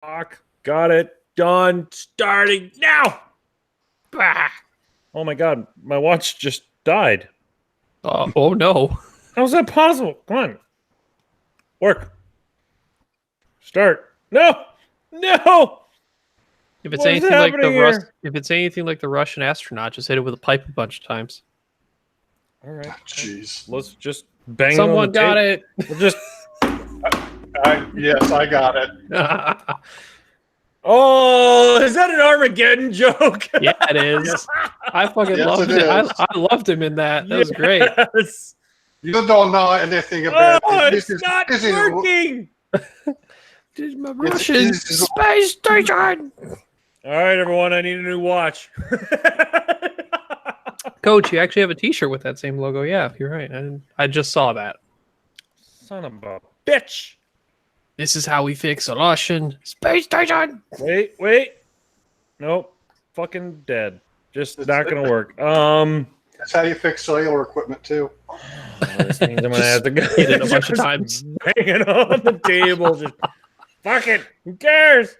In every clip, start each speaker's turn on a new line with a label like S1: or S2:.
S1: Got it. Done. Starting now. Bah. Oh my god, my watch just died.
S2: Oh no.
S1: How's that possible? Come on. Work. Start. No. No.
S2: If it's
S1: What is
S2: anything like the
S1: happening here?
S2: if it's anything like the Russian astronaut, just hit it with a pipe a bunch of times.
S1: All right.
S3: Jeez.
S1: Let's just bang
S2: Someone
S1: it on
S2: got
S1: the
S2: it.
S1: We'll just.
S3: Yes, I got it.
S1: Oh, is that an Armageddon joke?
S2: Yeah, it is. I fucking
S3: Yes,
S2: loved
S3: it
S2: it.
S3: is.
S2: I loved him in that. That was great.
S1: Yes.
S3: You don't know anything about
S1: Oh,
S3: it.
S1: it's not working.
S2: Did my
S3: It's-
S2: Russian
S3: it's-
S2: space station.
S1: All right, everyone. I need a new watch.
S2: Coach, you actually have a T-shirt with that same logo. Yeah, you're right. I just saw that.
S1: Son of a bitch.
S2: This is how we fix a Russian space station.
S1: Wait. Nope. Fucking dead. Just not gonna work.
S3: That's how you fix cellular equipment too.
S1: This means I'm gonna have to go
S2: hit it a bunch of times.
S1: Bang it on the table. Just fuck it. Who cares?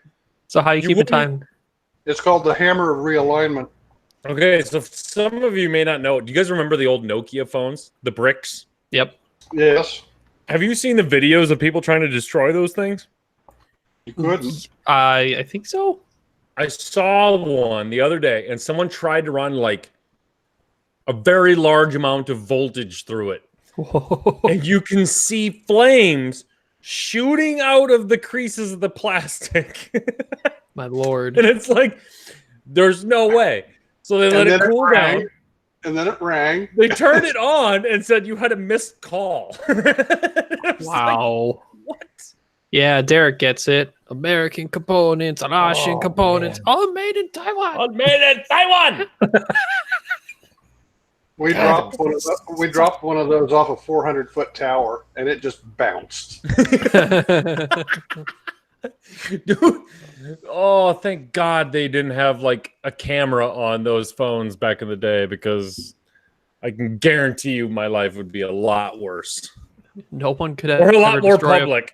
S2: So how you keep the
S1: wouldn't-
S2: time?
S3: It's called the hammer of realignment.
S1: Okay, so some of you may not know. Do you guys remember the old Nokia phones? The bricks?
S2: Yep.
S3: Yes,
S1: Have you seen the videos of people trying to destroy those things?
S3: you couldn't.
S2: I think so.
S1: I saw one the other day, and someone tried to run like a very large amount of voltage through it.
S2: Whoa.
S1: And you can see flames shooting out of the creases of the plastic.
S2: My lord.
S1: And it's like, there's no way. So they let
S3: And
S1: it
S3: then
S1: cool
S3: rang,
S1: down.
S3: And then it rang.
S1: They turned it on and said you had a missed call. I was like,
S2: Wow.
S1: what?
S2: Yeah, Derek gets it. American components, Russian
S1: Oh,
S2: components,
S1: man.
S2: all made in Taiwan.
S1: Oh, made in Taiwan.
S3: We dropped one of those off a 400-foot tower, and it just bounced.
S1: Dude. Oh, thank God they didn't have like a camera on those phones back in the day, because I can guarantee you my life would be a lot worse.
S2: No one could
S1: Or
S2: ever
S1: a lot more
S2: destroy
S1: public.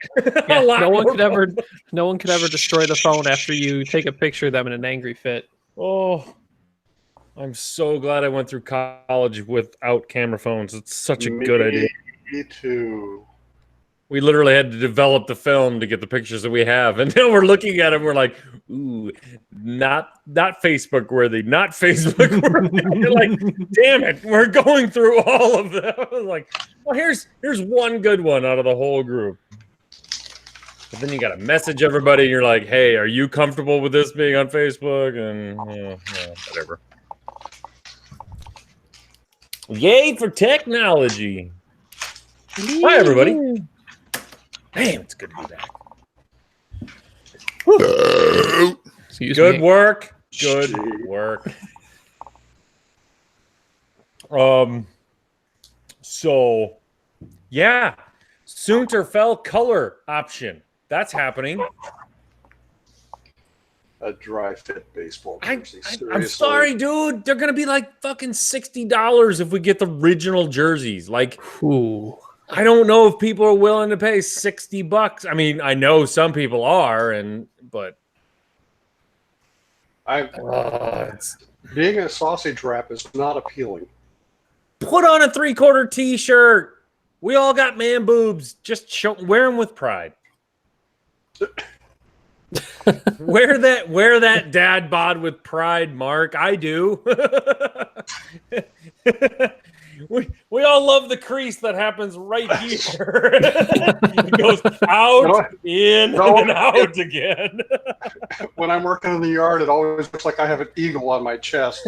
S2: Yeah,
S1: A lot
S2: no one
S1: more
S2: could ever
S1: public.
S2: no one could ever destroy the phone after you take a picture of them in an angry fit.
S1: Oh, I'm so glad I went through college without camera phones. It's such a good idea.
S3: Me too.
S1: We literally had to develop the film to get the pictures that we have, and now we're looking at them. We're like, "Ooh, not Facebook worthy, not Facebook worthy." You're like, "Damn it, we're going through all of them." I was like, "Well, here's one good one out of the whole group." But then you got to message everybody. And you're like, "Hey, are you comfortable with this being on Facebook?" And whatever. Yay for technology! Hi, everybody. Damn, it's good to be back.
S2: Excuse
S1: Good
S2: me.
S1: work. Good work. So, yeah. Soonterfell color option. That's happening.
S3: A dry fit baseball
S1: I'm
S3: jersey. Seriously.
S1: I'm sorry, dude. They're going to be like fucking $60 if we get the original jerseys. Like,
S2: Ooh.
S1: I don't know if people are willing to pay $60. I mean, I know some people are, but
S3: Being a sausage wrap is not appealing.
S1: put on a 3/4 t-shirt. We all got man boobs. Just wear them with pride. wear that dad bod with pride, Mark. I do. We all love the crease that happens right here. It goes out, in, and out again.
S3: When I'm working in the yard, it always looks like I have an eagle on my chest.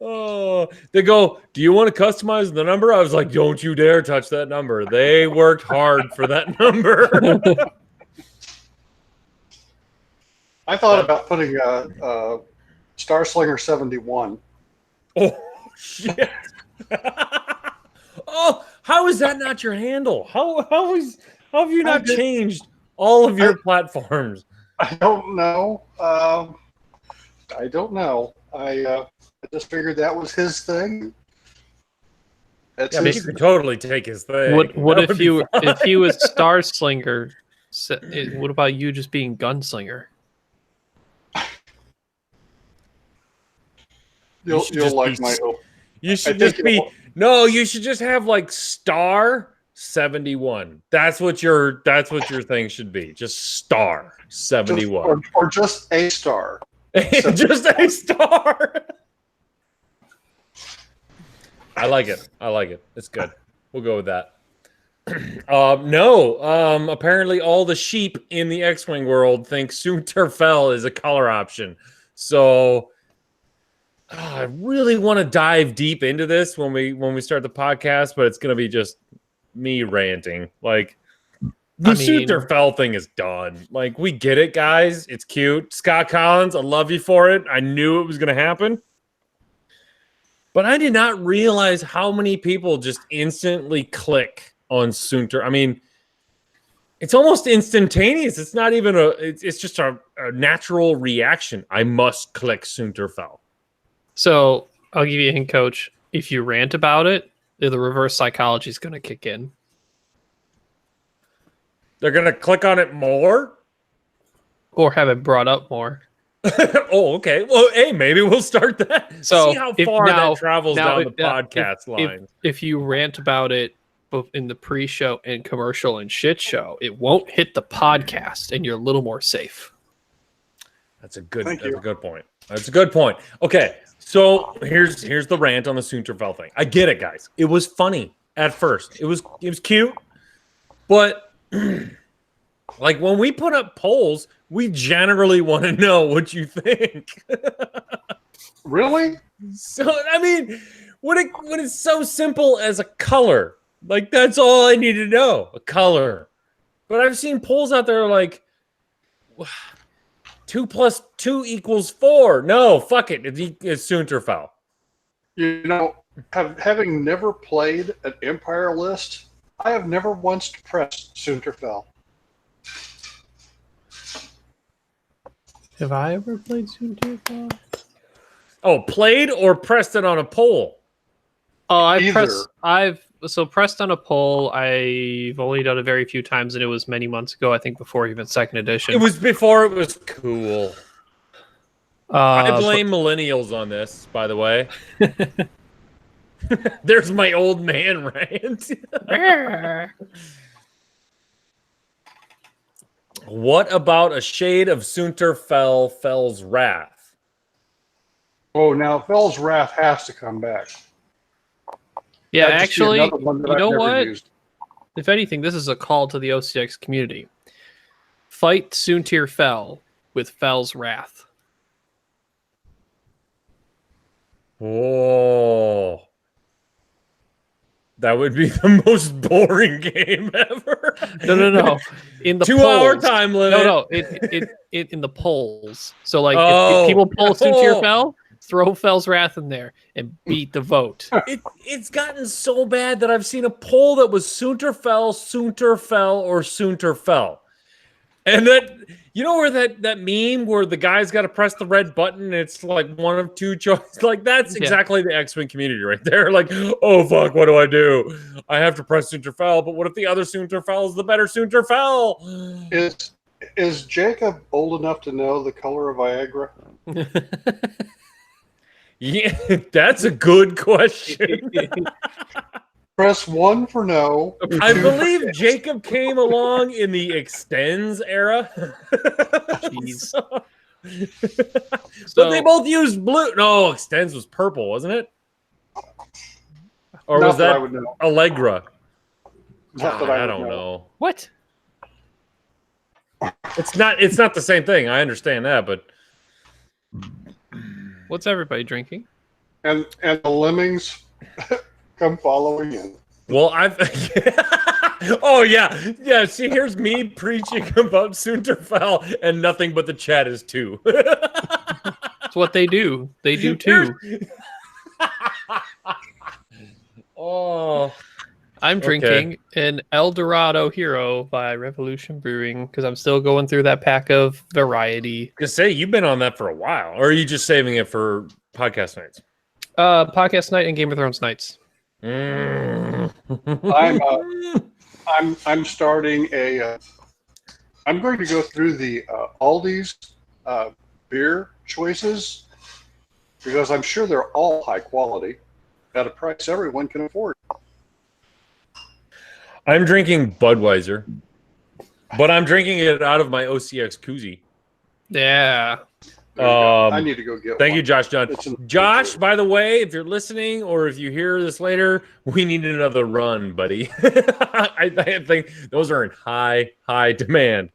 S1: Oh, they go, "Do you want to customize the number?" I was like, "Don't you dare touch that number. They worked hard for that number."
S3: I thought about putting a Star Slinger 71.
S1: Oh, shit. Oh, how is that not your handle? How have you not changed all of your platforms?
S3: I don't know. I just figured that was his thing. It's
S1: Yeah, but you could totally take his thing.
S2: What
S1: That
S2: if
S1: would be fine.
S2: he was Star Slinger? What about you just being Gunslinger?
S3: You'll
S1: just
S3: like
S1: be
S3: my.
S1: You should
S3: think
S1: just be no. You should just have like Star 71. That's what your thing should be. Just Star 71,
S3: or just a star.
S1: just a star. I like it. I like it. It's good. We'll go with that. No. Apparently, all the sheep in the X-wing world think Soontir-Fel is a color option. So. I really want to dive deep into this when we start the podcast, but it's going to be just me ranting. Like, the Soontir-Fel thing is done. Like, we get it, guys. It's cute. Scott Collins, I love you for it. I knew it was going to happen. But I did not realize how many people just instantly click on Soontir. I mean, it's almost instantaneous. It's not even it's just a natural reaction. I must click Soontir-Fel.
S2: So I'll give you a hint, Coach. If you rant about it, the reverse psychology is going to kick in.
S1: They're going to click on it more?
S2: Or have it brought up more.
S1: Oh, okay. Well, hey, maybe we'll start that.
S2: So
S1: see how far that travels down the podcast
S2: if,
S1: line.
S2: If you rant about it both in the pre-show and commercial and shit show, it won't hit the podcast, and you're a little more safe.
S1: That's a good point. That's a good point. Okay, so here's the rant on the Soontir-Fel thing. I get it, guys. It was funny at first. It was cute, but like when we put up polls, we generally want to know what you think.
S3: Really?
S1: So I mean, when it's so simple as a color, like that's all I need to know, a color. But I've seen polls out there like 2 + 2 = 4. No, fuck it. It's Soontir-Fel.
S3: You know, having never played an Empire list, I have never once pressed Soontir-Fel.
S2: Have I ever played Soontir-Fel?
S1: Oh, played or pressed it on a poll?
S2: Oh, pressed on a poll. I've only done it very few times, and it was many months ago. I think before even second edition.
S1: It was before it was cool. I blame millennials on this, by the way. There's my old man rant. What about a shade of Soontir-Fel, Fel's Wrath?
S3: Oh, now Fel's Wrath has to come back.
S2: Yeah,
S3: That'd just be
S2: actually,
S3: another one that
S2: you
S3: I've
S2: know
S3: never
S2: what?
S3: used.
S2: If anything, this is a call to the OCX community. Fight Soontir-Fel with Fel's Wrath.
S1: Oh. That would be the most boring game ever.
S2: No. In the
S1: 2-hour
S2: polls.
S1: time limit.
S2: No. It in the polls. So like if people poll Soontir-Fel, throw Fel's Wrath in there and beat the vote.
S1: It's gotten so bad that I've seen a poll that was Soontir-Fel, Soontir-Fel, or Soontir-Fel. And that, you know, where that meme where the guy's got to press the red button and it's like one of two choices. Like that's exactly the X-Wing community right there. Like, oh fuck, what do? I have to press Soontir-Fel, but what if the other Soontir-Fel is the better Soontir-Fel?
S3: Is Jacob old enough to know the color of Viagra?
S1: Yeah, that's a good question.
S3: Press 1 for no.
S1: I believe Jacob came along in the Extends era.
S2: Jeez.
S1: But they both used blue. No, Extends was purple, wasn't it? Or was that Allegra? I don't know.
S2: What?
S1: It's not the same thing. I understand that, but
S2: What's everybody drinking?
S3: And the lemmings come following in.
S1: Well, oh yeah. See, here's me preaching about Soontir-Fel, and nothing but the chat is too.
S2: That's what they do. They do too.
S1: Oh,
S2: I'm drinking an El Dorado Hero by Revolution Brewing because I'm still going through that pack of variety.
S1: I say you've been on that for a while, or are you just saving it for podcast nights?
S2: Podcast night and Game of Thrones nights.
S3: I'm starting a. I'm going to go through the Aldi's beer choices because I'm sure they're all high quality at a price everyone can afford.
S1: I'm drinking Budweiser, but I'm drinking it out of my OCX koozie.
S2: Yeah.
S3: I need to go get
S1: Thank
S3: one.
S1: you, Josh John. Josh, by the way, if you're listening or if you hear this later, we need another run, buddy. I think those are in high demand.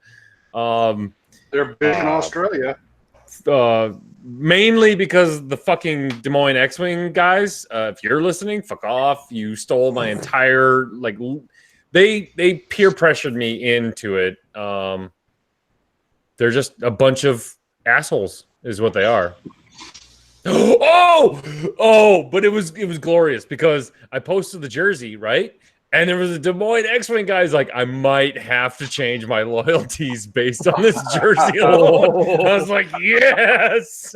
S3: They're big in Australia.
S1: Mainly because the fucking Des Moines X-Wing guys, if you're listening, fuck off. You stole my entire, like, they peer pressured me into it. They're just a bunch of assholes is what they are. But it was glorious because I posted the jersey, right? And there was a Des Moines X-Wing guy's like, I might have to change my loyalties based on this jersey alone. I was like, yes.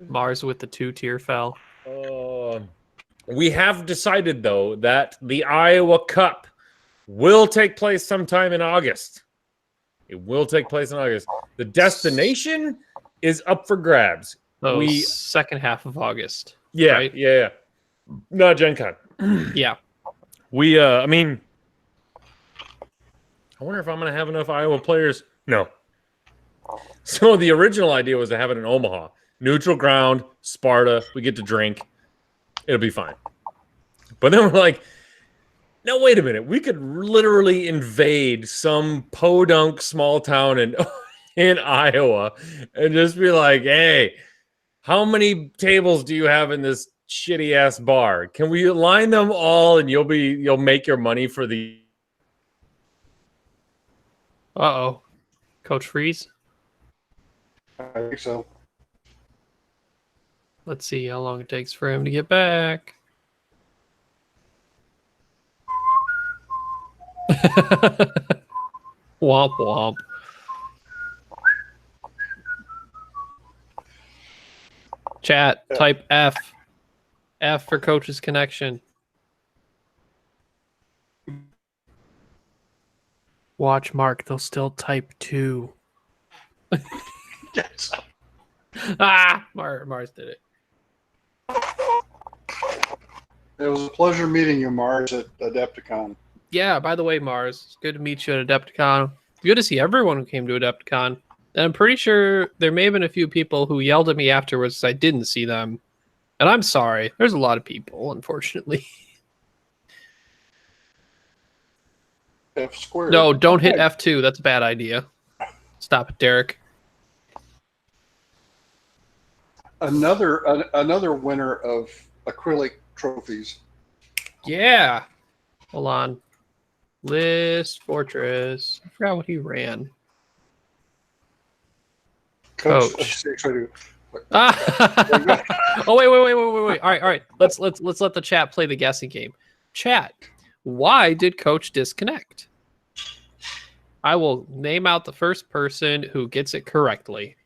S2: Mars with the 2-tier fell.
S1: We have decided, though, that the Iowa Cup will take place sometime in August. It will take place in August. The destination is up for grabs.
S2: Oh, second half of August.
S1: Yeah,
S2: right?
S1: yeah. No, Gen Con.
S2: Yeah.
S1: I mean, I wonder if I'm going to have enough Iowa players. No. So the original idea was to have it in Omaha. Neutral ground, Sparta. We get to drink. It'll be fine. But then we're like, no, wait a minute. We could literally invade some podunk small town in Iowa and just be like, hey, how many tables do you have in this shitty ass bar? Can we line them all and you'll make your money for the
S2: Uh-oh. Coach Freeze?
S3: I think so.
S2: Let's see how long it takes for him to get back. Womp womp. Chat, type F. F for Coach's connection. Watch Mark, they'll still type 2.
S3: Yes.
S2: Mars did it.
S3: It was a pleasure meeting you, Mars, at Adepticon.
S2: Yeah, by the way, Mars, it's good to meet you at Adepticon. Good to see everyone who came to Adepticon. And I'm pretty sure there may have been a few people who yelled at me afterwards I didn't see them. And I'm sorry. There's a lot of people, unfortunately.
S3: F squared.
S2: No, don't hit F2. That's a bad idea. Stop it, Derek.
S3: Another winner of acrylic trophies.
S2: Yeah. Hold on. List Fortress. I forgot what he ran.
S3: Coach.
S2: Oh wait. All right. Let's let the chat play the guessing game. Chat, why did Coach disconnect? I will name out the first person who gets it correctly.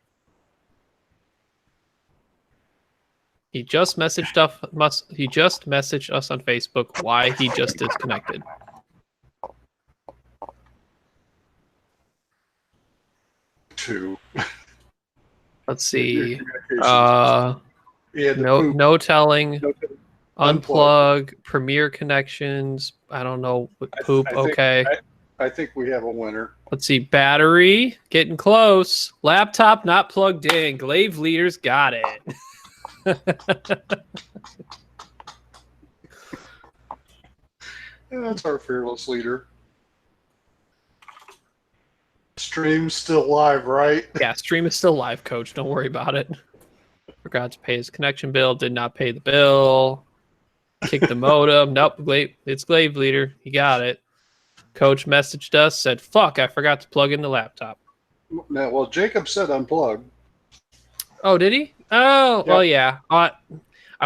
S2: He just messaged us on Facebook why he just disconnected.
S3: Two.
S2: Let's see.
S3: No
S2: telling. Unplug. Premier connections. I don't know. Poop. Okay.
S3: I think we have a winner.
S2: Let's see. Battery. Getting close. Laptop not plugged in. Glaive leaders got it.
S3: Yeah, that's our fearless leader. Stream's still live, right?
S2: Yeah, stream is still live, Coach. Don't worry about it. Forgot to pay his connection bill. Did not pay the bill. Kicked the modem. Nope. It's Glaive Leader. He got it. Coach messaged us. Said, fuck, I forgot to plug in the laptop.
S3: No, well, Jacob said unplug.
S2: Oh, did he? Oh,
S3: Yep.
S2: Well, yeah. I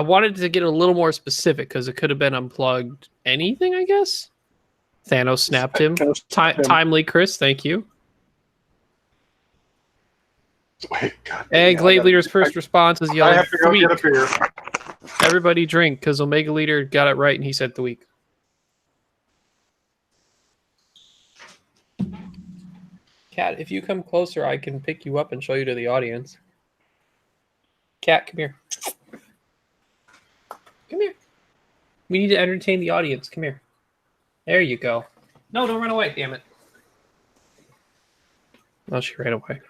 S2: wanted to get a little more specific because it could have been unplugged anything, I guess. Thanos snapped him. Timely, Chris. Thank you.
S3: Wait, God.
S2: And Glaive Leader's first response is yelling,
S3: I have to go get a beer.
S2: Everybody drink because Omega Leader got it right and he said the week. Cat, if you come closer, I can pick you up and show you to the audience. Cat, come here. Come here. We need to entertain the audience. Come here. There you go. No, don't run away, damn it. Oh, she ran away.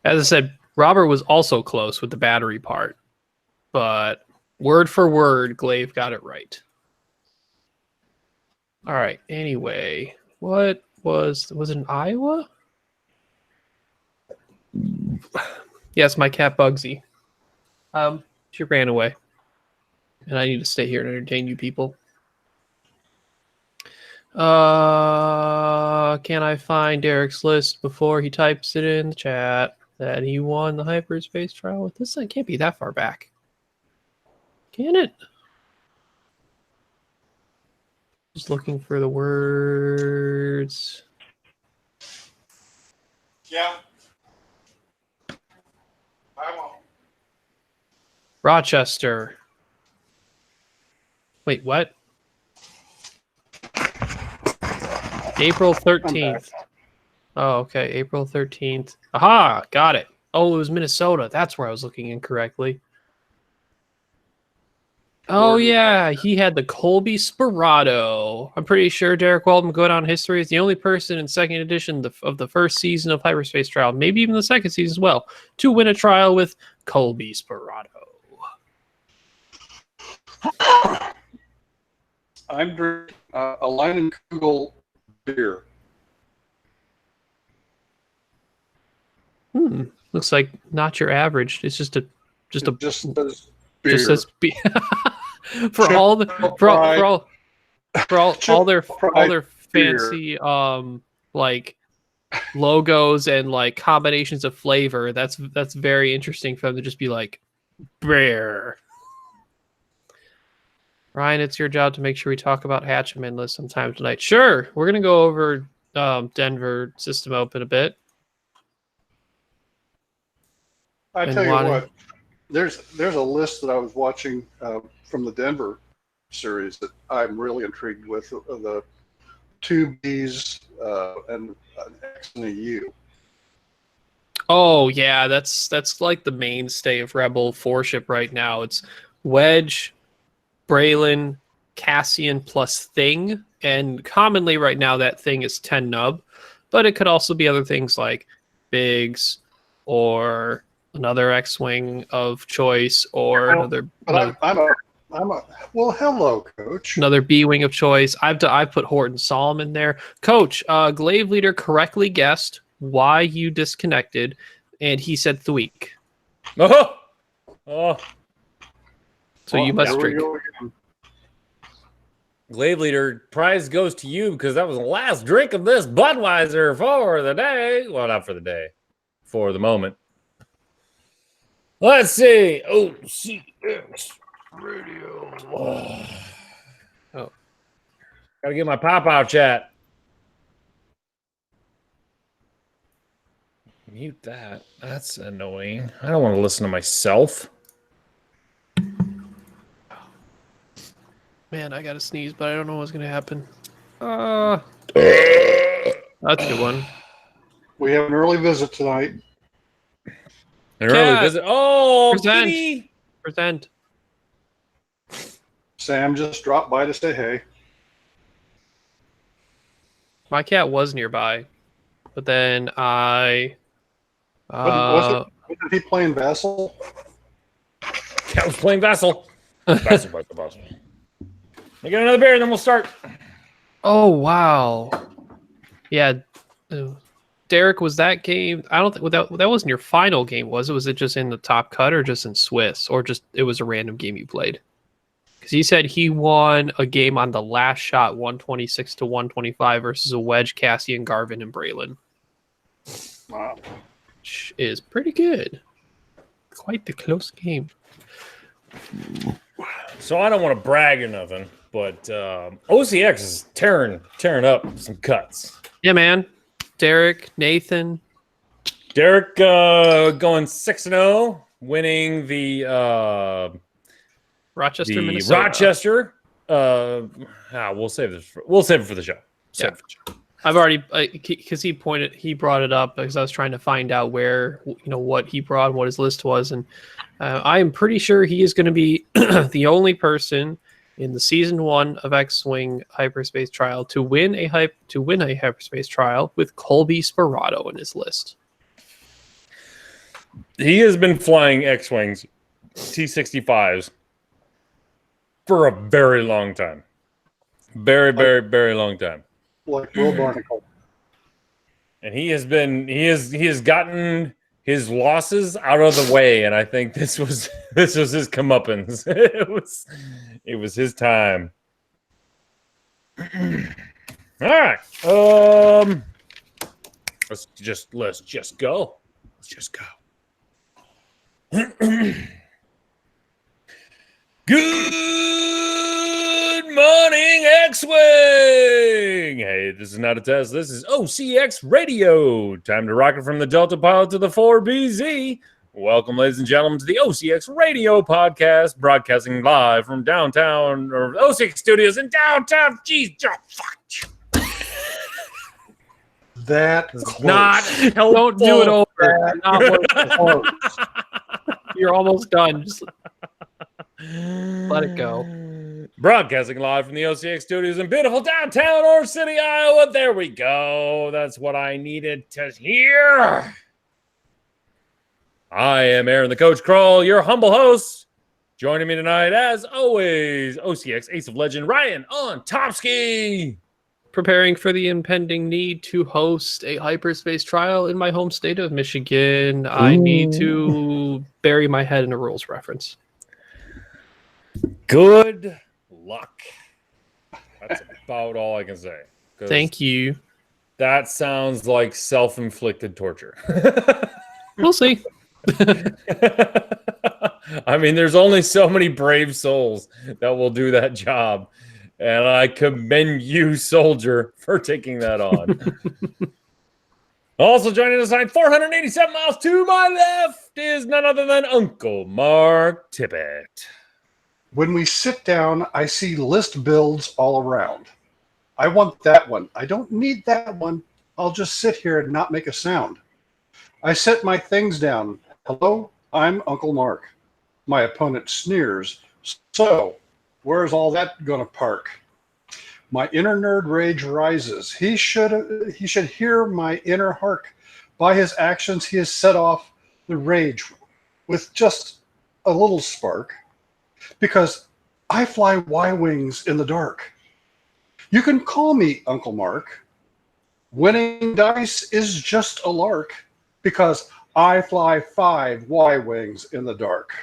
S2: As I said, Robert was also close with the battery part, but word for word, Glaive got it right. All right. Anyway, what was it in Iowa? Yes, my cat Bugsy. She ran away, and I need to stay here and entertain you people. Can I find Derek's list before he types it in the chat that he won the hyperspace trial with this? It can't be that far back, can it? Just looking for the words.
S3: Yeah. I won't.
S2: Rochester. Wait, what? April 13th. Oh, okay. April 13th. Aha! Got it. Oh, it was Minnesota. That's where I was looking incorrectly. Oh, yeah. He had the Colby Sperado. I'm pretty sure Derek Weldon go down history as the only person in second edition of the first season of Hyperspace Trial, maybe even the second season as well, to win a trial with Colby Sperado.
S3: I'm drinking a Line and Kugel beer.
S2: Looks like not your average. It's just a
S3: Just says beer.
S2: just says for all their fancy like logos and like combinations of flavor. That's very interesting for them to just be like beer. Ryan, it's your job to make sure we talk about Hatchman list sometime tonight. Sure, we're gonna go over Denver System Open a bit.
S3: I tell you what, there's a list that I was watching from the Denver series that I'm really intrigued with. The two Bs and an X and a U.
S2: Oh yeah, that's like the mainstay of Rebel 4-ship right now. It's Wedge, Braylon, Cassian plus Thing, and commonly right now that Thing is 10 nub, but it could also be other things like Biggs or another X-wing of choice or another.
S3: But I'm a well, hello, Coach.
S2: Another B-wing of choice. I put Horton Solomon there. Coach, Glaive Leader correctly guessed why you disconnected, and he said Thweek.
S1: Oh.
S2: So you must drink.
S1: Glaive Leader, prize goes to you because that was the last drink of this Budweiser for the day. Well, not for the day, for the moment. Let's see. OCX Radio.
S2: Oh.
S1: Gotta get my pop-out chat. Mute that. That's annoying. I don't want to listen to myself.
S2: Man, I gotta sneeze, but I don't know what's gonna happen. That's a good one.
S3: We have an early visit tonight.
S1: An early visit. Oh,
S2: Present.
S1: kitty.
S2: Present.
S3: Sam just dropped by to say hey.
S2: My cat was nearby, but then I.
S3: Wasn't he playing Vassal?
S1: Cat was playing Vassal. Vassal. I get another beer, and then we'll start.
S2: Oh wow, yeah. Derek, was that game? I don't think that wasn't your final game, was it? Was it just in the top cut, or just in Swiss, or just it was a random game you played? Because he said he won a game on the last shot, 126 to 125 versus a Wedge, Cassian, Garvin, and Braylon.
S3: Wow,
S2: Which is pretty good. Quite the close game.
S1: So I don't want to brag or nothing, but OCX is tearing up some cuts.
S2: Yeah, man. Derek, Nathan,
S1: Derek going 6-0, winning the
S2: Rochester,
S1: the
S2: Minnesota.
S1: Rochester. We'll save this. We'll save it for the show. Save it for the show.
S2: I've already because he brought it up because I was trying to find out where what he brought, what his list was, and I am pretty sure he is going to be the only person in the season 1 of X-Wing Hyperspace Trial to win a hyperspace trial with Colby Sperato in his list.
S1: He has been flying X-Wings, T-65s for a very long time. Very, very, very long time.
S3: Like Will Barnacle.
S1: And he has gotten his losses out of the way, and I think this was his comeuppance. It was his time. All right. Let's just go. Let's just go. Good morning, X-Wing! Hey, this is not a test. This is OCX Radio. Time to rocket from the Delta Pilot to the 4BZ. Welcome, ladies and gentlemen, to the OCX Radio podcast, broadcasting live from downtown, or OCX Studios in downtown. Jeez, oh, fuck.
S3: That
S1: Not helpful.
S2: Don't do it over. Not close. You're almost done. Just let it go.
S1: Broadcasting live from the OCX Studios in beautiful downtown Orange City, Iowa. There we go. That's what I needed to hear. I am Aaron the Coach Kroll, your humble host. Joining me tonight, as always, OCX Ace of Legend Ryan Ontopsky.
S2: Preparing for the impending need to host a hyperspace trial in my home state of Michigan. I need to bury my head in a rules reference.
S1: Good luck. That's about all I can say.
S2: Thank you.
S1: That sounds like self-inflicted torture.
S2: We'll see.
S1: I mean, there's only so many brave souls that will do that job. And I commend you, soldier, for taking that on. Also joining us tonight, 487 miles to my left, is none other than Uncle Mark Tippett.
S3: When we sit down, I see list builds all around. I want that one. I don't need that one. I'll just sit here and not make a sound. I set my things down. Hello, I'm Uncle Mark. My opponent sneers. So, where's all that gonna park? My inner nerd rage rises. He should hear my inner hark. By his actions, he has set off the rage with just a little spark. Because I fly Y-wings in the dark. You can call me Uncle Mark. Winning dice is just a lark because I fly 5 Y-wings in the dark.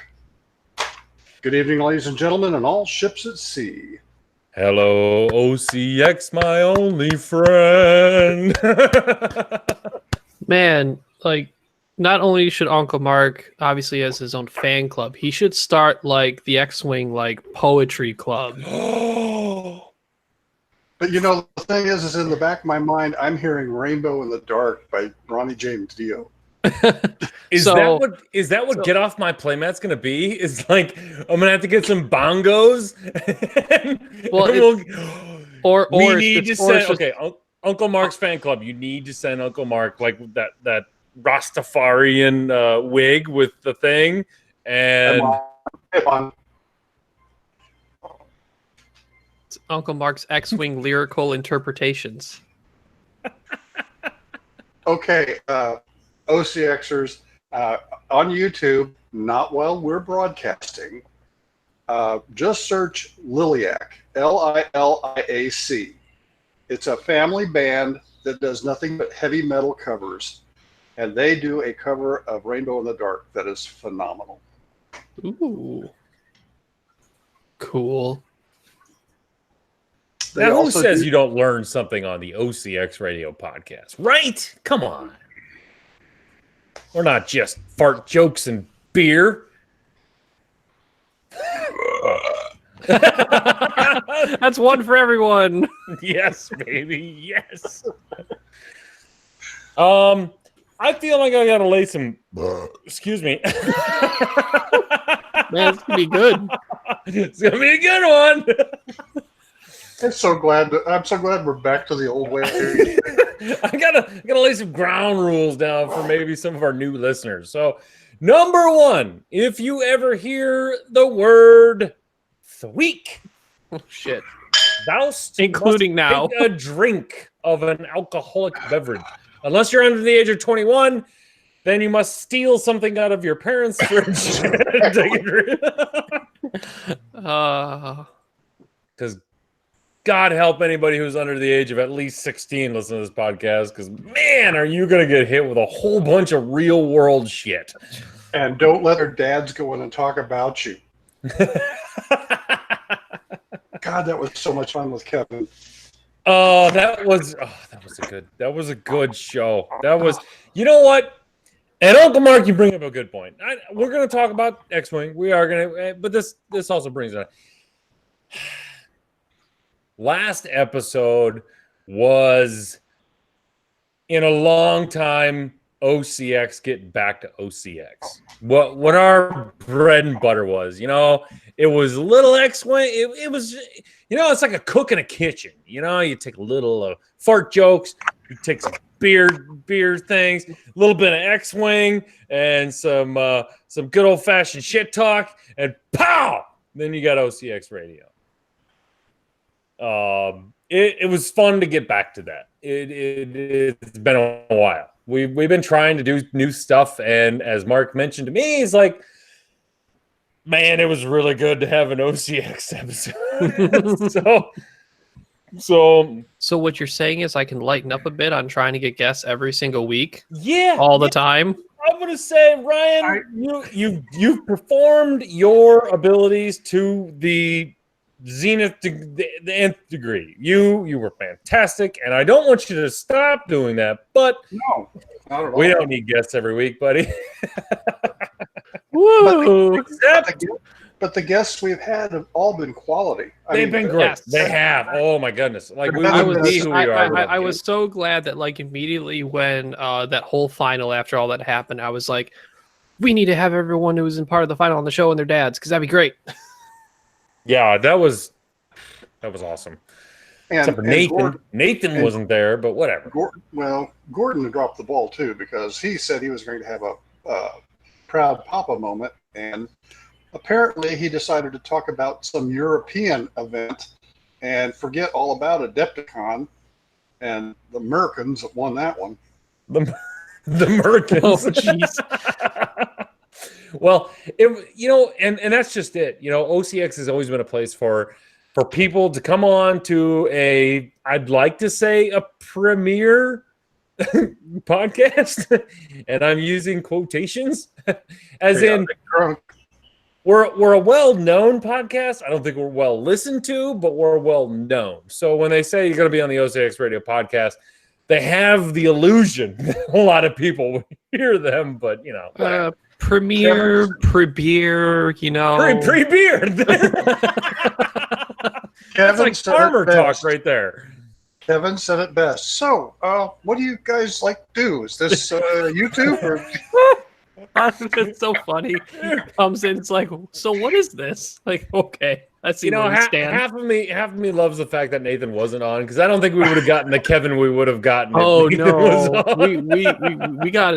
S3: Good evening, ladies and gentlemen, and all ships at sea.
S1: Hello, OCX, my only friend.
S2: Man, like, not only should Uncle Mark obviously has his own fan club, he should start like the X-Wing poetry club.
S3: But the thing is in the back of my mind, I'm hearing "Rainbow in the Dark" by Ronnie James Dio.
S1: Is that what Get Off My Playmat's gonna be? Is like I'm gonna have to get some bongos. Uncle Mark's fan club. You need to send Uncle Mark like that Rastafarian wig with the thing, and
S2: it's Uncle Mark's X-Wing lyrical interpretations.
S3: Okay, OCXers on YouTube. Not while we're broadcasting. Just search Liliac, Liliac. It's a family band that does nothing but heavy metal covers. And they do a cover of Rainbow in the Dark that is phenomenal.
S2: Ooh. Cool.
S1: Now, who says you don't learn something on the OCX Radio podcast? Right? Come on. We're not just fart jokes and beer.
S2: That's one for everyone.
S1: Yes, baby. Yes. I feel like I gotta lay some. Excuse me.
S2: Man, it's gonna be good.
S1: It's gonna be a good one.
S3: I'm so glad we're back to the old way.
S1: I gotta lay some ground rules down for maybe some of our new listeners. So, number one, if you ever hear the word "thweek,"
S2: Oh, shit.
S1: doused,
S2: Including
S1: must
S2: now.
S1: take a drink of an alcoholic beverage. Unless you're under the age of 21, then you must steal something out of your parents' fridge and take a drink. Because God help anybody who's under the age of at least 16 listen to this podcast. Because, man, are you going to get hit with a whole bunch of real world shit.
S3: And don't let their dads go in and talk about you. God, that was so much fun with Kevin.
S1: That was a good show. That was, you know what? And Uncle Mark, you bring up a good point. We're going to talk about X-Wing. We are going to, but this also brings it up. Last episode was, in a long time, OCX getting back to OCX. What our bread and butter was, it was little X-Wing. It was, it's like a cook in a kitchen. You take a little fart jokes, you take some beer things, a little bit of X-Wing, and some good old fashioned shit talk, and pow! Then you got OCX radio. It was fun to get back to that. It's been a while. We've been trying to do new stuff, and as Mark mentioned to me, he's like, man, it was really good to have an OCX episode. So
S2: what you're saying is I can lighten up a bit on trying to get guests every single week?
S1: Yeah.
S2: All the time?
S1: I'm going to say, Ryan, you've performed your abilities to the zenith, the nth degree. You were fantastic, and I don't want you to stop doing that, but
S3: no, not at all.
S1: We don't need guests every week, buddy.
S2: Woo!
S3: But the guests we've had have all been quality.
S1: They've been great.
S2: Yes.
S1: They have. Oh my goodness! Like we
S2: I
S1: wouldn't be who we are.
S2: I was so glad that immediately when that whole final, after all that happened, I was like, we need to have everyone who was in part of the final on the show and their dads, because that'd be great.
S1: Yeah, that was awesome. Except for Nathan. Nathan wasn't there, but whatever.
S3: Gordon dropped the ball too, because he said he was going to have a proud papa moment, and apparently he decided to talk about some European event and forget all about Adepticon, and the Americans that won that one.
S1: The Americans.
S2: Oh, jeez.
S1: Well, and that's just it. OCX has always been a place for people to come on to I'd like to say a premier podcast, and I'm using quotations, as in we're a well-known podcast. I don't think we're well listened to, but we're well-known. So when they say you're going to be on the OCX Radio podcast, they have the illusion a lot of people will hear them, but
S2: Premier, pre-beer,
S1: Pre-beer. That's like farmer talk right there.
S3: Kevin said it best. So, what do you guys like to do? Is this YouTube? Or?
S2: It's so funny. He comes in, it's like, so what is this? Like, okay. That's
S1: half of me loves the fact that Nathan wasn't on, because I don't think we would have gotten the Kevin we would have gotten.
S2: Oh no, we got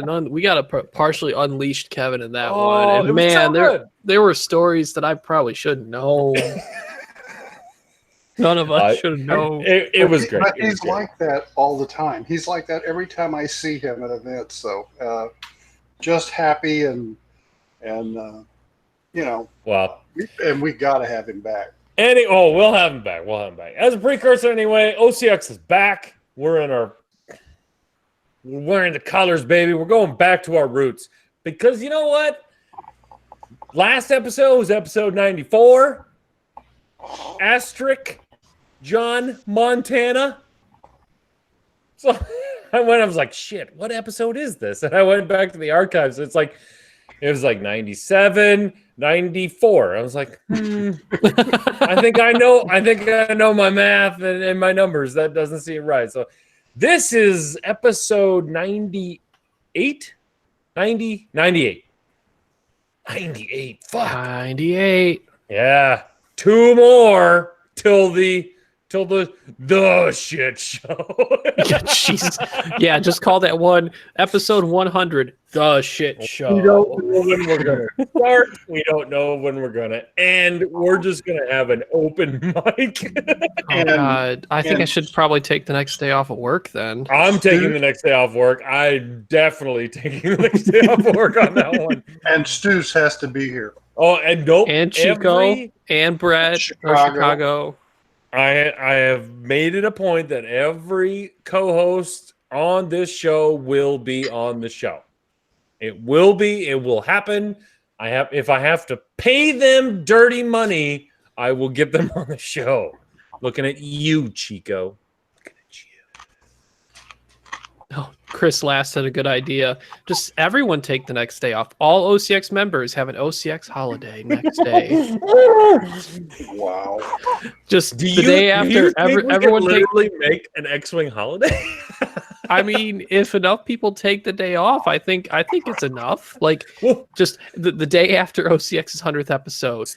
S2: a partially unleashed Kevin in that one, and man, there were stories that I probably shouldn't know. None of us should have known.
S1: It was great.
S3: But he's like that all the time. He's like that every time I see him at events. So just happy and
S1: Well,
S3: and we got to have him back.
S1: We'll have him back. As a precursor, anyway, OCX is back. We're wearing the colors, baby. We're going back to our roots, because you know what? Last episode was episode 94. Asterisk John Montana. So I was like, shit, what episode is this? And I went back to the archives. It was like 97, 94. I was like, I think I know my math and my numbers. That doesn't seem right. So this is episode 98. 98? 90? 98. 98. Fuck.
S2: 98.
S1: Yeah. 2 more till the shit show.
S2: Jesus. Yeah, just call that one episode 100 the shit show.
S1: We don't know when we're gonna start. We don't know when we're gonna end. We're just gonna have an open mic.
S2: Oh God. I think I should probably take the next day off of work then.
S1: I'm taking the next day off work. I'm definitely taking the next day off work on that one.
S3: And Stu's has to be here.
S1: Oh, and nope.
S2: And Chico and Brett Chicago.
S1: I have made it a point that every co-host on this show will be on the show. It will be. It will happen. If I have to pay them dirty money, I will get them on the show. Looking at you, Chico. Looking at you.
S2: Oh, Chris Last had a good idea. Just everyone take the next day off. All OCX members have an OCX holiday next day.
S3: Wow.
S2: Just the day after everyone
S1: literally make an X-Wing holiday.
S2: I mean, if enough people take the day off, I think it's enough. Like, just the day after OCX's 100th episode,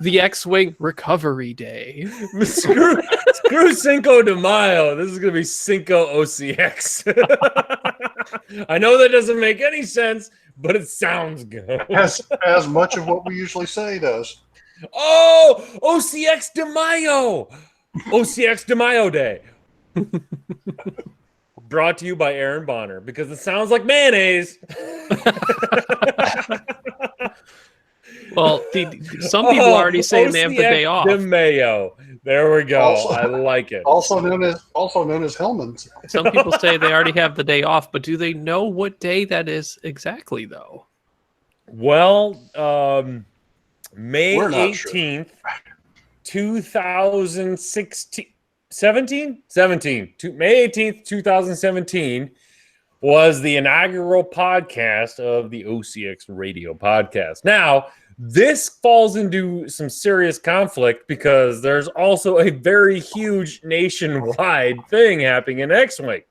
S2: the X-Wing recovery day.
S1: Screw Cinco de Mayo. This is gonna be Cinco OCX. I know that doesn't make any sense, but it sounds good.
S3: As much of what we usually say does.
S1: Oh, OCX de Mayo. OCX de Mayo Day. Brought to you by Aaron Bonner because it sounds like mayonnaise.
S2: Well, some people are already saying they have the day off.
S1: De Mayo. There we go. I like it.
S3: Also known as Hellman's.
S2: Some people say they already have the day off, but do they know what day that is exactly, though?
S1: Well, May 18th,
S3: sure.
S1: 2016. 17? May 18th, 2017 was the inaugural podcast of the OCX Radio podcast. Now, this falls into some serious conflict because there's also a very huge nationwide thing happening in X-Wing.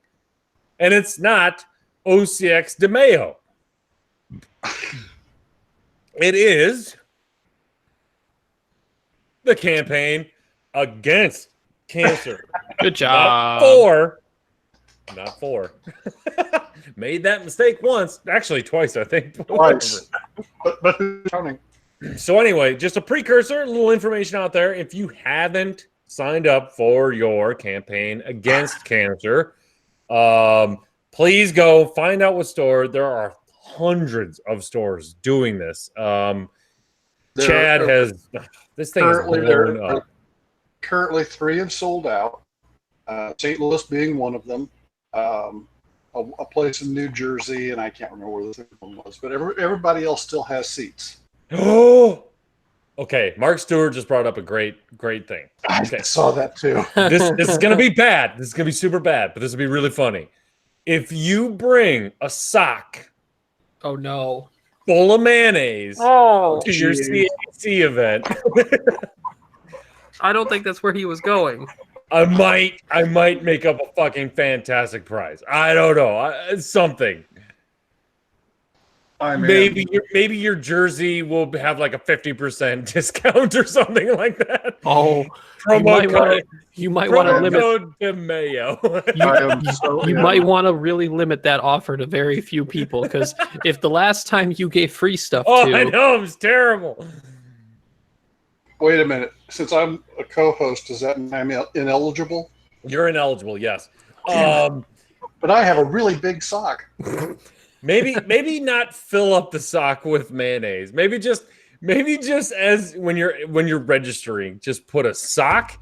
S1: And it's not OCX de Mayo. It is the campaign against cancer.
S2: Good job.
S1: Not four. Made that mistake once, actually twice, I think.
S3: Twice. But who's counting?
S1: So anyway, just a precursor, a little information out there. If you haven't signed up for your campaign against cancer, please go find out what store. There are hundreds of stores doing this. Chad has this thing is blown up.
S3: Currently 3 have sold out. St. Louis being one of them. A place in New Jersey, and I can't remember where the third one was, but everybody else still has seats.
S1: Oh, okay. Mark Stewart just brought up a great thing. Okay.
S3: I saw that too.
S1: This is gonna be bad. This is gonna be super bad, but this will be really funny. If you bring a sock,
S2: oh no,
S1: full of mayonnaise to your CAC event.
S2: I don't think that's where he was going.
S1: I might make up a fucking fantastic prize. I don't know. Something. Maybe your jersey will have like a 50% discount or something like that.
S2: Oh, you might want to limit
S1: to Mayo.
S2: You might want to really limit that offer to very few people, because if the last time you gave free stuff
S1: I know, it was terrible.
S3: Wait a minute. Since I'm a co-host, does that mean I'm ineligible?
S1: You're ineligible, yes.
S3: But I have a really big sock.
S1: Maybe not fill up the sock with mayonnaise. Maybe just as when you're registering, just put a sock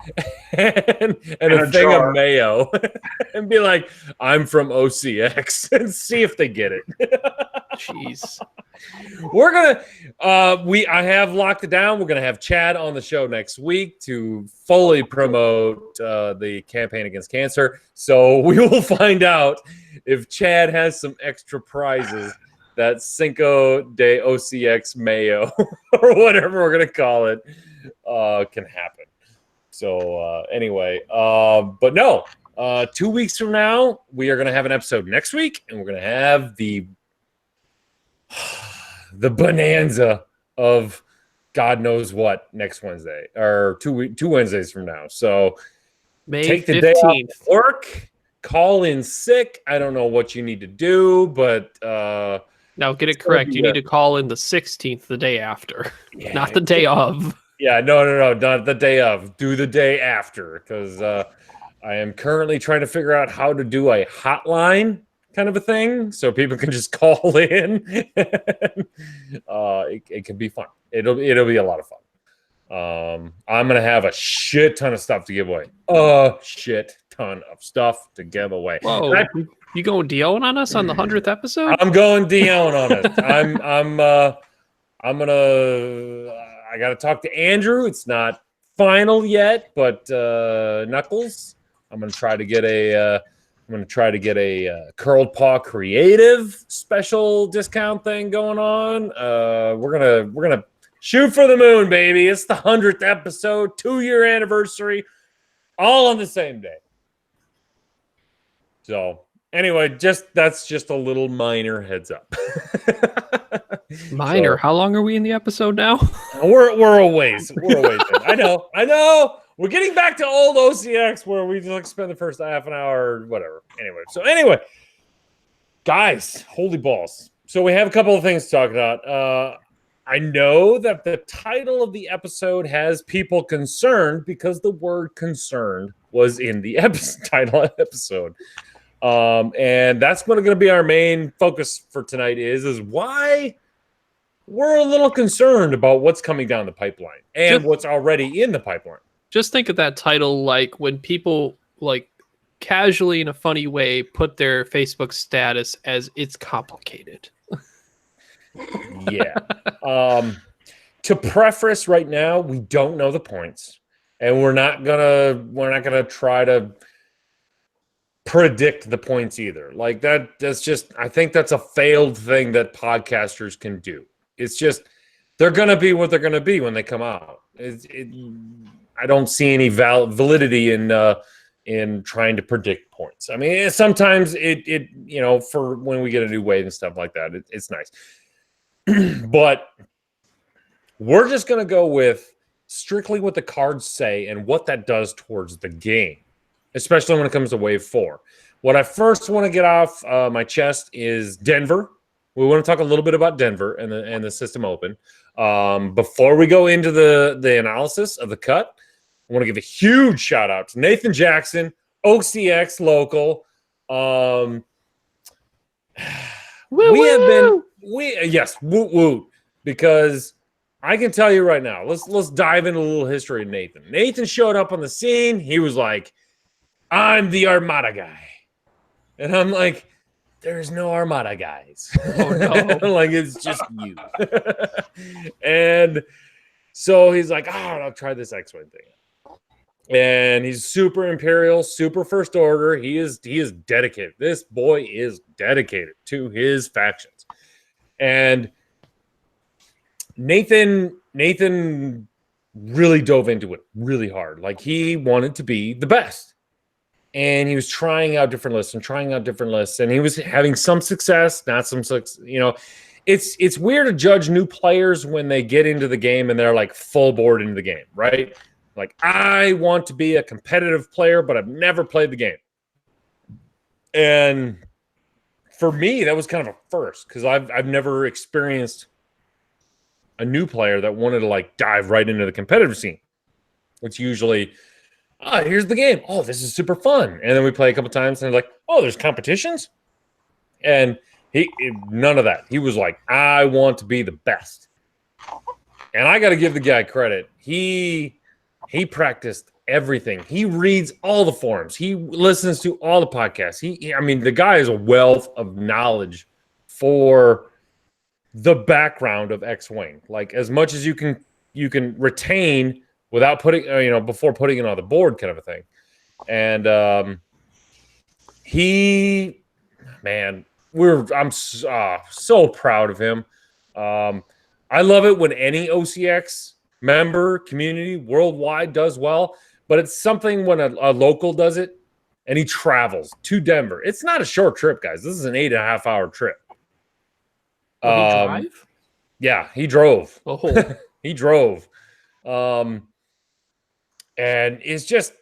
S1: and a thing of mayo and be like, I'm from OCX, and see if they get it.
S2: Jeez.
S1: We're gonna I have locked it down. We're gonna have Chad on the show next week to fully promote the campaign against cancer. So we will find out if Chad has some extra prizes that Cinco de OCX Mayo or whatever we're gonna call it can happen. So anyway, but no, 2 weeks from now, we are going to have an episode next week, and we're going to have the bonanza of God knows what next Wednesday, or 2 Wednesdays from now. So
S2: May
S1: take the
S2: 15th.
S1: day off of work, call in sick. I don't know what you need to do, but
S2: Now get it correct. You need to call in the 16th, the day after, not the day of.
S1: Yeah, no, not the day of. Do the day after, because I am currently trying to figure out how to do a hotline kind of a thing, so people can just call in. It can be fun. It'll be a lot of fun. I'm gonna have a shit ton of stuff to give away. A shit ton of stuff to give away.
S2: Whoa, you going DOing on us on the 100th episode?
S1: I'm going DOing on it. I'm gonna. I gotta talk to Andrew. It's not final yet, but Knuckles. I'm gonna try to get a. Curled Paw Creative special discount thing going on. We're gonna shoot for the moon, baby. It's the 100th episode, 2-year anniversary, all on the same day. So anyway, that's just a little minor heads up.
S2: Minor. So, how long are we in the episode now?
S1: We're a ways. We're a ways in. I know. We're getting back to old OCX where we just spend the first half an hour or whatever. Anyway, guys, holy balls. So we have a couple of things to talk about. I know that the title of the episode has people concerned because the word concerned was in the title episode. And that's going to be our main focus for tonight is why we're a little concerned about what's coming down the pipeline and what's already in the pipeline.
S2: Just think of that title like when people like casually in a funny way put their Facebook status as it's complicated.
S1: Yeah. To preface right now, we don't know the points, and we're not gonna try to predict the points either. Like that's just, I think that's a failed thing that podcasters can do. It's just they're gonna be what they're gonna be when they come out. I don't see any validity in trying to predict points. I mean, sometimes it for when we get a new wave and stuff like that, it's nice. But we're just going to go with strictly what the cards say and what that does towards the game, especially when it comes to Wave 4. What I first want to get off my chest is Denver. We want to talk a little bit about Denver and the System Open. Before we go into the analysis of the cut, I want to give a huge shout out to Nathan Jackson, OCX local. Yes, woot woot, because I can tell you right now. Let's dive into a little history of Nathan. Nathan showed up on the scene. He was like, "I'm the Armada guy," and I'm like, "There's no Armada guys."
S2: Oh no!
S1: Like it's just you. And so he's like, I'll try this X-Wing thing. And he's super Imperial, super First Order. He is dedicated. This boy is dedicated to his factions. And Nathan really dove into it really hard. Like he wanted to be the best. And he was trying out different lists. And he was having some success, not some success. It's weird to judge new players when they get into the game and they're like full board into the game, right? Like, I want to be a competitive player, but I've never played the game. And for me, that was kind of a first because I've never experienced a new player that wanted to like dive right into the competitive scene. It's usually, here's the game. Oh, this is super fun. And then we play a couple times and they're like, oh, there's competitions? And none of that. He was like, I want to be the best. And I got to give the guy credit. He practiced everything. He reads all the forums. He listens to all the podcasts. The guy is a wealth of knowledge for the background of X-Wing. Like as much as you can retain without putting, before putting it on the board kind of a thing. And I'm so proud of him. I love it when any OCX member community worldwide does well, but it's something when a local does it, and he travels to Denver. It's not a short trip, guys. This is an 8.5-hour trip.
S2: Did he drive?
S1: Yeah, he drove.
S2: Oh.
S1: He drove. And it's just,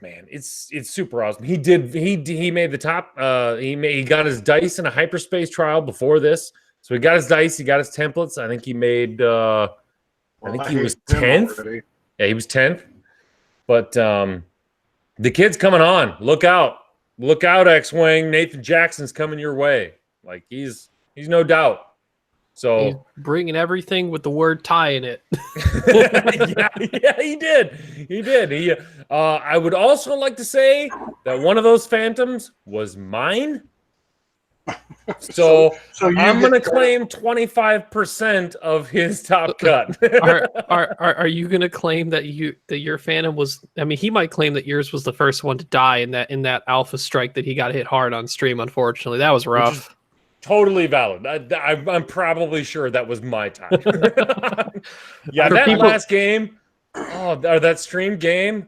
S1: man, it's super awesome. He made the top. He got his dice in a hyperspace trial before this. So he got his dice. He got his templates. I think he made. I think he was 10th. Yeah, he was 10th. But the kid's coming on. Look out, X-Wing. Nathan Jackson's coming your way. Like he's no doubt. So
S2: he's bringing everything with the word tie in it.
S1: yeah, he did. I would also like to say that one of those Phantoms was mine. So I'm going to claim 25% of his top cut.
S2: Are you going to claim that your Phantom was? I mean, he might claim that yours was the first one to die in that Alpha strike that he got hit hard on stream. Unfortunately, that was rough.
S1: Totally valid. I'm probably sure that was my time. Yeah, last game, or that stream game.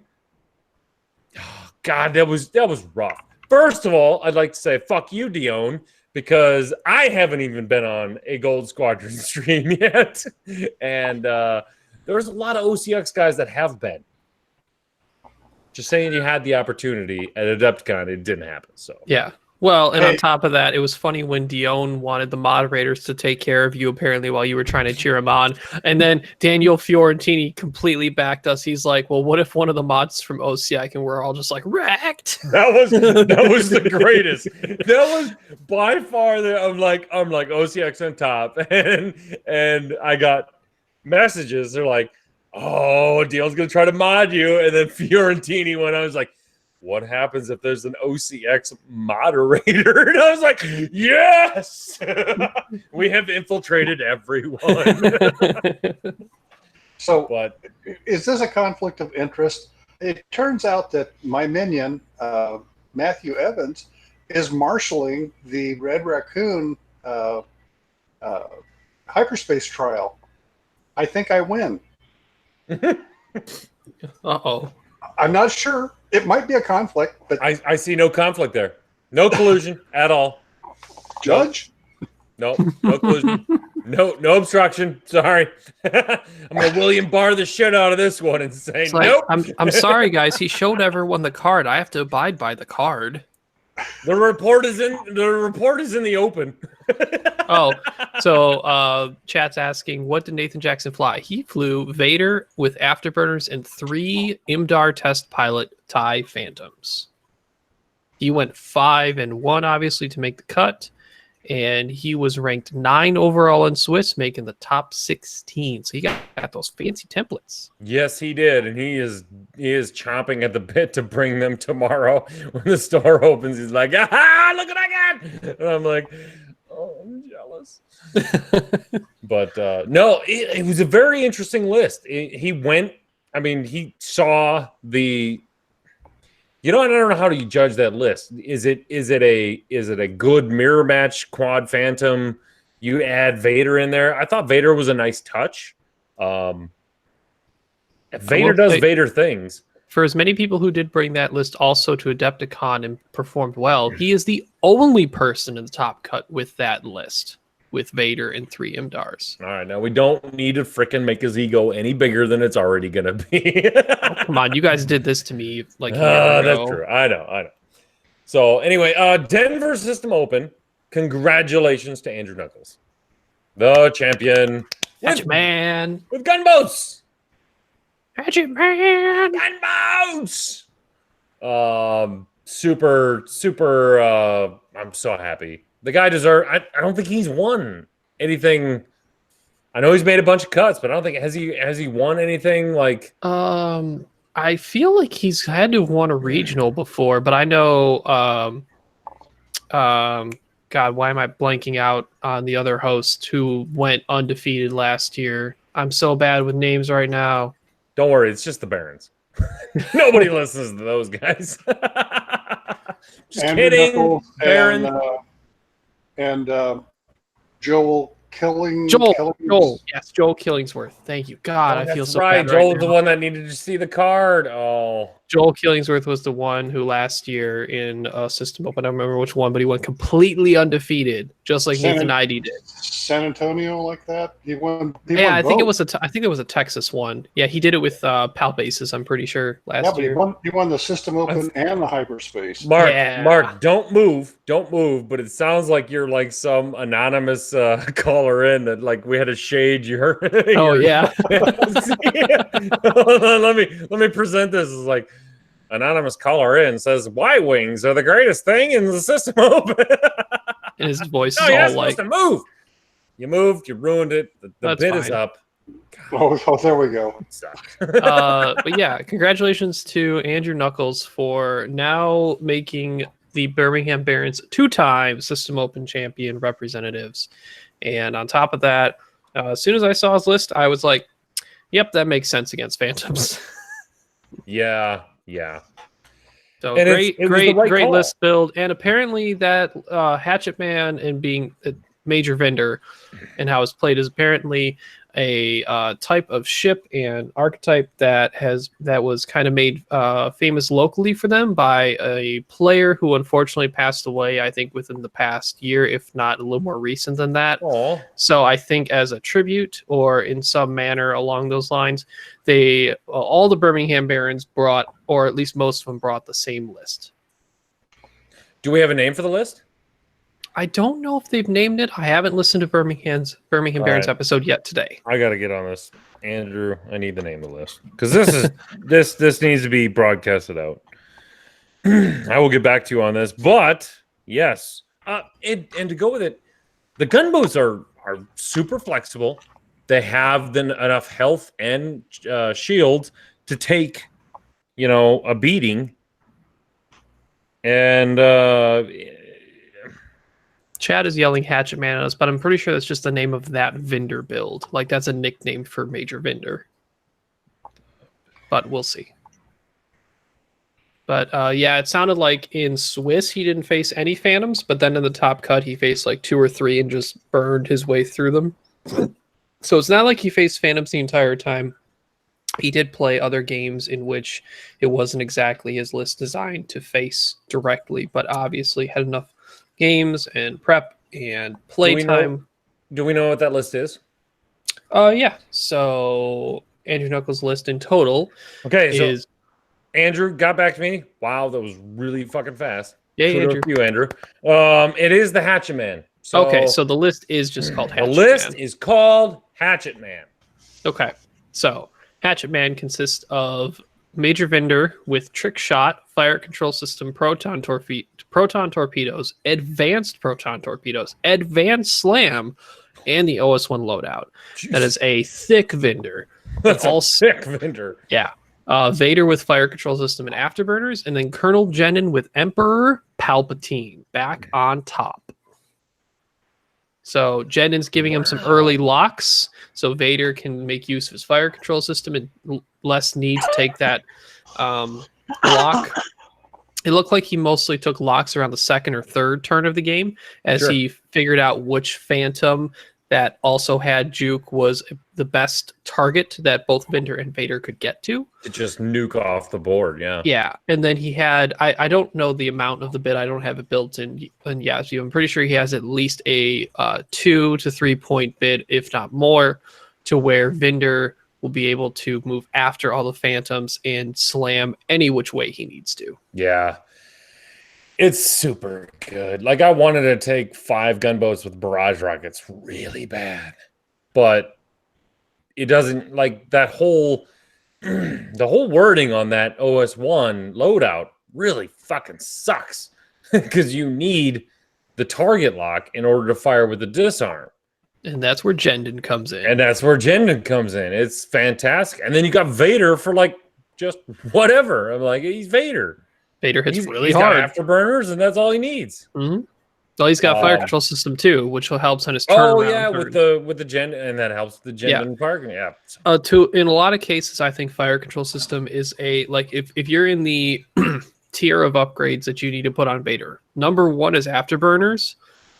S1: Oh, God, that was rough. First of all, I'd like to say fuck you, Dion, because I haven't even been on a Gold Squadron stream yet, and there's a lot of OCX guys that have been. Just saying, you had the opportunity at Adepticon, it didn't happen. So
S2: yeah. Well, and on top of that, it was funny when Dion wanted the moderators to take care of you, apparently, while you were trying to cheer him on. And then Daniel Fiorentini completely backed us. He's like, well, what if one of the mods from OCI, and we're all just like, wrecked?
S1: That was the greatest. That was by far I'm like OCX on top. And I got messages. They're like, oh, Dion's going to try to mod you. And then Fiorentini went, I was like, what happens if there's an OCX moderator? And I was like, yes, we have infiltrated everyone.
S3: So, is this a conflict of interest? It turns out that my minion, Matthew Evans, is marshaling the Red Raccoon hyperspace trial. I think I win.
S2: Uh-oh.
S3: I'm not sure. It might be a conflict, but
S1: I see no conflict there. No collusion at all.
S3: Judge?
S1: No collusion. No obstruction. Sorry. I'm gonna William Barr the shit out of this one and say
S2: it's like,
S1: nope.
S2: I'm sorry, guys. He showed everyone the card. I have to abide by the card.
S1: The report is in the open.
S2: Oh, so chat's asking, what did Nathan Jackson fly? He flew Vader with afterburners and 3 Imdar test pilot TIE Phantoms. He went 5-1, obviously, to make the cut, and he was ranked 9 overall in Swiss, making the top 16. So he got those fancy templates.
S1: Yes, he did, and he is chomping at the bit to bring them tomorrow when the store opens. He's like, ah, look what I got, and I'm like, oh, I'm jealous. But no, it was a very interesting list. He went. I mean, he saw the. I don't know how you judge that list. Is it a good mirror match quad Phantom? You add Vader in there. I thought Vader was a nice touch. Vader does Vader things.
S2: For as many people who did bring that list also to Adepticon and performed well, he is the only person in the top cut with that list, with Vader and 3 Imdars.
S1: All right, now we don't need to frickin' make his ego any bigger than it's already gonna be.
S2: Oh, come on, you guys did this to me like a year ago.
S1: That's true. I know. So anyway, Denver System Open. Congratulations to Andrew Knuckles, the champion.
S2: Hatchet Man
S1: with gunboats.
S2: Hatchet Man
S1: gunboats. Super. I'm so happy. The guy deserves. I don't think he's won anything. I know he's made a bunch of cuts, but I don't think has he won anything like.
S2: I feel like he's had to have won a regional before, but I know. God, why am I blanking out on the other host who went undefeated last year? I'm so bad with names right now.
S1: Don't worry, it's just the Barons. Nobody listens to those guys. Just
S3: Andrew
S1: kidding,
S3: Knuckles
S1: Baron.
S3: And Joel
S2: Joel. Yes, Joel Killingsworth. Thank you. God,
S1: Oh,
S2: I feel
S1: that's
S2: so
S1: right.
S2: bad
S1: Joel's
S2: right
S1: the
S2: now.
S1: one that needed to see the card. Oh,
S2: Joel Killingsworth was the one who last year in System Open, I don't remember which one, but he went completely undefeated, just like Nathan ID did.
S3: San Antonio like that. He won.
S2: Yeah, I think it
S3: both.
S2: was I think it was a Texas one. Yeah, he did it with Pal Bases, I'm pretty sure, last
S3: But
S2: year.
S3: he won the System Open and the Hyperspace.
S1: Mark, don't move, but it sounds like you're like some anonymous caller in that like we had to shade your.
S2: Oh yeah.
S1: Hold on, let me present this as like anonymous caller in says Y wings are the greatest thing in the System Open.
S2: And his voice
S1: No,
S2: is
S1: you're not
S2: all like,
S1: supposed to move. You moved, you ruined it. The
S2: That's
S1: bid is
S2: fine.
S1: up.
S3: Oh, there we go.
S2: but yeah, congratulations to Andrew Knuckles for now making the Birmingham Barons 2-time System Open champion representatives. And on top of that, as soon as I saw his list, I was like, yep, that makes sense against Phantoms.
S1: Yeah.
S2: So
S1: And
S2: great
S1: call.
S2: list build. And apparently that Hatchet Man and being a major vendor and how it's played is apparently a type of ship and archetype that was kind of made famous locally for them by a player who unfortunately passed away, I think within the past year, if not a little more recent than that.
S1: Aw.
S2: So I think as a tribute or in some manner along those lines, they all the Birmingham Barons brought, or at least most of them brought, the same list.
S1: Do we have a name for the list?
S2: I don't know if they've named it. I haven't listened to Birmingham Barons episode yet today.
S1: I got to get on this. Andrew, I need the name of the list because this is this needs to be broadcasted out. I will get back to you on this, but yes, and to go with it, the gunboats are super flexible. They have enough health and shield to take, a beating, and
S2: Chad is yelling Hatchet Man at us, but I'm pretty sure that's just the name of that vendor build. Like that's a nickname for Major Vendor. But we'll see. But yeah, it sounded like in Swiss he didn't face any Phantoms, but then in the top cut he faced like 2 or 3 and just burned his way through them. So it's not like he faced Phantoms the entire time. He did play other games in which it wasn't exactly his list designed to face directly, but obviously had enough games and prep and playtime.
S1: Do we know what that list is?
S2: Yeah. So Andrew Knuckles' list in total is.
S1: Andrew got back to me. Wow, that was really fucking fast.
S2: Yeah, Andrew.
S1: You, Andrew. It is the Hatchet Man. So
S2: okay, so the list is just called Hatchet Man.
S1: The list is called Hatchet Man.
S2: Okay, so Hatchet Man consists of Major Vendor with Trick Shot, Fire Control System, Proton Torpedoes, Advanced Proton Torpedoes, Advanced Slam, and the OS1 loadout. Jeez. That is a thick vendor.
S1: That's a thick vendor.
S2: Yeah. Vader with Fire Control System and Afterburners, and then Colonel Jenin with Emperor Palpatine back on top. So Jenin's giving him some early locks, so Vader can make use of his Fire Control System and less need to take that lock. It looked like he mostly took locks around the second or third turn of the game as he figured out which Phantom that also had Juke was the best target that both Vendor and Vader could get to.
S1: To just nuke off the board, yeah.
S2: Yeah, and then he had, I don't know the amount of the bid, I don't have it built in Yazoo. I'm pretty sure he has at least a 2 to 3 point bid, if not more, to where Vendor will be able to move after all the Phantoms and slam any which way he needs to.
S1: Yeah. It's super good. Like, I wanted to take 5 gunboats with barrage rockets really bad. But it doesn't, like, that whole, the whole wording on that OS1 loadout really fucking sucks. Because you need the target lock in order to fire with the disarm.
S2: And that's where Jendon comes in.
S1: It's fantastic. And then you got Vader for, like, just whatever. I'm like, he's Vader.
S2: Vader hits really
S1: he's
S2: hard.
S1: Got afterburners, and that's all he needs.
S2: Mm-hmm. Well, he's got Fire Control System too, which will help on his turnaround.
S1: Oh yeah, with the gen, and that helps the gen parking. Yeah.
S2: In a lot of cases, I think Fire Control System is a if you're in the tier of upgrades that you need to put on Vader. Number 1 is afterburners,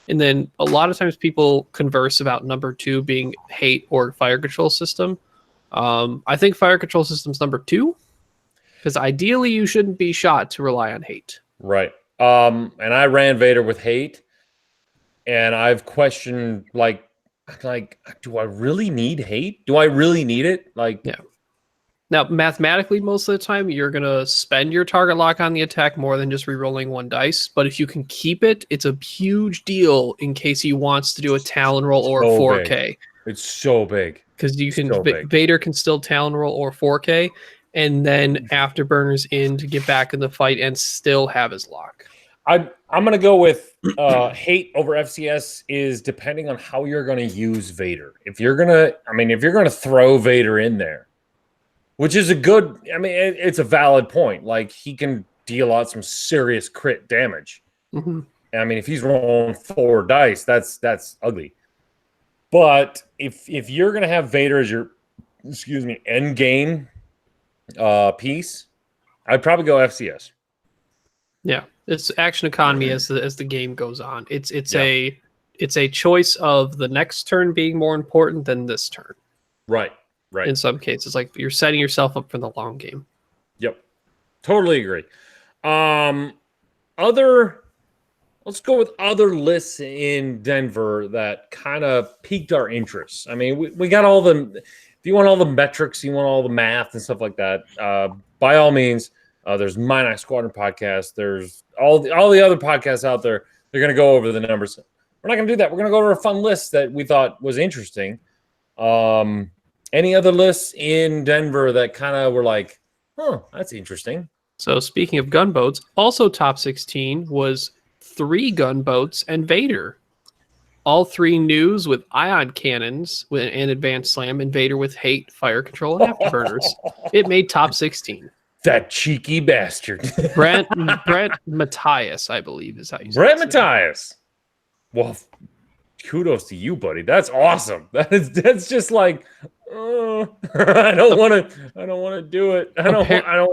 S2: And then a lot of times people converse about number 2 being hate or fire control system. I think fire control system's number 2 because ideally you shouldn't be shot to rely on hate.
S1: Right. And I ran Vader with hate, and I've questioned like, do I really need hate? Do I really need it? Like,
S2: yeah. Now, mathematically, most of the time, you're going to spend your target lock on the attack more than just re-rolling 1 dice. But if you can keep it, it's a huge deal in case he wants to do a Talon roll or
S1: so
S2: 4K.
S1: Big. It's so big.
S2: Because you can,
S1: So
S2: Vader can still Talon roll or 4K, and then Afterburners in to get back in the fight and still have his lock.
S1: I'm going to go with hate over FCS is depending on how you're going to use Vader. If you're going to throw Vader in there, which is a good, it's a valid point. Like, he can deal out some serious crit damage.
S2: Mm-hmm.
S1: If he's rolling 4 dice, that's ugly. But if you're going to have Vader as your, end game piece, I'd probably go FCS.
S2: Yeah, it's action economy as the game goes on. It's a choice of the next turn being more important than this turn.
S1: Right.
S2: In some cases, like you're setting yourself up for the long game.
S1: Yep, totally agree. Let's go with other lists in Denver that kind of piqued our interest. We got all the. If you want all the metrics, you want all the math and stuff like that. By all means, there's Minox Squadron podcast. There's all the other podcasts out there. They're going to go over the numbers. We're not going to do that. We're going to go over a fun list that we thought was interesting. Any other lists in Denver that kind of were like, that's interesting?
S2: So speaking of gunboats, also top 16 was 3 gunboats and Vader. All 3 news with ion cannons and advanced slam, and Vader with hate, fire control, and afterburners. It made top 16.
S1: That cheeky bastard.
S2: Brent Matthias, I believe, is how you say it.
S1: Brent Matthias. Well, kudos to you, buddy. That's awesome. That's just like, I don't want to do it. I don't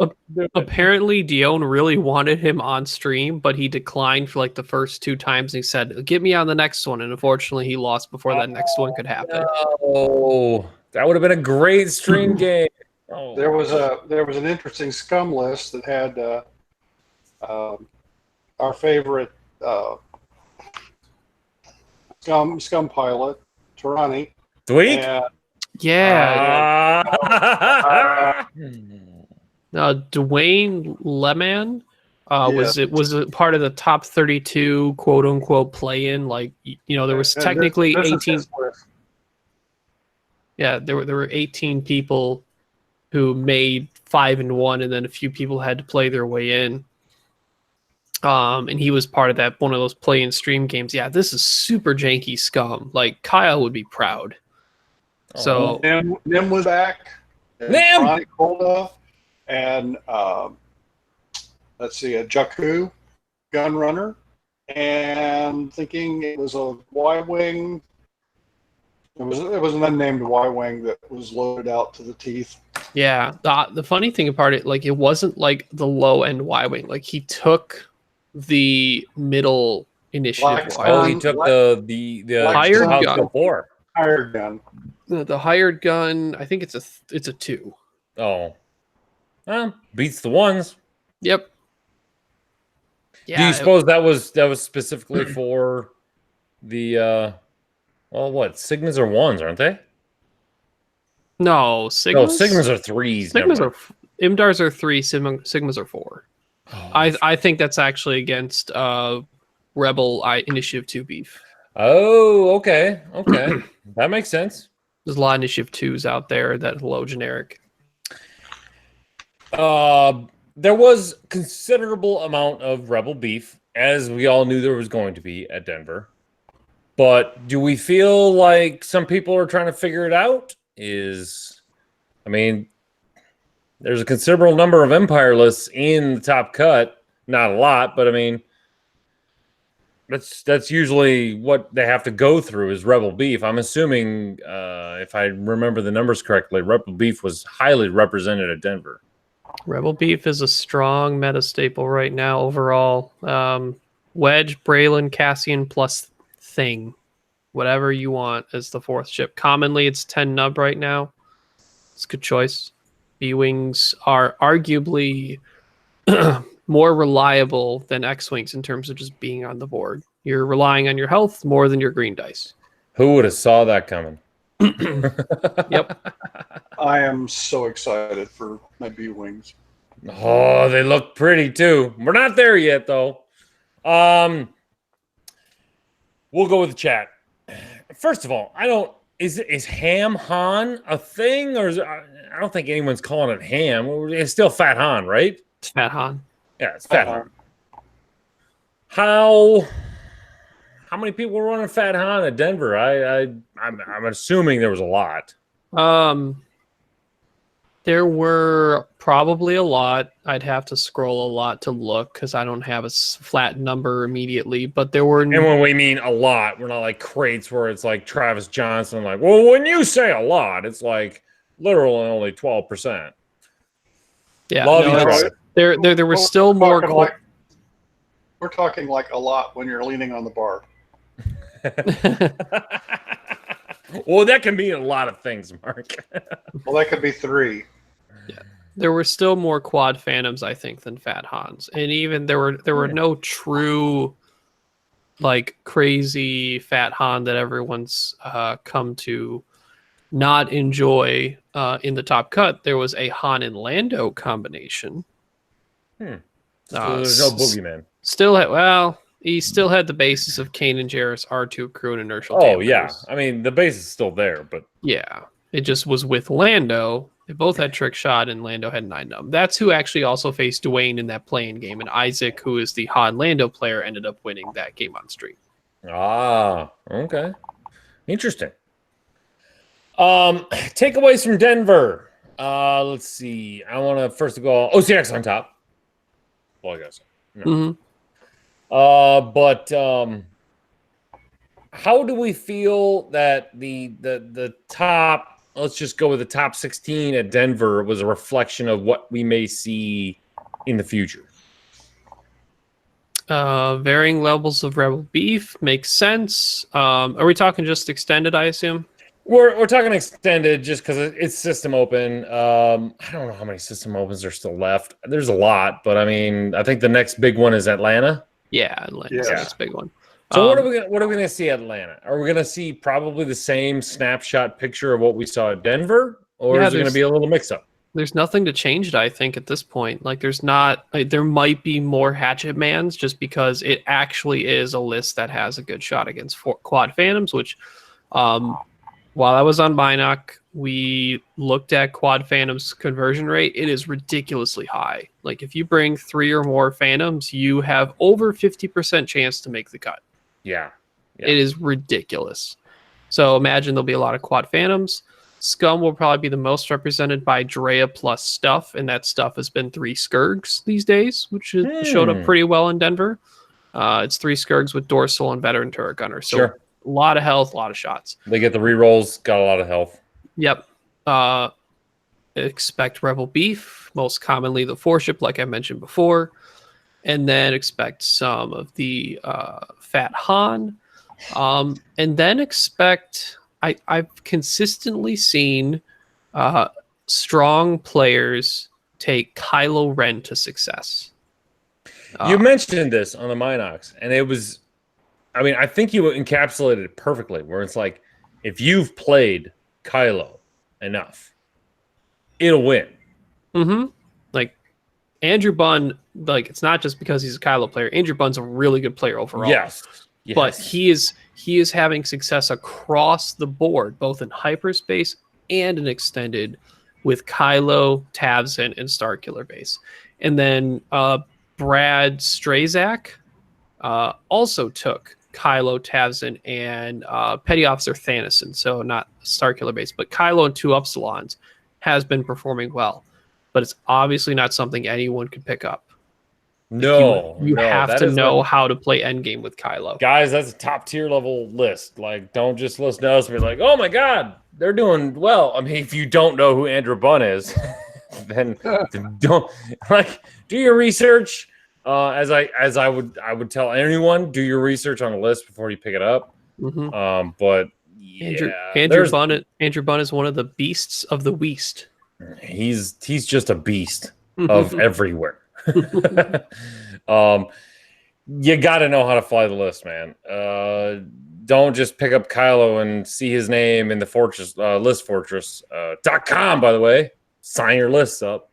S1: want to do it.
S2: Apparently, Dion really wanted him on stream, but he declined for like the first 2 times. He said, "Get me on the next one," and unfortunately, he lost before that next one could happen.
S1: Oh, that would have been a great stream game. Oh.
S3: There was an interesting scum list that had our favorite scum pilot, Tarani.
S1: Sweet.
S2: Yeah. Dwayne Leman was a part of the top 32 quote unquote play in. Like, there was technically 18. Yeah, there were 18 people who made 5-1, and then a few people had to play their way in. And he was part of that, one of those play in stream games. Yeah, this is super janky scum. Like, Kyle would be proud. So
S3: Nim was back.
S1: Nim!
S3: Kolda, and let's see, a Jakku gun runner, and thinking it was a Y-wing. It was an unnamed Y-wing that was loaded out to the teeth.
S2: Yeah, the funny thing about it, like, it wasn't like the low end Y-wing. Like, he took the middle initiative.
S1: He took the
S2: hired gun.
S3: Hired gun.
S2: The hired gun. I think it's a 2.
S1: Oh, well, beats the ones.
S2: Yep. Yeah.
S1: Do you suppose that was specifically for the Sigmas are 1s, aren't they?
S2: No, Sigmas.
S1: No, Sigmas are 3s.
S2: Sigmas are Imdars are 3. Sigmas are 4.
S1: Oh,
S2: I think that's actually against Rebel Initiative 2 beef.
S1: Oh, okay. That makes sense.
S2: There's a lot of Initiative 2s out there that low generic.
S1: There was considerable amount of Rebel beef, as we all knew there was going to be at Denver. But do we feel like some people are trying to figure it out? There's a considerable number of Empire lists in the top cut. Not a lot, but that's usually what they have to go through is Rebel beef. I'm assuming, if I remember the numbers correctly, Rebel beef was highly represented at Denver.
S2: Rebel beef is a strong meta staple right now overall. Wedge, Braylon, Cassian plus thing, whatever you want as the fourth ship. Commonly, it's 10 nub right now. It's a good choice. B-Wings are arguably more reliable than X-Wings in terms of just being on the board. You're relying on your health more than your green dice.
S1: Who would have saw that coming?
S2: Yep.
S3: I am so excited for my B-Wings.
S1: Oh, they look pretty too. We're not there yet, though. We'll go with the chat. First of all, is Ham Han a thing, or I don't think anyone's calling it Ham. It's still Fat Han, right?
S2: It's Fat Han.
S1: Yeah, it's Fat Han. How many people were running Fat Han at Denver? I'm assuming there was a lot.
S2: There were probably a lot. I'd have to scroll a lot to look because I don't have a flat number immediately. But there were.
S1: And when we mean a lot, we're not like crates where it's like Travis Johnson. Like, well, when you say a lot, it's like literally only 12%.
S2: Yeah,
S1: no,
S2: there were still more.
S3: We're talking like a lot when you're leaning on the bar.
S1: Well, that can mean a lot of things, Mark.
S3: Well, that could be 3.
S2: Yeah, there were still more quad Phantoms, I think, than Fat Hans, and even there were no true, like crazy Fat Han that everyone's come to not enjoy in the top cut. There was a Han and Lando combination.
S1: So there's no boogeyman.
S2: He still had the basis of Kane and Jarrus R2 crew and inertial.
S1: Oh yeah, I mean the base is still there, but
S2: yeah, it just was with Lando. They both had trick shot, and Lando had 9 nub. That's who actually also faced Dwayne in that playing game, and Isaac, who is the Han Lando player, ended up winning that game on stream.
S1: Ah, okay, interesting. Takeaways from Denver. Let's see. I want to first of all OCX on top. Well, I guess. No.
S2: Mm-hmm.
S1: But how do we feel that the top, let's just go with the top 16 at Denver was a reflection of what we may see in the future?
S2: Varying levels of Rebel beef makes sense. Are we talking just extended, I assume?
S1: We're talking extended just because it's system open. I don't know how many system opens are still left. There's a lot, but I mean, I think the next big one is Atlanta.
S2: Yeah, Atlanta's the next big one.
S1: So what are we going to see at Atlanta? Are we going to see probably the same snapshot picture of what we saw at Denver, or is it going to be a little mix up?
S2: There's nothing to change it, I think, at this point. Like, there's not. Like, there might be more Hatchet Mans just because it actually is a list that has a good shot against quad Phantoms. Which, while I was on Binoc, we looked at quad Phantoms conversion rate. It is ridiculously high. Like, if you bring 3 or more Phantoms, you have over 50% chance to make the cut.
S1: Yeah.
S2: It is ridiculous. So imagine there'll be a lot of quad Phantoms. Scum will probably be the most represented by Drea plus Stuff, and that Stuff has been 3 Skirgs these days, which showed up pretty well in Denver. It's 3 Skirgs with Dorsal and Veteran Turret Gunner. So a lot of health, a lot of shots.
S1: They get the rerolls, got a lot of health.
S2: Yep. Expect Rebel Beef, most commonly the 4-ship, like I mentioned before. And then expect some of the Fat Han. And then expect... I've consistently seen strong players take Kylo Ren to success.
S1: You mentioned this on the Minox, and it was... I mean, I think you encapsulated it perfectly, where it's like, if you've played Kylo enough, it'll win.
S2: Mm-hmm. Like, Andrew Bunn, like, it's not just because he's a Kylo player. Andrew Bunn's a really good player overall.
S1: Yes.
S2: But he is having success across the board, both in hyperspace and in extended, with Kylo, Tavzin, and Starkiller base. And then Brad Strazak also took Kylo, Tavzin, and Petty Officer Thanison. So not Starkiller base, but Kylo and 2 Upsilons has been performing well. But it's obviously not something anyone could pick up.
S1: No,
S2: you have to know how to play endgame with Kylo.
S1: Guys, that's a top tier level list. Like, don't just listen to us and be like, oh my God, they're doing well. I mean, if you don't know who Andrew Bunn is, then don't do your research. As I would tell anyone, do your research on a list before you pick it up.
S2: Mhm.
S1: But yeah,
S2: Andrew Bunn is one of the beasts of the West.
S1: he's just a beast of everywhere. You got to know how to fly the list, man. Don't just pick up Kylo and see his name in the fortress list fortress.com, by the way. Sign your lists up.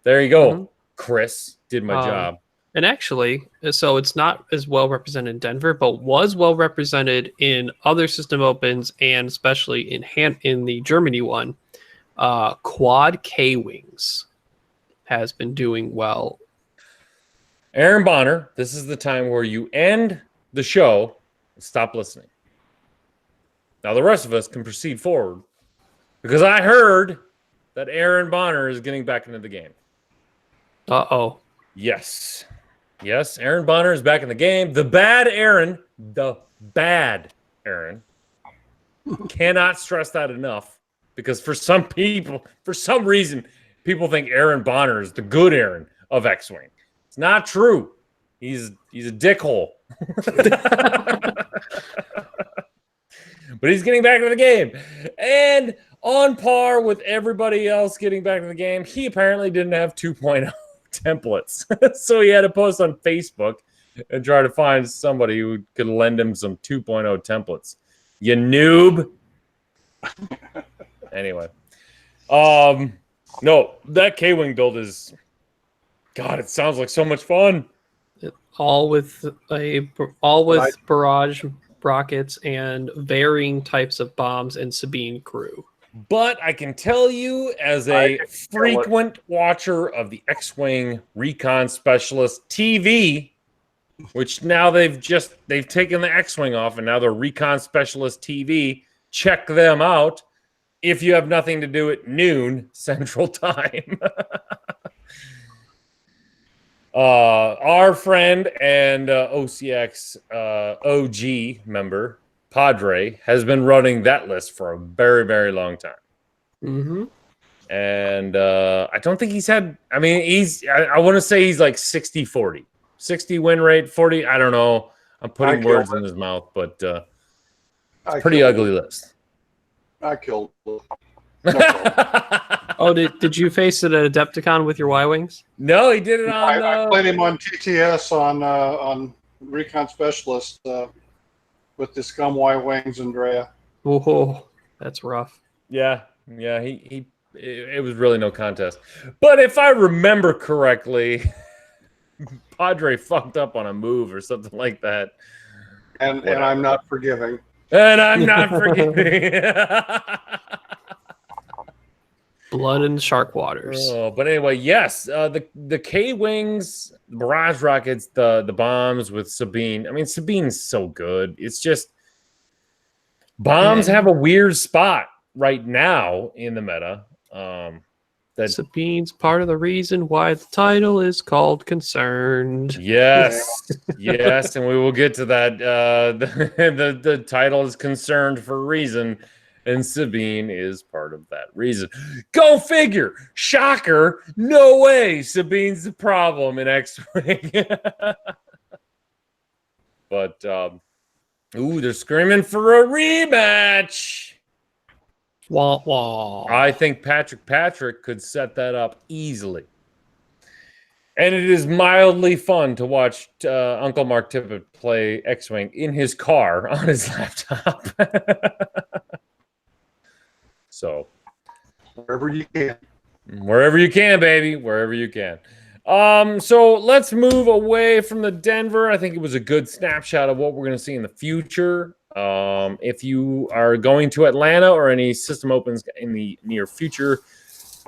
S1: There you go. Chris did my job.
S2: And actually, so it's not as well represented in Denver, but was well represented in other system opens and especially in the Germany one. Quad K-Wings has been doing well.
S1: Aaron Bonner, this is the time where you end the show and stop listening. Now the rest of us can proceed forward because I heard that Aaron Bonner is getting back into the game.
S2: Uh-oh.
S1: Yes, Aaron Bonner is back in the game. The bad Aaron cannot stress that enough because for some reason, people think Aaron Bonner is the good Aaron of X-Wing. It's not true. He's a dickhole. But he's getting back into the game. And on par with everybody else getting back in the game, he apparently didn't have 2.0 templates. So he had to post on Facebook and try to find somebody who could lend him some 2.0 templates. You noob. Anyway. No, that K-Wing build is... God, it sounds like so much fun.
S2: All with barrage rockets and varying types of bombs and Sabine crew.
S1: But I can tell you, as a frequent watcher of the X-Wing Recon Specialist TV, which now they've taken the X-Wing off and now they're Recon Specialist TV. Check them out if you have nothing to do at noon Central Time. Our friend and OCX OG member, Padre, has been running that list for a very, very long time.
S2: Mm-hmm.
S1: And I don't think he's had... I mean, I want to say he's like 60-40. 60 win rate, 40... I don't know. I'm putting words in his mouth, but it's a pretty ugly list.
S3: I killed it.
S2: Oh, did you face it at Adepticon with your Y-Wings?
S1: No, he did it on...
S3: I played him on TTS on Recon Specialist with the Scum Y-Wings and Drea.
S2: Oh, that's rough.
S1: Yeah, it was really no contest. But if I remember correctly, Padre fucked up on a move or something like that.
S3: And I'm not forgiving.
S1: And I'm not forgiving.
S2: Blood in the shark waters.
S1: Oh, but anyway, yes, the K-Wings, the barrage rockets, the bombs with Sabine. I mean, Sabine's so good. It's just bombs have a weird spot right now in the meta. That
S2: Sabine's part of the reason why the title is called Concerned.
S1: Yes, yes, and we will get to that. The title is Concerned for a reason. And Sabine is part of that reason. Go figure. Shocker. No way. Sabine's the problem in X-Wing. But, they're screaming for a rematch.
S2: Wah, wah.
S1: I think Patrick could set that up easily. And it is mildly fun to watch Uncle Mark Tippett play X-Wing in his car on his laptop. So,
S3: wherever you can,
S1: baby, wherever you can. So let's move away from the Denver. I think it was a good snapshot of what we're going to see in the future. If you are going to Atlanta or any system opens in the near future,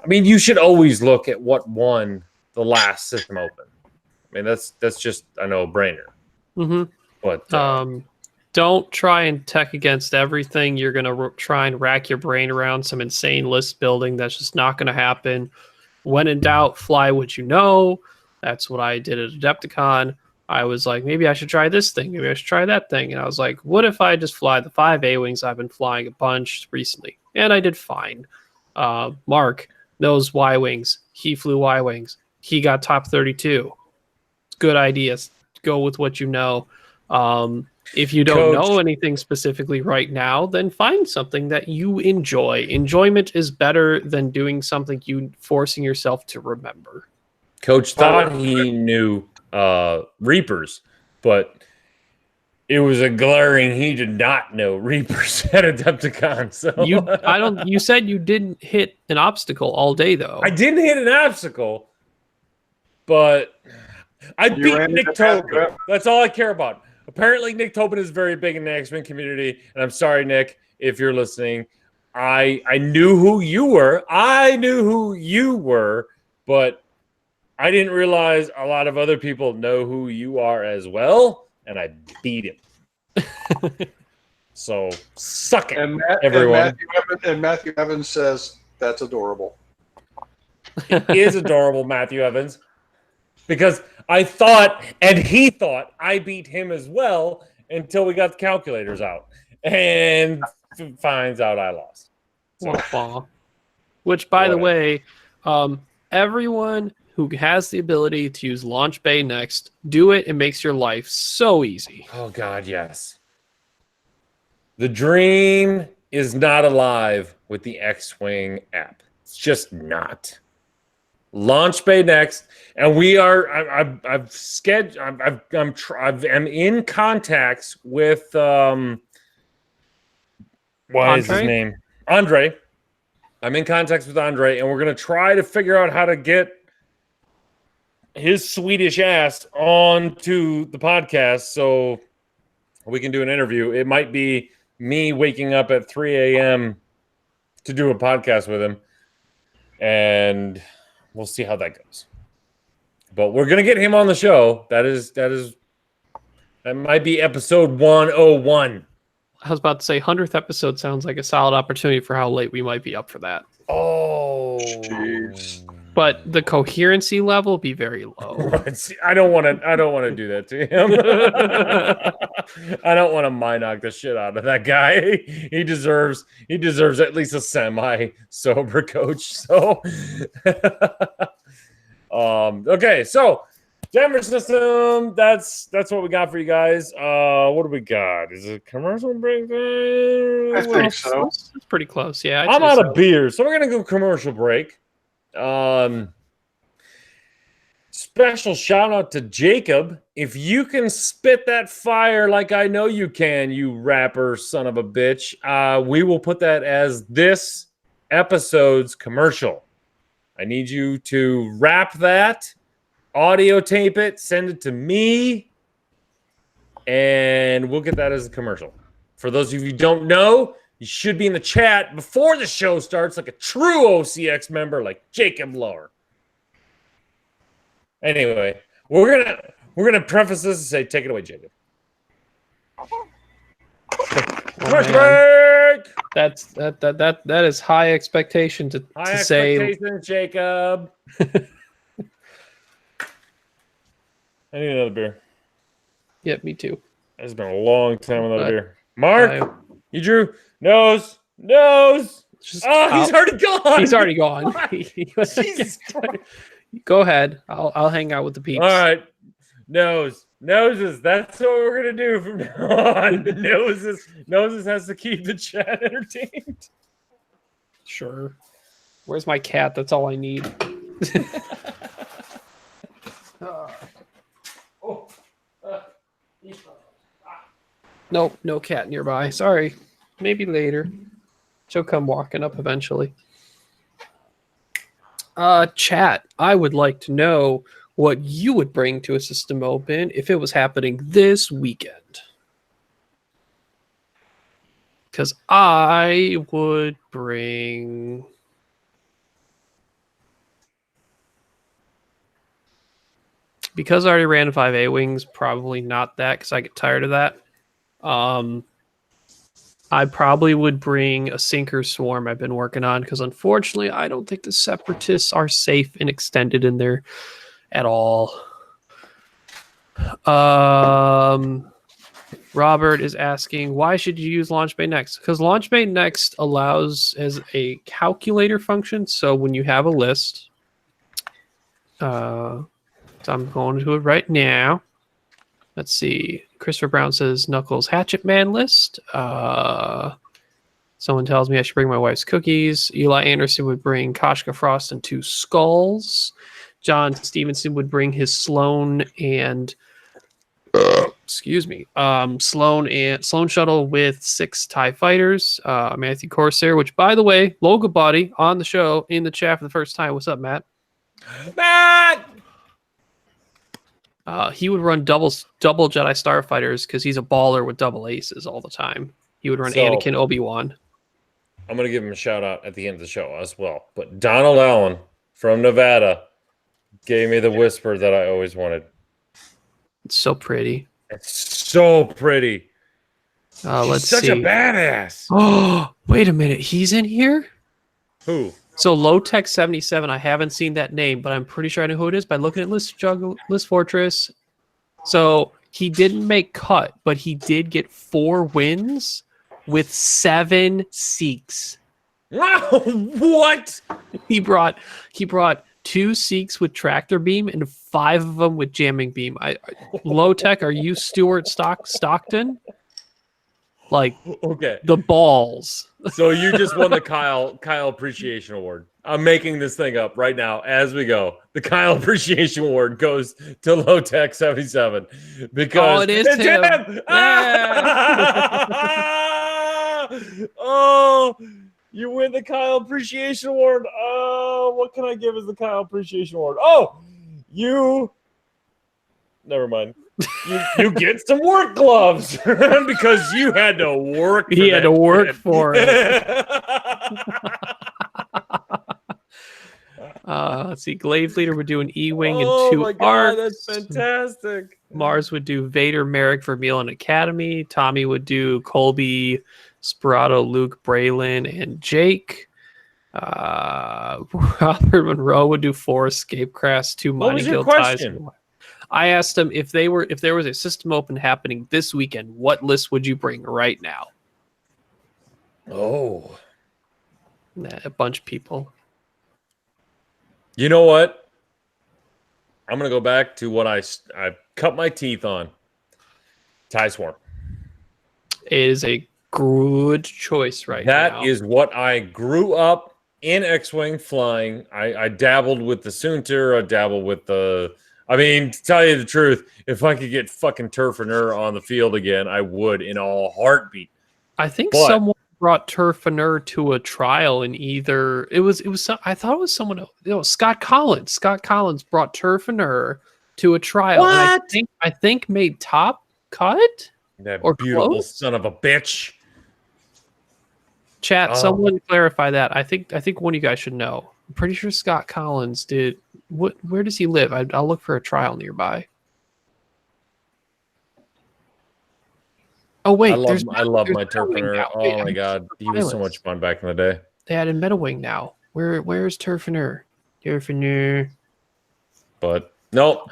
S1: I mean, you should always look at what won the last system open. I mean, that's just a no-brainer.
S2: Mm-hmm.
S1: But
S2: don't try and tech against everything. You're going to try and rack your brain around some insane list building. That's just not going to happen. When in doubt, fly what you know. That's what I did at Adepticon. I was like, maybe I should try this thing. Maybe I should try that thing. And I was like, what if I just fly the 5 A-Wings? I've been flying a bunch recently. And I did fine. Mark knows Y-Wings. He flew Y-Wings. He got top 32. Good ideas. Go with what you know. If you don't know
S1: Coach.
S2: anything specifically right now, then find something that you enjoy. Enjoyment is better than doing something you forcing yourself to remember.
S1: Coach thought he knew Reapers, but it was a glaring he did not know Reapers at Adepticon. So
S2: You said you didn't hit an obstacle all day though.
S1: I didn't hit an obstacle, but I
S3: You
S1: beat
S3: ran
S1: Nick
S3: into Matthew
S1: Tobin.
S3: Evans.
S1: That's all I care about. Apparently, Nick Tobin is very big in the X-Men community, and I'm sorry, Nick, if you're listening. I knew who you were. But I didn't realize a lot of other people know who you are as well, and I beat him. So suck it, everyone.
S3: And Matthew Evans says that's adorable.
S1: It is adorable, Matthew Evans, because I thought, and he thought, I beat him as well until we got the calculators out, and finds out I lost. So,
S2: which, by the way, everyone who has the ability to use Launch Bay Next, do it. It makes your life so easy.
S1: Oh, God, yes. The dream is not alive with the X-Wing app. It's just not. Launch Bay Next, and we are. I've scheduled. I'm in contacts with. What is his name? Andre. I'm in contacts with Andre, and we're gonna try to figure out how to get his Swedish ass onto the podcast so we can do an interview. It might be me waking up at 3 a.m. to do a podcast with him, and we'll see how that goes. But we're gonna get him on the show. That might be episode 101.
S2: I was about to say 100th episode sounds like a solid opportunity for how late we might be up for that.
S1: Oh,
S3: jeez.
S2: But the coherency level will be very low.
S1: I don't want to do that to him. I don't want to mind knock the shit out of that guy. He deserves at least a semi sober coach. So, okay, so Denver system. That's what we got for you guys. What do we got? Is it a commercial break?
S3: I think so.
S2: It's pretty close. Yeah,
S1: I'm out of beer, so we're gonna go commercial break. Special shout out to Jacob. If you can spit that fire like I know you can, you rapper son of a bitch, we will put that as this episode's commercial. I need you to rap that, audio tape it, send it to me, and we'll get that as a commercial. For those of you who don't know, you should be in the chat before the show starts like a true OCX member like Jacob Lower. Anyway, we're gonna preface this and say, take it away, Jacob. Commercial break!
S2: That is high expectation to say.
S1: Expectations, Jacob. I need another beer.
S2: Yeah, me too.
S1: It's been a long time without a beer. Mark, you drew nose. He's already gone.
S2: He's already gone.
S1: Jesus Christ.
S2: Go ahead. I'll hang out with the peeps.
S1: All right. Noses. That's what we're gonna do from now on. Noses has to keep the chat entertained.
S2: Sure. Where's my cat? That's all I need. Nope, no cat nearby. Sorry. Maybe later. She'll come walking up eventually. Chat, I would like to know what you would bring to a system open if it was happening this weekend. Because I would bring... Because I already ran 5A wings, probably not that because I get tired of that. I probably would bring a sinker swarm I've been working on because unfortunately I don't think the separatists are safe and extended in there at all. Robert is asking, why should you use Launch Bay Next? Because Launch Bay Next allows as a calculator function. So when you have a list, so I'm going to it right now. Let's see. Christopher Brown says Knuckles Hatchet Man list. Someone tells me I should bring my wife's cookies. Eli Anderson would bring Koshka Frost and 2 skulls. John Stevenson would bring his Sloan and Sloan shuttle with 6 TIE fighters. Matthew Corsair, which by the way, Logo Body on the show in the chat for the first time. What's up, Matt?
S1: Matt!
S2: He would run double Jedi Starfighters because he's a baller with double aces all the time. He would run Anakin, Obi-Wan.
S1: I'm going to give him a shout out at the end of the show as well. But Donald Allen from Nevada gave me the whisper that I always wanted.
S2: It's so pretty.
S1: It's so pretty.
S2: Let's
S1: such
S2: see.
S1: a badass.
S2: Oh, wait a minute. He's in here?
S1: Who?
S2: So Low Tech 77, I haven't seen that name, but I'm pretty sure I know who it is by looking at List Fortress. So he didn't make cut, but he did get 4 wins with 7 Sikhs.
S1: What?
S2: He brought 2 Sikhs with tractor beam and 5 of them with jamming beam. Low Tech, are you Stuart Stockton? Like,
S1: okay,
S2: the balls.
S1: So you just won the Kyle Appreciation Award. I'm making this thing up right now as we go. The Kyle Appreciation Award goes to Low Tech 77 because
S2: it is
S1: it's
S2: him.
S1: Ah! Oh, you win the Kyle Appreciation Award. Oh, what can I give as the Kyle Appreciation Award? Oh, never mind. You get some work gloves because you had to work.
S2: He had to work for it. Let's see. Glaive Leader would do an E-Wing and 2
S1: my God,
S2: arcs.
S1: that's fantastic.
S2: Mars would do Vader, Merrick, Vermeil, and Academy. Tommy would do Colby, Sperato, Luke, Braylon, and Jake. Robert Monroe would do 4 Escape Crafts, 2 Mining Guild ties. I asked him if there was a system open happening this weekend, what list would you bring right now?
S1: Oh,
S2: A bunch of people.
S1: You know what? I'm gonna go back to what I cut my teeth on. TIE Swarm.
S2: It is a good choice now.
S1: That is what I grew up in X-Wing flying. I dabbled with the Soontir. I dabbled with the... I mean, to tell you the truth, if I could get fucking Turf and Ur on the field again, I would in a heartbeat.
S2: I think someone brought Turf and Ur to a trial in either... I thought it was someone else. Scott Collins. Scott Collins brought Turf and Ur to a trial.
S1: What?
S2: And I think made top cut?
S1: That
S2: or
S1: beautiful
S2: close?
S1: son of a bitch.
S2: Chat, someone clarify that. I think one of you guys should know. I'm pretty sure Scott Collins did. Where does he live? I'll look for a trial nearby. Oh wait,
S1: I love my Turf and Ur. Oh my God, he was so much fun back in the day.
S2: They added MetaWing now. Where's Turf and Ur? Turf and Ur.
S1: But nope.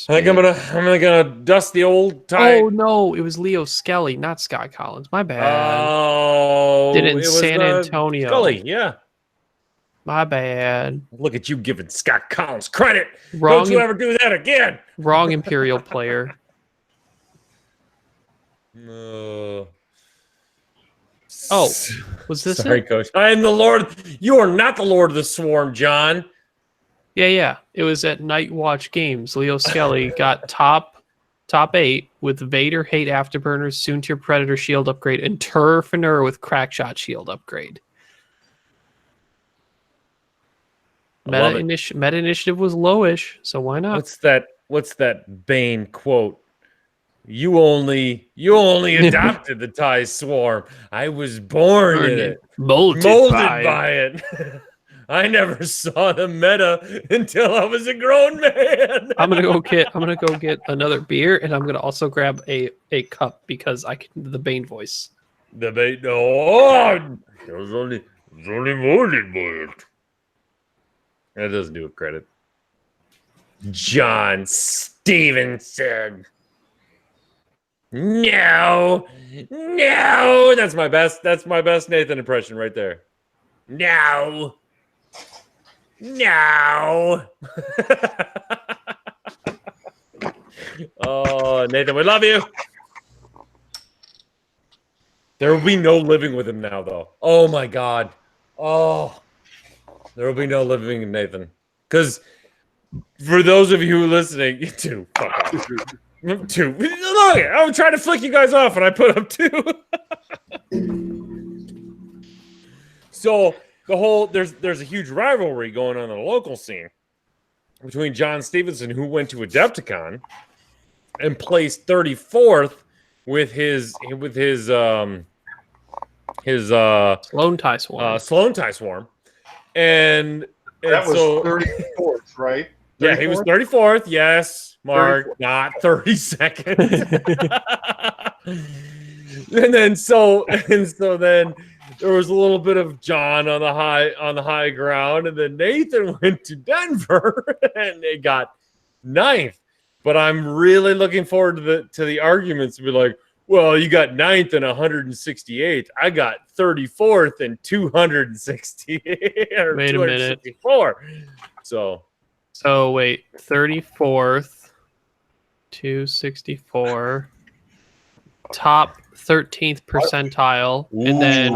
S1: I think I'm gonna dust the old tie.
S2: Oh no, it was Leo Skelly, not Scott Collins. My bad.
S1: Oh,
S2: Did it in San Antonio.
S1: Scully, yeah.
S2: My bad.
S1: Look at you giving Scott Collins credit.
S2: Wrong.
S1: Don't you ever do that again.
S2: Wrong Imperial player.
S1: No.
S2: Oh, was this
S1: Sorry,
S2: it?
S1: Coach. I am the Lord. You are not the Lord of the Swarm, John.
S2: Yeah. It was at Night Watch Games. Leo Skelly got top 8 with Vader Hate Afterburners, Soontir Predator Shield upgrade, and Turf and Ur with Crackshot Shield upgrade. Meta Initiative was lowish, so why not?
S1: What's that Bane quote? You only adopted the TIE Swarm. I was born in it.
S2: Molded
S1: by it. I never saw the meta until I was a grown man.
S2: I'm gonna go get another beer, and I'm gonna also grab a cup because I can the Bane voice.
S1: The Bane. Oh, it was only molded by it. That doesn't do it credit. John Stevenson. No. That's my best Nathan impression right there. No. Oh, Nathan, we love you. There will be no living with him now, though. Oh my God. Oh, there will be no living with Nathan. Because for those of you who are listening, you two, fuck off. Two. Look, I'm trying to flick you guys off, and I put up 2. So there's a huge rivalry going on in the local scene between John Stevenson, who went to Adepticon and placed 34th with his Sloan
S2: tie swarm.
S1: Sloan tie swarm, and
S3: That was
S1: so
S3: 34th, right? 34th?
S1: yeah, he was 34th. Yes, Mark,
S3: 34th.
S1: not 32nd. and then there was a little bit of John on the high ground, and then Nathan went to Denver and they got 9th. But I'm really looking forward to the arguments to be like, well, you got 9th and 168. I got 34th and 268 or
S2: Wait a minute.
S1: 264. So
S2: wait, 34th, 264, top 13th percentile, and then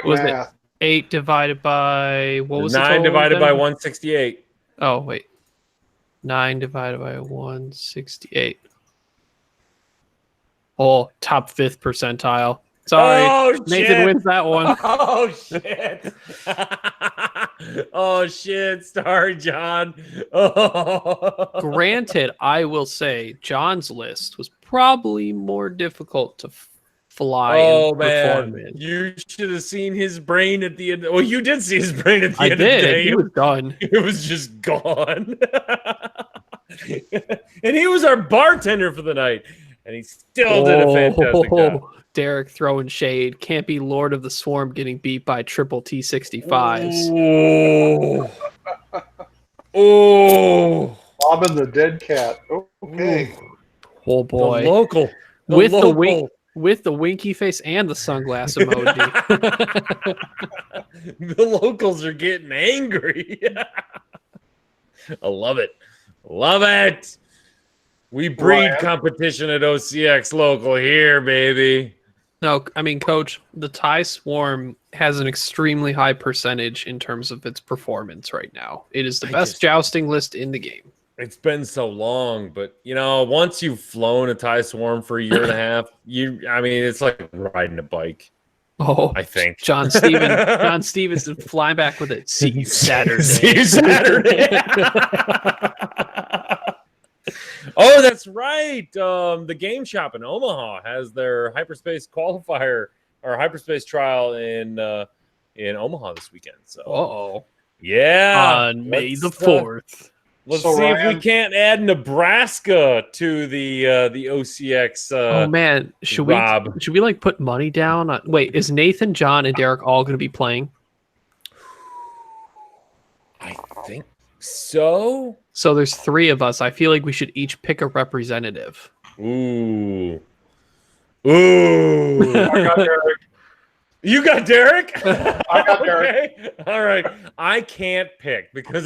S2: was it
S3: Math.
S2: 8 divided by what was
S1: 9
S2: the
S1: divided by
S2: total
S1: 168.
S2: Oh wait, 9 divided by 168. Oh, top 5th percentile. Sorry,
S1: Oh,
S2: Nathan
S1: shit.
S2: wins that one.
S1: Oh shit! Oh shit! Sorry, John. Oh.
S2: Granted, I will say John's list was probably more difficult to fly and perform
S1: Man,
S2: in.
S1: you should have seen his brain at the end. Well, you did see his brain at the
S2: I
S1: end of the
S2: did.
S1: day.
S2: He was done.
S1: It was just gone. And he was our bartender for the night, and he still did a fantastic job.
S2: Derek throwing shade. Can't be Lord of the Swarm getting beat by triple T65s.
S1: Oh. Oh.
S3: Bobbing the dead cat. Okay.
S2: Oh boy.
S1: The local.
S2: With the
S1: local.
S2: wink, with the winky face and the sunglass emoji.
S1: The locals are getting angry. I love it. Love it. We breed
S3: Ryan.
S1: competition at OCX local here, baby.
S2: No, I mean, Coach, the tie swarm has an extremely high percentage in terms of its performance right now. It is the best jousting list in the game.
S1: It's been so long, but once you've flown a tie swarm for a year and a half, it's like riding a bike.
S2: Oh,
S1: I think
S2: John Stevenson flying back with it. See you Saturday.
S1: See you Saturday. Oh, that's right. The game shop in Omaha has their hyperspace qualifier or hyperspace trial in Omaha this weekend. So, yeah,
S2: on May the 4th.
S1: Let's
S3: So,
S1: see if
S3: Ryan-
S1: we can't add Nebraska to the OCX.
S2: Oh man, should
S1: Rob.
S2: we like put money down on? Wait, is Nathan, John, and Derek all going to be playing?
S1: I think so.
S2: So there's 3 of us. I feel like we should each pick a representative.
S1: Ooh.
S3: I got Derek.
S1: You got Derek?
S3: I got Derek.
S1: Okay. All right. I can't pick because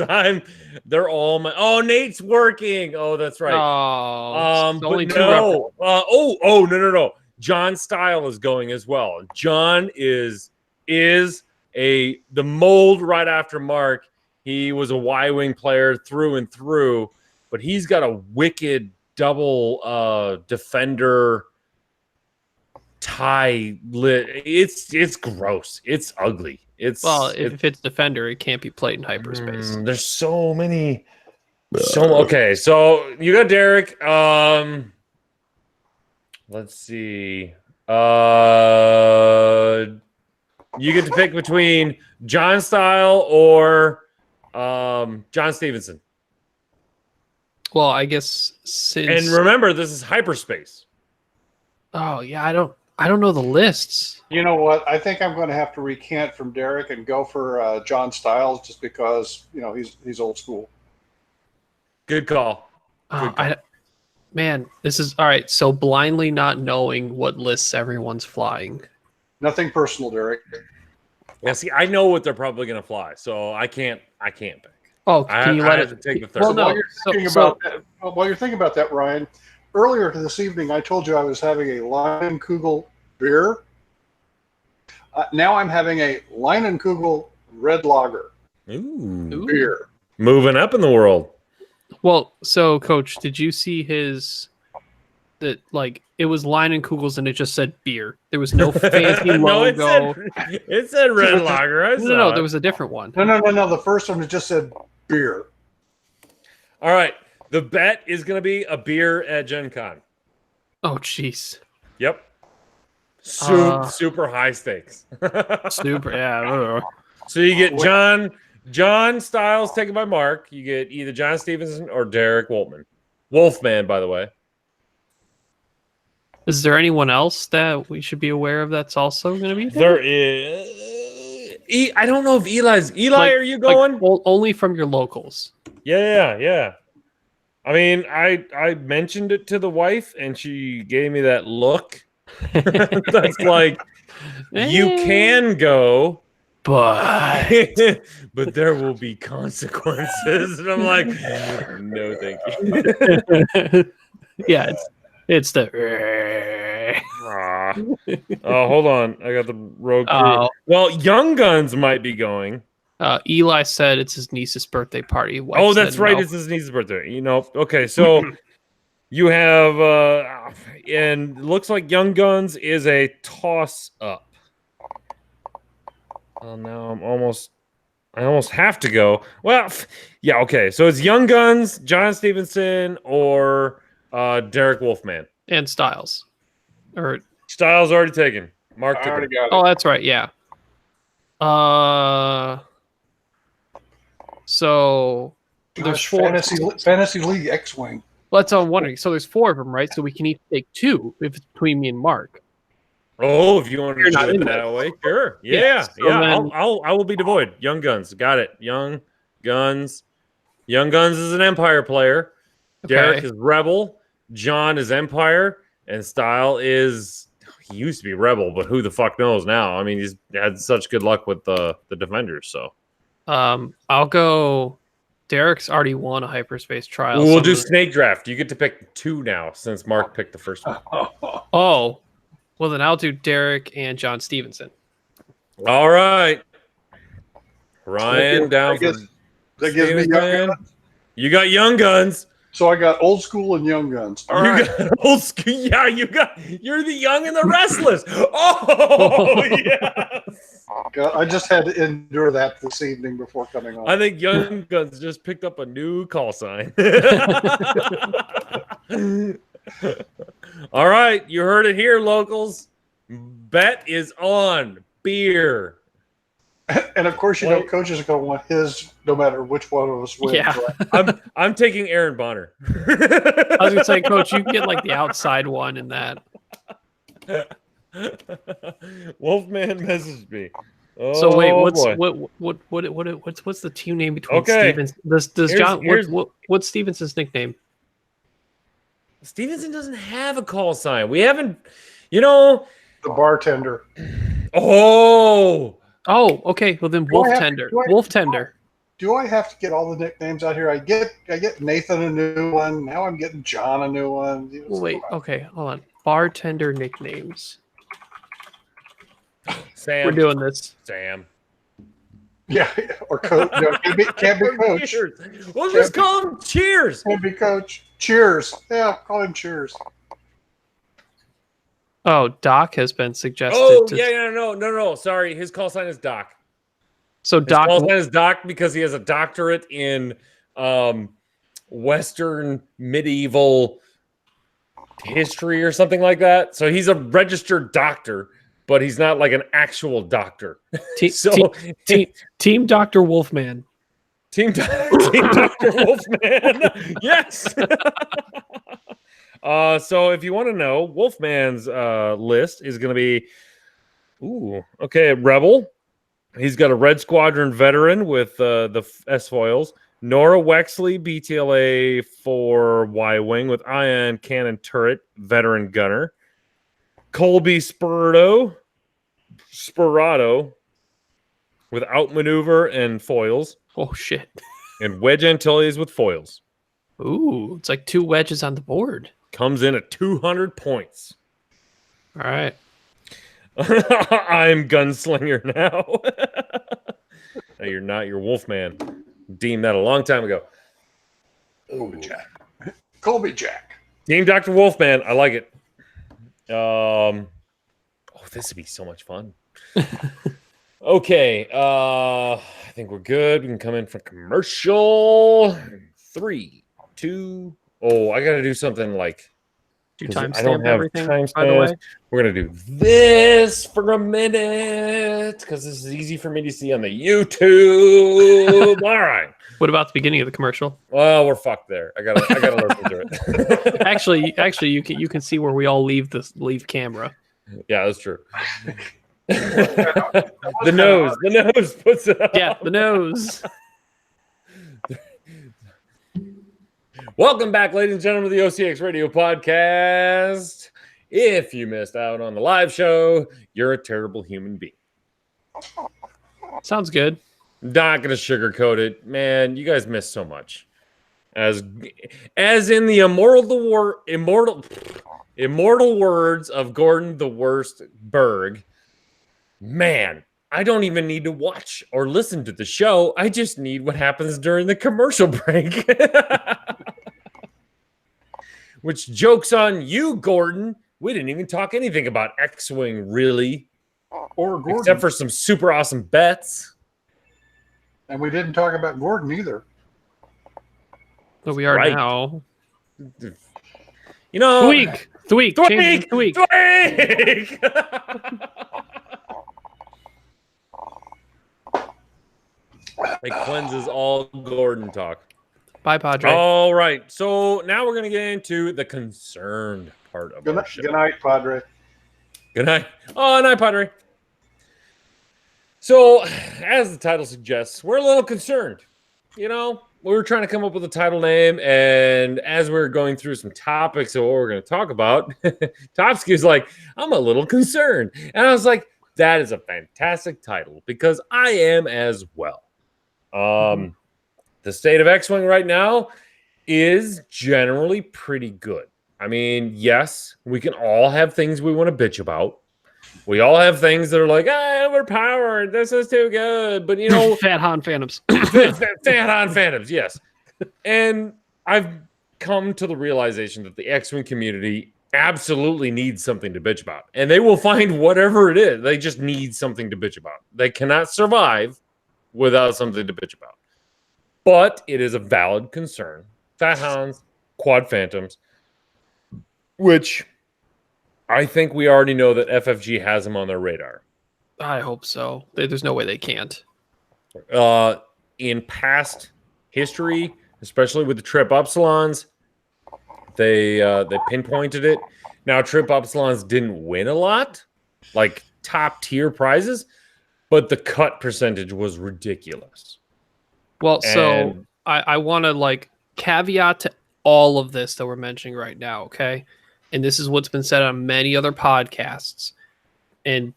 S1: they're all my. Oh, Nate's working. Oh, that's right.
S2: Oh, it's only
S1: but
S2: 2
S1: no. No. John Style is going as well. John is the mold right after Mark. He was a Y-wing player through and through, but he's got a wicked double defender tie lit. It's gross. It's ugly.
S2: if it's defender, it can't be played in hyperspace.
S1: There's so many. Okay, so you got Derek. Let's see. You get to pick between John Style or John Stevenson.
S2: Well, I guess since
S1: And remember, this is hyperspace.
S2: oh yeah, I don't know the lists.
S3: You know what? I think I'm going to have to recant from Derek and go for John Stiles just because he's old school.
S1: Good call.
S2: Man, this is all right. So blindly not knowing what lists everyone's flying.
S3: Nothing personal, Derek.
S1: Yeah, see, I know what they're probably going to fly, so I can't pick.
S2: Oh, can you let
S1: have
S2: it
S1: to take the third?
S2: Well, no.
S3: While you're thinking about that, Ryan, earlier this evening, I told you I was having a Leinenkugel beer. Now I'm having a Leinenkugel red lager
S1: Ooh.
S3: beer.
S1: Moving up in the world.
S2: Well, so Coach, did you see his that like it was Leinenkugels and it just said beer? There was no fancy
S1: No,
S2: logo.
S1: it said red lager. I saw
S2: No,
S1: it.
S2: there was a different one.
S3: No. The first one, it just said beer.
S1: All right. The bet is going to be a beer at Gen Con.
S2: Oh, jeez.
S1: Yep. Super high stakes.
S2: Super, yeah.
S1: So you get John Styles taken by Mark. You get either John Stevenson or Derek Wolfman, by the way.
S2: Is there anyone else that we should be aware of that's also going to be there?
S1: There is. I don't know if Eli's. Eli, are you going?
S2: Only from your locals.
S1: Yeah. I mean, I mentioned it to the wife, and she gave me that look. That's like, you can go,
S2: but
S1: there will be consequences. And I'm like, no, thank you.
S2: Yeah, it's the.
S1: Hold on, I got the rogue crew. Well, Young Guns might be going.
S2: Eli said it's his niece's birthday party.
S1: Wife that's right. No. It's his niece's birthday. Okay, so you have, and it looks like Young Guns is a toss up. Oh, now I almost have to go. Well, yeah, okay. So it's Young Guns, John Stevenson, or Derek Wolfman.
S2: And Styles. Or
S1: Styles already taken. Mark took
S3: already got it.
S2: Oh, that's right, yeah. So there's four
S3: Fantasy League X-Wing.
S2: Well, that's what I'm wondering. So there's four of them, right? So we can each take two if it's between me and Mark.
S1: Oh, if you want to do it that way, sure. Yeah. Then, I will be devoid. Young Guns, got it. Young Guns. Young Guns is an Empire player. Okay. Derek is Rebel. John is Empire, and Style is. He used to be Rebel, but who the fuck knows now? I mean, he's had such good luck with the Defenders. So,
S2: I'll go. Derek's already won a hyperspace trial.
S1: We'll do snake draft. You get to pick two now since Mark picked the first one.
S2: Oh, well then I'll do Derek and John Stevenson.
S1: All right, Ryan down for
S3: that gives me Young Guns.
S1: You got Young Guns.
S3: So I got Old School and Young Guns.
S1: All right. Got Old School. Yeah, you're the young and the restless. Oh yes.
S3: God, I just had to endure that this evening before coming on.
S1: I think Young Guns just picked up a new call sign. All right, you heard it here, locals. Bet is on beer.
S3: And of course, Coach is going to want his no matter which one of us wins.
S2: Yeah.
S3: Right?
S1: I'm taking Aaron Bonner.
S2: I was going to say, Coach, you can get like the outside one in that.
S1: Wolfman messaged me. Oh,
S2: so wait,
S1: what's
S2: what's the team name between Stevens? Does John? What's Stevenson's nickname?
S1: Stevenson doesn't have a call sign. We haven't, The
S3: bartender.
S2: Oh, okay. Well then, Wolf Tender.
S3: Do I have to get all the nicknames out here? I get Nathan a new one. Now I'm getting John a new one.
S2: Wait. Okay, hold on. Bartender nicknames.
S1: Sam.
S2: We're doing this.
S1: Sam.
S3: Yeah, or Coach. No, can't be Coach.
S1: We'll just call him Cheers.
S3: Can't be Coach. Cheers. Yeah, call him Cheers.
S2: Oh, Doc has been suggested.
S1: No. Sorry, his call sign is Doc.
S2: So
S1: his call sign is Doc because he has a doctorate in Western medieval history or something like that. So he's a registered doctor, but he's not like an actual doctor.
S2: Team Dr. Wolfman.
S1: Team Dr. Wolfman. Yes. So if you want to know, Wolfman's list is going to be, Rebel. He's got a Red Squadron veteran with the S-foils. Nora Wexley, BTLA for Y-Wing with ion cannon turret, veteran gunner. Colby Spirato with outmaneuver and foils.
S2: Oh, shit.
S1: And Wedge Antilles with foils.
S2: Ooh, it's like two wedges on the board.
S1: comes in at 200 points.
S2: All right.
S1: I'm Gunslinger now. No, you're not. You're Wolfman. Deemed that a long time ago.
S3: Colby Jack. Colby Jack.
S1: Team Dr. Wolfman. I like it. Oh, this would be so much fun. Okay. I think we're good. We can come in for commercial. 3, 2. Oh, I got to do something like.
S2: Do you
S1: 'cause I
S2: timestamp
S1: don't have
S2: everything,
S1: timestamps.
S2: by the way?
S1: We're going to do this for a minute because this is easy for me to see on the YouTube. All right.
S2: What about the beginning of the commercial?
S1: Well, we're fucked there. I gotta listen to it.
S2: Actually, you can see where we all leave camera.
S1: Yeah, that's true. The nose puts it up.
S2: Yeah, the nose.
S1: Welcome back, ladies and gentlemen, to the OCX Radio Podcast. If you missed out on the live show, you're a terrible human being.
S2: Sounds good.
S1: Not gonna sugarcoat it, man. You guys missed so much. As in the immortal words of Gordon the Worst Berg. Man, I don't even need to watch or listen to the show. I just need what happens during the commercial break. Which joke's on you, Gordon. We didn't even talk anything about X-Wing, really.
S3: Or Gordon.
S1: Except for some super awesome bets.
S3: And we didn't talk about Gordon either.
S2: So we are
S1: Right.
S2: now.
S1: You know,
S2: Tweak. Change it to tweak.
S1: It cleanses all Gordon talk.
S2: Bye, Padre.
S1: All right. So now we're going to get into the concerned part of our show.
S3: Good night, Padre.
S1: Good night. Oh, night, Padre. So, as the title suggests, we're a little concerned. You know, we were trying to come up with a title name, and as we were going through some topics of what we're going to talk about, Topsky was like, I'm a little concerned. And I was like, that is a fantastic title, because I am as well. The state of X-Wing right now is generally pretty good. I mean, yes, we can all have things we want to bitch about. We all have things that are like, overpowered. This is too good. But, you know.
S2: Fat Han Phantoms.
S1: Fat Han Phantoms, yes. And I've come to the realization that the X-Wing community absolutely needs something to bitch about. And they will find whatever it is. They just need something to bitch about. They cannot survive without something to bitch about. But it is a valid concern. Fat Hans, Quad Phantoms, which I think we already know that FFG has them on their radar.
S2: I hope so. There's no way they can't.
S1: In past history, especially with the Trip Upsilons, they pinpointed it. Now, Trip Upsilons didn't win a lot, like top tier prizes, but the cut percentage was ridiculous.
S2: Well, so I want to caveat to all of this that we're mentioning right now, okay? And this is what's been said on many other podcasts. And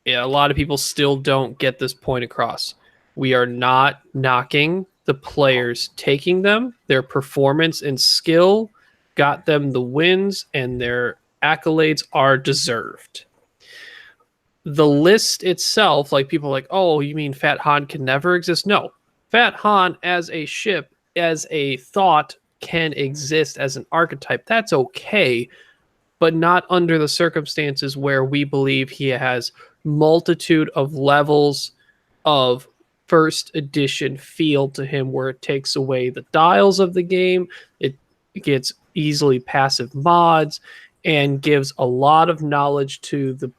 S2: a lot of people still don't get this point across. We are not knocking the players taking them. Their performance and skill got them the wins, and their accolades are deserved. The list itself, people are like, oh, you mean Fat Han can never exist? No. Fat Han as a ship, as a thought, can exist as an archetype. That's okay, but not under the circumstances where we believe he has multitude of levels of first edition feel to him, where it takes away the dials of the game, it gets easily passive mods, and gives a lot of knowledge to the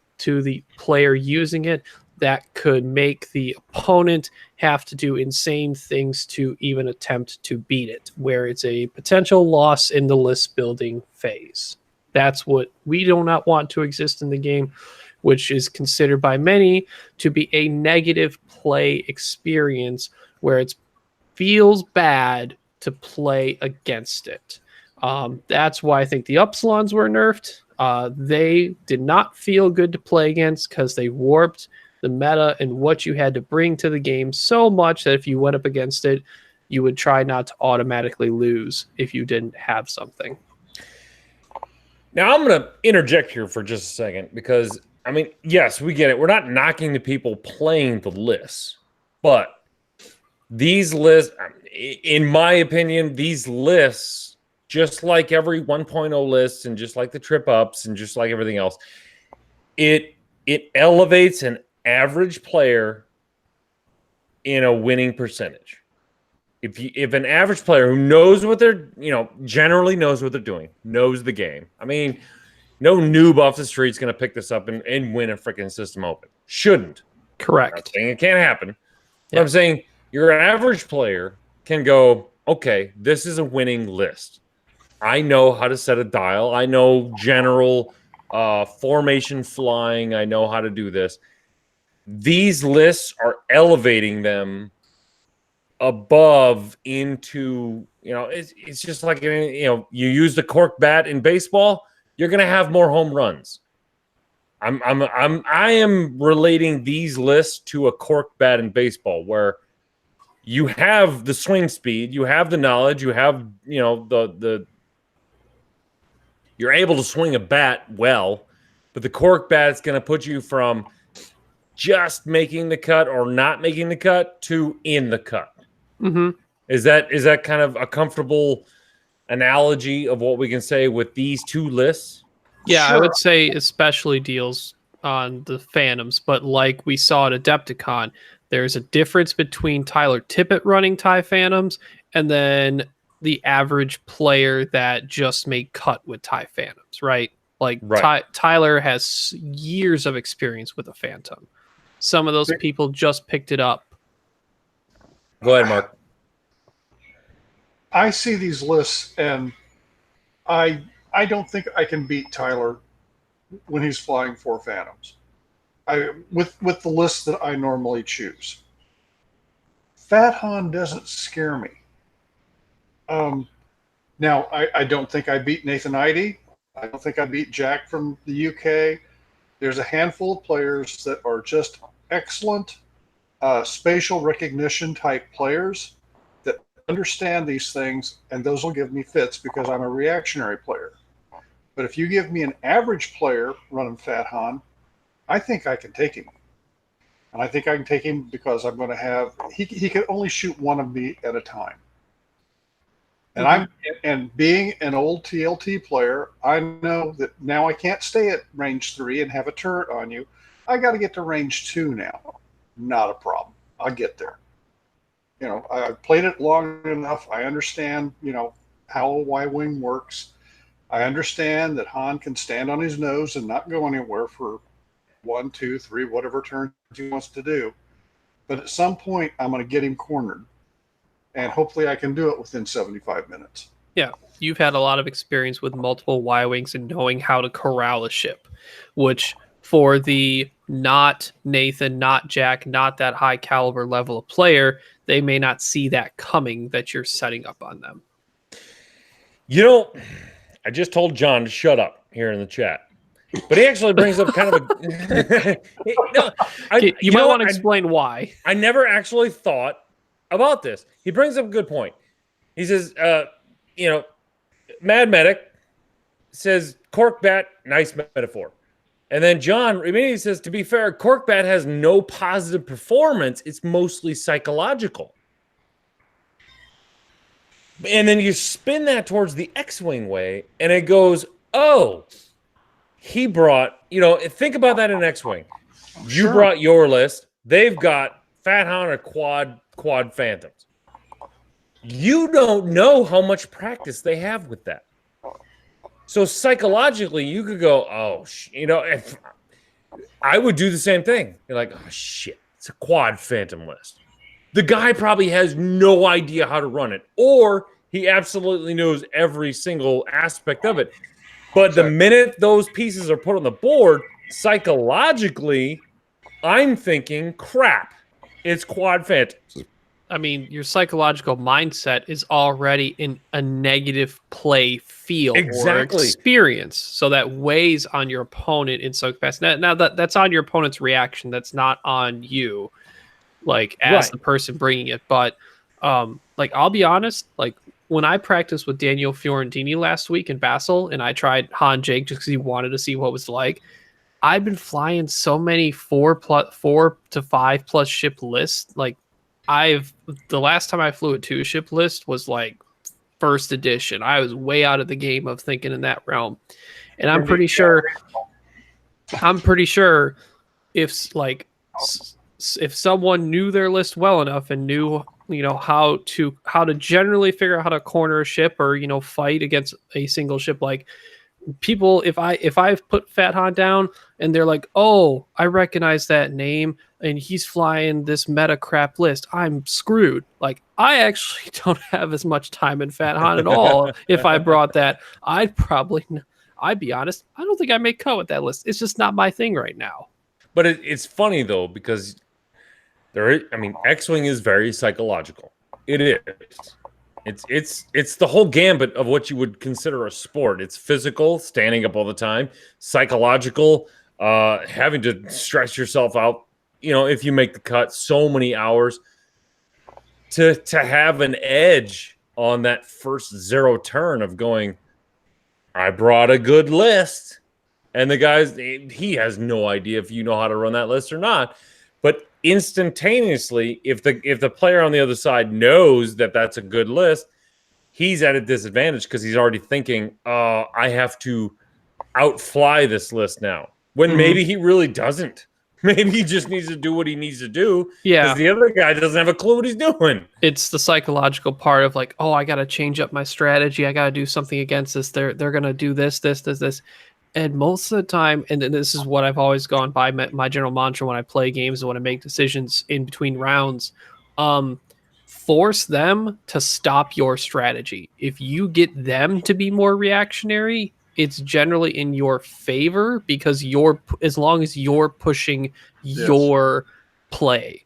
S2: player using it that could make the opponent have to do insane things to even attempt to beat it, where it's a potential loss in the list building phase. That's what we do not want to exist in the game, which is considered by many to be a negative play experience, where it feels bad to play against it. That's why I think the Upsilons were nerfed. They did not feel good to play against because they warped the meta and what you had to bring to the game so much that if you went up against it, you would try not to automatically lose if you didn't have something.
S1: Now, I'm going to interject here for just a second because, I mean, yes, we get it. We're not knocking the people playing the lists, but these lists, in my opinion, these lists, just like every 1.0 list and just like the trip ups and just like everything else, it elevates an average player in a winning percentage. If an average player who knows what they're, generally knows what they're doing, knows the game. I mean, no noob off the street's going to pick this up and win a freaking system open. Shouldn't.
S2: Correct.
S1: I'm saying it can't happen. But
S2: Yeah.
S1: I'm saying your average player can go, okay, this is a winning list. I know how to set a dial. I know general formation flying. I know how to do this. These lists are elevating them above into, it's just like, you use the cork bat in baseball, you're going to have more home runs. I am relating these lists to a cork bat in baseball where you have the swing speed, you have the knowledge, you have, you're able to swing a bat well, but the cork bat's going to put you from just making the cut or not making the cut to in the cut.
S2: Mm-hmm.
S1: Is that kind of a comfortable analogy of what we can say with these two lists?
S2: Yeah,
S3: Sure.
S2: I would say especially deals on the Phantoms, but like we saw at Adepticon, there's a difference between Tyler Tippett running TIE Phantoms and then the average player that just made cut with TIE Phantoms, right? Like
S1: Right.
S2: Tyler has years of experience with a Phantom. Some of those people just picked it up.
S1: Go ahead, Mark.
S3: I see these lists, and I don't think I can beat Tyler when he's flying 4 Phantoms. With the list that I normally choose. Fat Han doesn't scare me. Now, I don't think I beat Nathan Idy. I don't think I beat Jack from the UK. There's a handful of players that are just excellent spatial recognition type players that understand these things, and those will give me fits because I'm a reactionary player. But if you give me an average player running Fat Han, I think I can take him. And I think I can take him because I'm going to have he can only shoot one of me at a time. And and being an old TLT player, I know that now I can't stay at range 3 and have a turret on you. I got to get to range 2 now. Not a problem. I'll get there. I've played it long enough. I understand, how a Y-wing works. I understand that Han can stand on his nose and not go anywhere for 1, 2, 3, whatever turn he wants to do. But at some point, I'm going to get him cornered. And hopefully I can do it within 75 minutes.
S2: Yeah, you've had a lot of experience with multiple Y-Wings and knowing how to corral a ship, which for the not Nathan, not Jack, not that high caliber level of player, they may not see that coming that you're setting up on them.
S1: I just told John to shut up here in the chat. But he actually brings up kind of a...
S2: You might want to explain why.
S1: I never actually thought about this. He brings up a good point. He says, Mad Medic says, cork bat, nice metaphor. And then John immediately says, to be fair, cork bat has no positive performance. It's mostly psychological. And then you spin that towards the X-Wing way, and it goes, oh, he brought, think about that in X-Wing. You brought your list. They've got Fat Han or quad Phantoms. You don't know how much practice they have with that. So psychologically, you could go, oh, if I would do the same thing. You're like, oh, shit, it's a quad Phantom list. The guy probably has no idea how to run it, or he absolutely knows every single aspect of it. But the minute those pieces are put on the board, psychologically, I'm thinking, crap, it's quad Phantoms.
S2: I mean, your psychological mindset is already in a negative play feel or experience. So that weighs on your opponent in some capacity. Now that's on your opponent's reaction. That's not on you, as the person bringing it. But, I'll be honest, when I practiced with Daniel Fiorentini last week in Basel, and I tried Han Jake just because he wanted to see what it was like. I've been flying so many 4 to 5+ ship lists. Like the last time I flew a 2 ship list was like first edition. I was way out of the game of thinking in that realm. And I'm pretty sure if like if someone knew their list well enough and knew, how to generally figure out how to corner a ship or, fight against a single ship, like people, if I've put Fat Han down and they're like, oh, I recognize that name and he's flying this meta crap list, I'm screwed. Like, I actually don't have as much time in Fat Han at all. If I brought that, I'd be honest, I don't think I make cut with that list. It's just not my thing right now.
S1: But it's funny though, because X-Wing is very psychological. It is. It's the whole gambit of what you would consider a sport. It's physical, standing up all the time, psychological, having to stress yourself out, if you make the cut, so many hours to have an edge on that first 0 turn of going, I brought a good list. And the guys, he has no idea if you know how to run that list or not. But instantaneously, if the player on the other side knows that that's a good list, he's at a disadvantage because he's already thinking, I have to outfly this list now. When maybe he really doesn't. Maybe he just needs to do what he needs to do.
S2: Yeah.
S1: Because the other guy doesn't have a clue what he's doing.
S2: It's the psychological part of like, oh, I got to change up my strategy. I got to do something against this. They're going to do this. And most of the time, and this is what I've always gone by, my general mantra when I play games and when I make decisions in between rounds, force them to stop your strategy. If you get them to be more reactionary, it's generally in your favor because as long as you're pushing your play.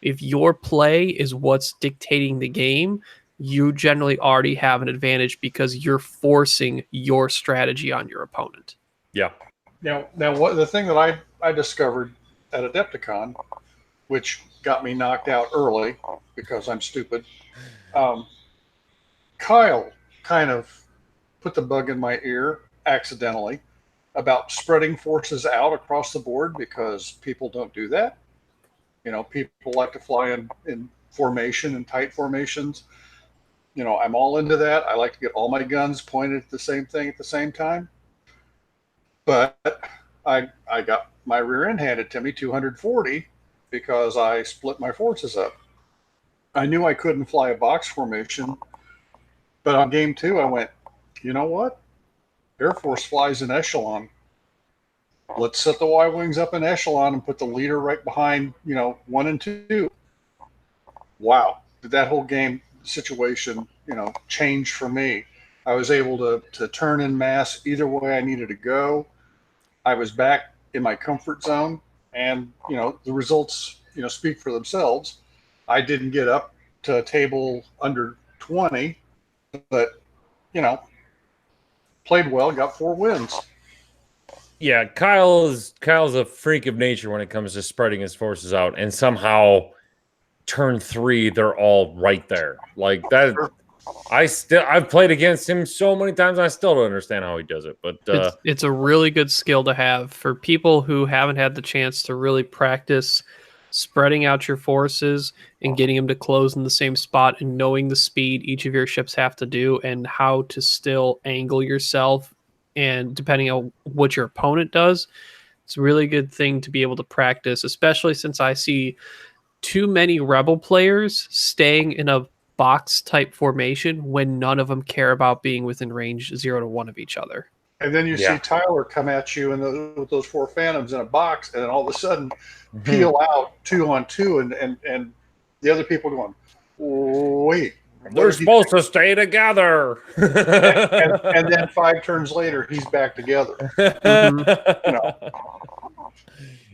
S2: If your play is what's dictating the game, you generally already have an advantage because you're forcing your strategy on your opponent.
S1: Yeah.
S3: Now, what the thing that I discovered at Adepticon, which got me knocked out early because I'm stupid, Kyle kind of put the bug in my ear accidentally about spreading forces out across the board because people don't do that. People like to fly in formation and tight formations. I'm all into that. I like to get all my guns pointed at the same thing at the same time. But I got my rear end handed to me 240 because I split my forces up. I knew I couldn't fly a box formation, but on game 2, I went, you know what? Air Force flies in echelon. Let's set the Y-wings up in echelon and put the leader right behind, 1 and 2. Wow. Did that whole game situation, change for me. I was able to turn in mass either way I needed to go. I was back in my comfort zone, and the results speak for themselves. I didn't get up to a table under 20, but played well, got 4 wins.
S1: Yeah, Kyle's a freak of nature when it comes to spreading his forces out, and somehow turn 3 they're all right there like that. I've played against him so many times, I still don't understand how he does it, but
S2: it's a really good skill to have for people who haven't had the chance to really practice spreading out your forces and getting them to close in the same spot and knowing the speed each of your ships have to do and how to still angle yourself, and depending on what your opponent does. It's a really good thing to be able to practice, especially since I see too many Rebel players staying in a box type formation when none of them care about being within range 0 to 1 of each other.
S3: And then you see Tyler come at you with those 4 Phantoms in a box, and then all of a sudden peel out 2 on 2, and the other people going, wait,
S1: they're supposed to stay together.
S3: and then 5 turns later, he's back together.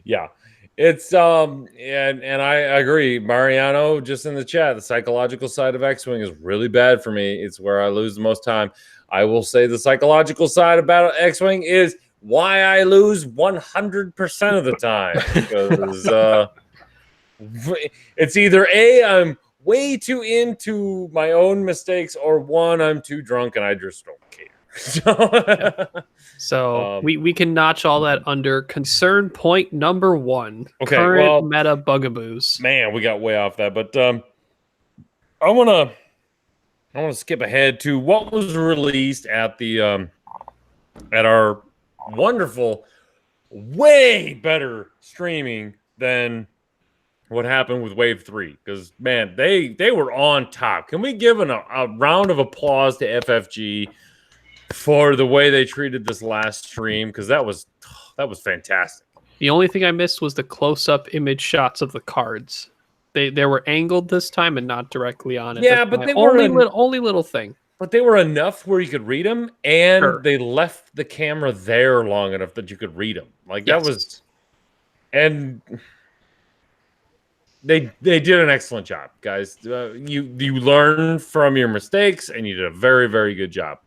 S1: Yeah. It's and I agree, Mariano, just in the chat, the psychological side of X-Wing is really bad for me. It's where I lose the most time. I will say the psychological side about X-Wing is why I lose 100% of the time, because it's either A, I'm way too into my own mistakes, or one, I'm too drunk and I just don't care.
S2: So we can notch all that under concern point number 1.
S1: Okay,
S2: Current
S1: well,
S2: meta bugaboos.
S1: man, we got way off that, but I want to skip ahead to what was released at the at our wonderful, way better streaming than what happened with Wave 3, because man, they were on top. Can we give a round of applause to FFG for the way they treated this last stream? Because that was fantastic.
S2: The only thing I missed was the close-up image shots of the cards. They were angled this time and not directly on it.
S1: Yeah,
S2: That's
S1: but
S2: my
S1: they were
S2: only little thing.
S1: But they were enough where you could read them, and
S2: Sure.
S1: they left the camera there long enough that you could read them. Like that was, and they did an excellent job, guys. You learn from your mistakes, and you did a very, very good job.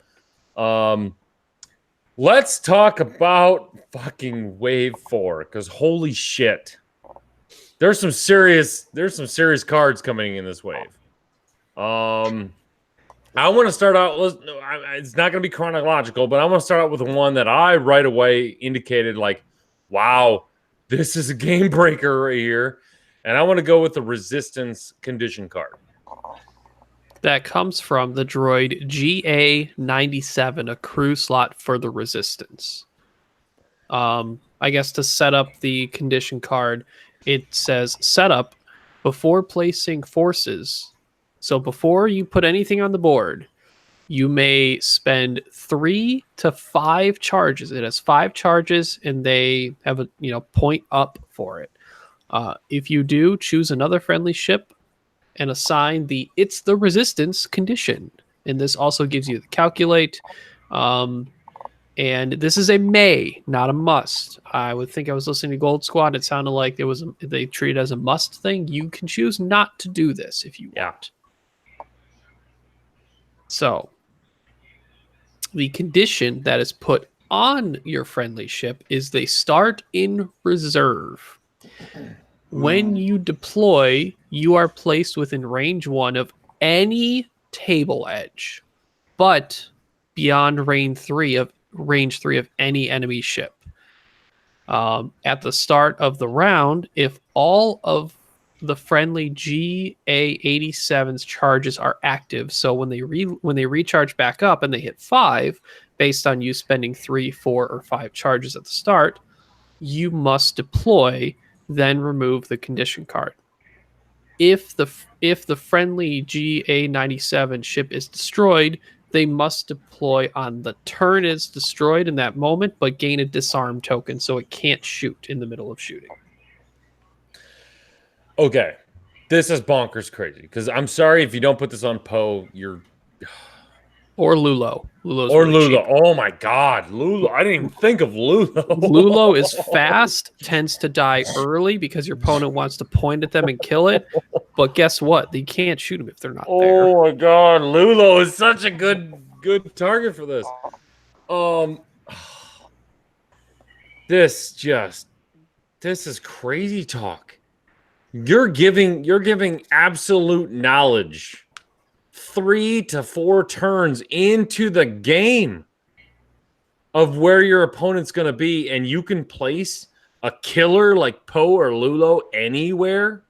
S1: Let's talk about fucking Wave 4, because holy shit, there's some serious cards coming in this wave. I want to start out. It's not going to be chronological, but I want to start out with the one that I right away indicated, like, wow, this is a game breaker right here. And I want to go with the Resistance condition card.
S2: That comes from the droid GA97, a crew slot for the Resistance. I guess to set up the condition card, it says setup before placing forces. So before you put anything on the board, you may spend 3 to 5 charges. It has 5 charges, and they have a point up for it. If you do, choose another friendly ship and assign it's the Resistance condition. And this also gives you the calculate. And this is a may, not a must. I would think I was listening to Gold Squad. It sounded like they treat it as a must thing. You can choose not to do this if you want. So, the condition that is put on your friendly ship is they start in reserve. When you deploy, you are placed within range 1 of any table edge, but beyond range 3 of any enemy ship. At the start of the round, if all of the friendly GA87's charges are active, so when they recharge back up and they hit 5, based on you spending 3, 4, or 5 charges at the start, you must deploy, then remove the condition card. If the friendly GA97 ship is destroyed, they must deploy on the turn it's destroyed in that moment, but gain a disarm token so it can't shoot in the middle of shooting.
S1: Okay, this is bonkers crazy, because I'm sorry if you don't put this on Poe,
S2: or Lulo.
S1: Lulo. Oh my God, Lulo! I didn't even think of Lulo.
S2: Lulo is fast, tends to die early because your opponent wants to point at them and kill it. But guess what? They can't shoot them if they're not there.
S1: Oh my God, Lulo is such a good target for this. This is crazy talk. You're giving absolute knowledge 3 to 4 turns into the game of where your opponent's going to be, and you can place a killer like Poe or Lulo anywhere.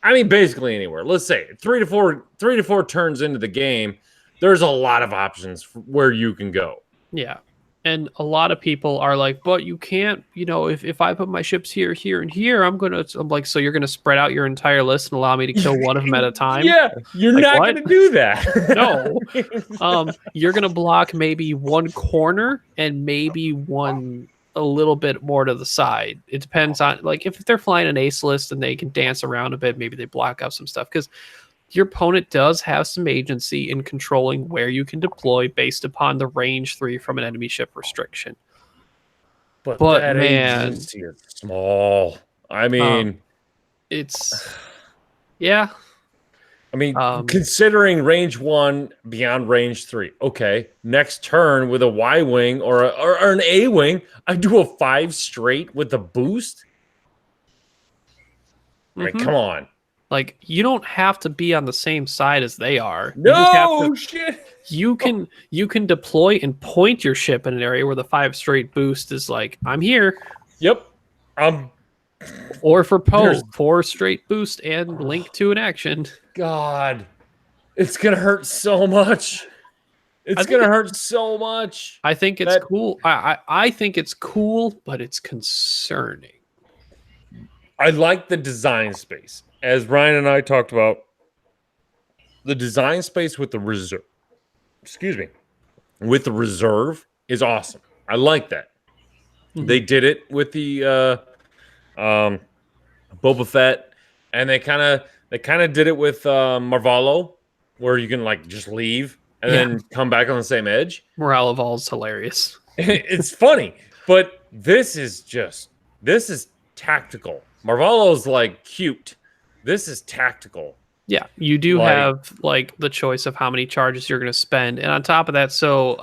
S1: I mean, basically anywhere. Let's say 3 to 4 turns into the game, there's a lot of options where you can go.
S2: Yeah. And a lot of people are like, but you can't, if I put my ships here, here, and here, I'm like, so you're going to spread out your entire list and allow me to kill one of them at a time?
S1: Yeah, you're not going to do that.
S2: No. You're going to block maybe one corner and maybe one a little bit more to the side. It depends on, like, if they're flying an ace list and they can dance around a bit, maybe they block out some stuff, because your opponent does have some agency in controlling where you can deploy based upon the range 3 from an enemy ship restriction.
S1: But that agency is small. I mean,
S2: yeah.
S1: I mean, considering range 1 beyond range 3. Okay, next turn with a Y-wing or an A-wing, I do a 5 straight with the boost. Right, come on.
S2: Like, you don't have to be on the same side as they are. You just have
S1: No
S2: to,
S1: shit.
S2: you can deploy and point your ship in an area where the 5 straight boost is like, I'm here.
S1: Yep.
S2: Or for Poe,
S1: There's-
S2: 4 straight boost and link to an action.
S1: God, it's gonna hurt so much. It's gonna hurt so much.
S2: I think it's cool. I think it's cool, but it's concerning.
S1: I like the design space. As Ryan and I talked about, the design space with the reserve, with the reserve is awesome. I like that. They did it with the Boba Fett, and they kind of did it with Marvalo, where you can like just leave and then come back on the same edge.
S2: Morale of all is hilarious.
S1: It's funny, but this is tactical. Marvalo's like cute. This is tactical.
S2: Yeah, you do have like the choice of how many charges you're going to spend, and on top of that, so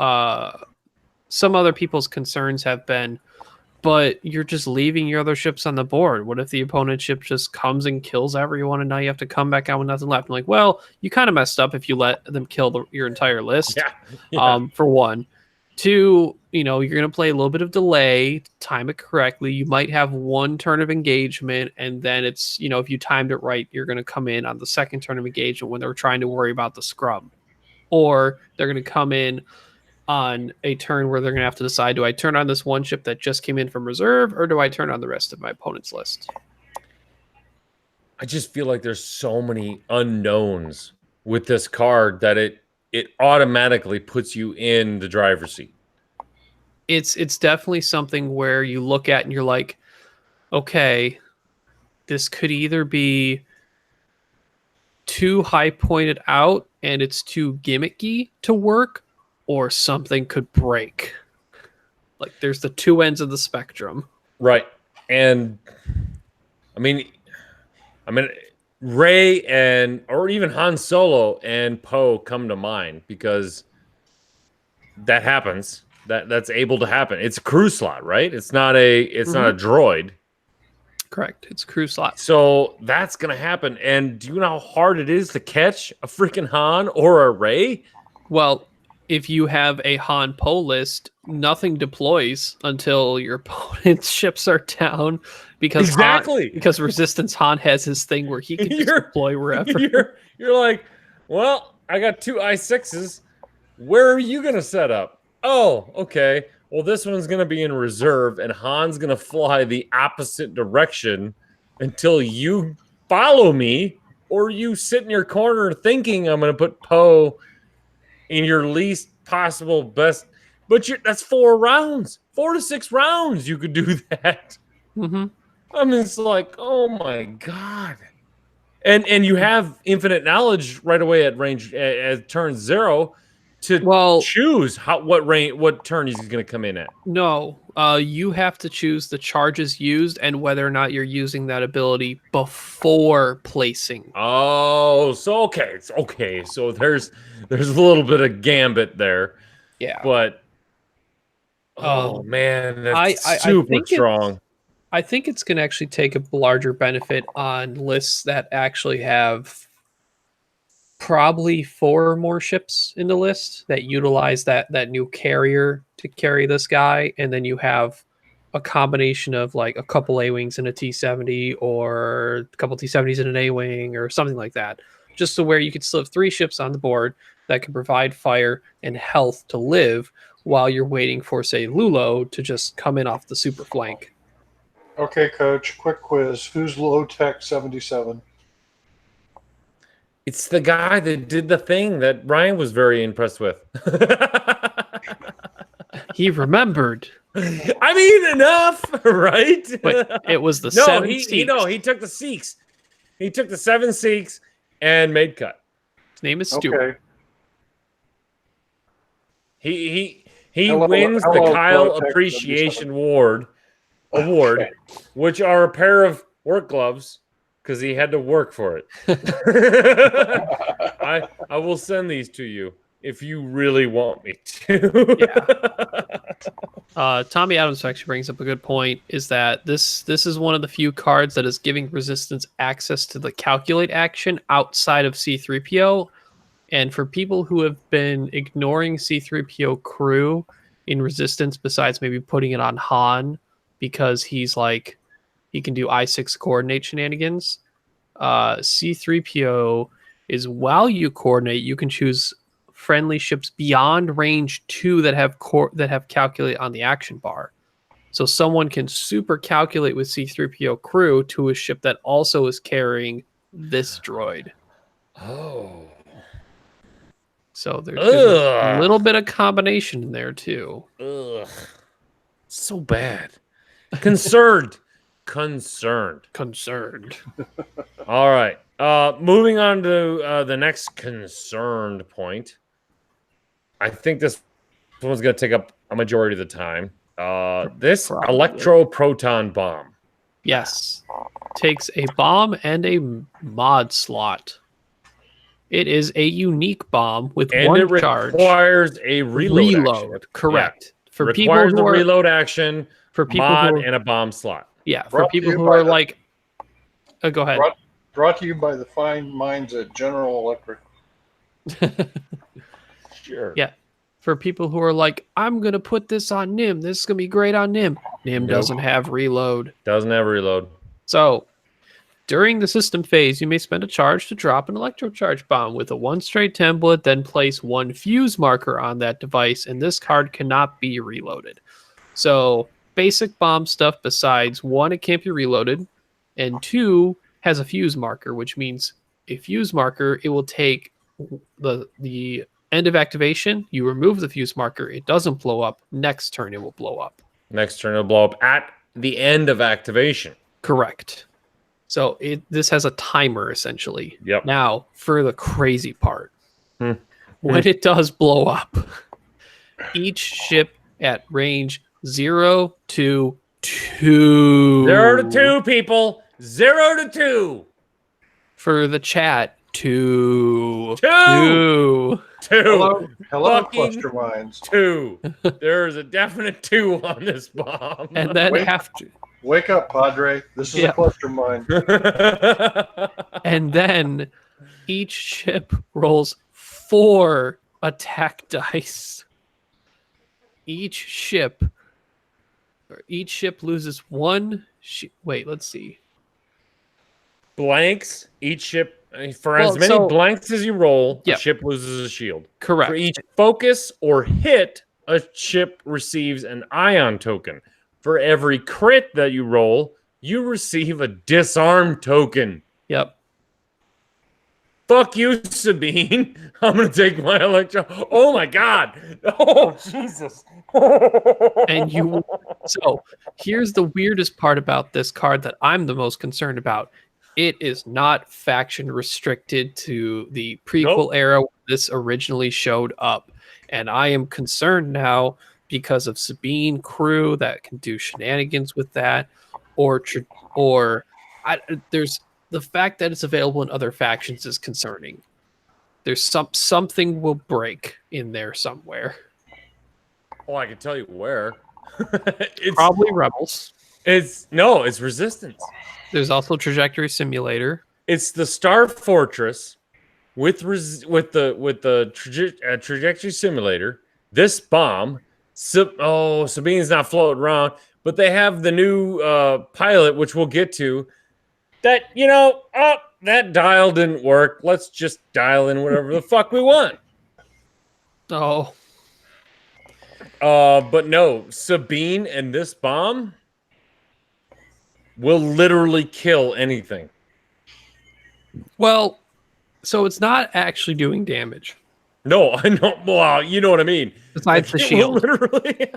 S2: some other people's concerns have been, but you're just leaving your other ships on the board. What if the opponent ship just comes and kills everyone, and now you have to come back out with nothing left? I'm like, well, you kind of messed up if you let them kill your entire list.
S1: Yeah.
S2: For one. 2, you're going to play a little bit of delay, time it correctly. You might have 1 turn of engagement, and then it's, if you timed it right, you're going to come in on the 2nd turn of engagement when they're trying to worry about the scrum. Or they're going to come in on a turn where they're going to have to decide, do I turn on this one ship that just came in from reserve, or do I turn on the rest of my opponent's list?
S1: I just feel like there's so many unknowns with this card that it automatically puts you in the driver's seat.
S2: It's definitely something where you look at and you're like, okay, this could either be too high pointed out and it's too gimmicky to work, or something could break. Like, there's the 2 ends of the spectrum.
S1: Right. And I mean Rey or even Han Solo and Poe come to mind because that happens. That's able to happen. It's a crew slot, right? It's not a droid.
S2: Correct. It's a crew slot.
S1: So that's gonna happen. And do you know how hard it is to catch a freaking Han or a Rey?
S2: Well, if you have a Han Poe list, nothing deploys until your opponent's ships are down, because because Resistance Han has his thing where he can just deploy wherever.
S1: You're like, well, I got 2 I6s. Where are you gonna set up? Oh, okay. Well, this one's gonna be in reserve, and Han's gonna fly the opposite direction until you follow me, or you sit in your corner thinking I'm gonna put Poe in your least possible best, but that's 4 rounds, 4 to 6 rounds. You could do that.
S2: Mm-hmm.
S1: I mean, it's like, oh my god, and you have infinite knowledge right away at range at turn 0 to choose what turn he's going to come in at.
S2: No, you have to choose the charges used and whether or not you're using that ability before placing.
S1: Oh, so okay, it's okay. So there's a little bit of gambit there.
S2: Yeah,
S1: but man, that's super strong.
S2: I think it's going to actually take a larger benefit on lists that actually have probably 4 or more ships in the list that utilize that new carrier to carry this guy, and then you have a combination of like a couple A-wings and a T-70, or a couple T-70s and an A-wing, or something like that, just so where you could still have 3 ships on the board that can provide fire and health to live while you're waiting for, say, Lulo to just come in off the super flank.
S3: Okay, Coach, quick quiz. Who's Low Tech 77?
S1: It's the guy that did the thing that Ryan was very impressed with.
S2: He remembered.
S1: I mean, enough, right?
S2: But it was the 7 Sikhs.
S1: He took the Sikhs. He took the 7 Sikhs and made cut.
S2: His name is Stuart.
S1: Okay. He wins the Kyle Appreciation Award, which are a pair of work gloves, because he had to work for it. I will send these to you if you really want me to.
S2: Yeah. Tommy Adams actually brings up a good point, is that this is one of the few cards that is giving Resistance access to the calculate action outside of C-3PO. And for people who have been ignoring C-3PO crew in Resistance, besides maybe putting it on Han because he's like, he can do I-6 coordinate shenanigans, C-3PO is, while you coordinate, you can choose friendly ships beyond range 2 that have calculate on the action bar. So someone can super calculate with C-3PO crew to a ship that also is carrying this droid.
S1: Oh.
S2: So there's a little bit of combination in there too.
S1: Ugh. So bad. Concerned. Concerned. All right. Moving on to the next concerned point. I think this one's going to take up a majority of the time. This
S2: Probably.
S1: electro-proton bomb.
S2: Yes. Takes a bomb and a mod slot. It is a unique bomb with
S1: And
S2: one
S1: it
S2: charge.
S1: requires a reload action.
S2: Correct.
S1: Yeah.
S2: For
S1: requires
S2: people who
S1: a
S2: are,
S1: reload action,
S2: for people
S1: mod,
S2: who are,
S1: and a bomb slot.
S2: yeah, for
S3: Brought to
S2: people
S3: you
S2: who
S3: by
S2: are
S3: the-
S2: like, go ahead.
S3: Brought to you by the fine minds at General Electric.
S1: Sure.
S2: Yeah. For people who are like, I'm going to put this on NIM. This is going to be great on NIM. NIM
S1: Nope.
S2: doesn't have reload.
S1: Doesn't have reload.
S2: So, during the system phase, you may spend a charge to drop an electrocharge bomb with a 1 straight template, then place 1 fuse marker on that device, and this card cannot be reloaded. So, basic bomb stuff besides 1, it can't be reloaded, and 2, has a fuse marker, which means a fuse marker, it will take the end of activation, you remove the fuse marker, it doesn't blow up. Next turn, it will blow up.
S1: Next turn, it'll blow up at the end of activation.
S2: Correct. So this has a timer, essentially.
S1: Yep.
S2: Now, for the crazy part.
S1: Hmm.
S2: When it does blow up, each ship at range 0 to 2.
S1: 0 to 2, people. 0 to 2.
S2: For the chat, 2.
S1: 2. 2.
S3: Hello,
S1: Fucking
S3: cluster minds.
S1: 2. There's a definite 2 on this bomb.
S2: And then
S3: Wait.
S2: after,
S3: Wake up, Padre. This is
S2: Yeah.
S3: a cluster mine.
S2: and then each ship rolls 4 attack dice. Each ship loses 1. Wait, let's see.
S1: Blanks. Each ship, for
S2: Well,
S1: as many
S2: so-
S1: blanks as you roll,
S2: Yep.
S1: a ship loses a shield.
S2: Correct.
S1: For each focus or hit, a ship receives an ion token. For every crit that you roll, you receive a disarm token.
S2: Yep.
S1: Fuck you, Sabine. I'm going to take my electro. Oh my God. Oh, Jesus.
S2: And you. So here's the weirdest part about this card that I'm the most concerned about. It is not faction restricted to the prequel era where this originally showed up. And I am concerned now because of Sabine crew that can do shenanigans with that, there's the fact that it's available in other factions is concerning. There's something will break in there somewhere.
S1: Oh, I can tell you where. It's
S2: Probably Rebels.
S1: it's Resistance.
S2: There's also Trajectory Simulator.
S1: It's the Star Fortress with the trajectory simulator. This bomb. Sabine's not floating around, but they have the new pilot, which we'll get to. That that dial didn't work. Let's just dial in whatever the fuck we want.
S2: Oh,
S1: But no, Sabine and this bomb will literally kill anything.
S2: well, so it's not actually doing damage.
S1: No, I know. Well, you know what I mean.
S2: Besides the
S1: Like, it will
S2: shield.
S1: literally.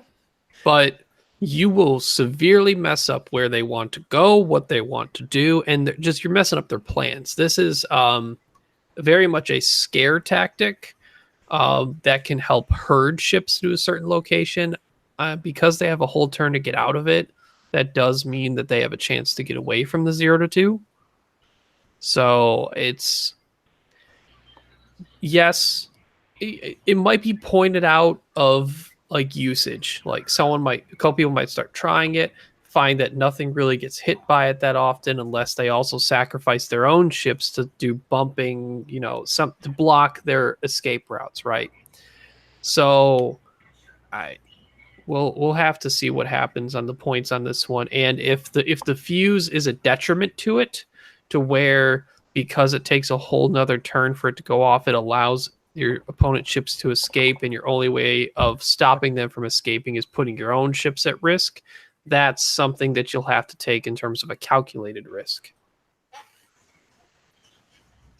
S2: But you will severely mess up where they want to go, what they want to do, and you're messing up their plans. This is very much a scare tactic that can help herd ships to a certain location. Because they have a whole turn to get out of it, that does mean that they have a chance to get away from the 0 to 2. So it's... Yes, it might be pointed out of like usage. Like a couple people might start trying it, find that nothing really gets hit by it that often unless they also sacrifice their own ships to do bumping, some to block their escape routes, right? So we'll have to see what happens on the points on this one, and if the fuse is a detriment to it, to where because it takes a whole nother turn for it to go off, it allows your opponent ships to escape, and your only way of stopping them from escaping is putting your own ships at risk. That's something that you'll have to take in terms of a calculated risk.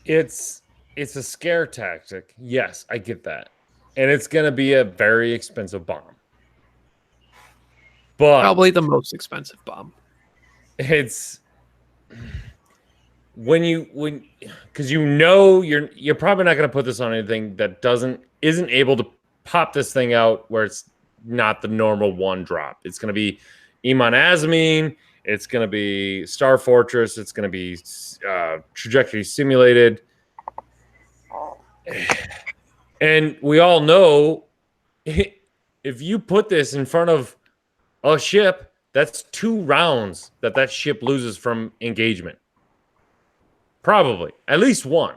S1: It's a scare tactic. Yes, I get that. And it's going to be a very expensive bomb. But
S2: probably the most expensive bomb.
S1: It's because you're probably not going to put this on anything that isn't able to pop this thing out where it's not the normal one drop. It's going to be Iman Azamine. It's going to be Star Fortress. It's going to be Trajectory Simulated. And we all know if you put this in front of a ship, that's 2 rounds that ship loses from engagement. Probably at least one.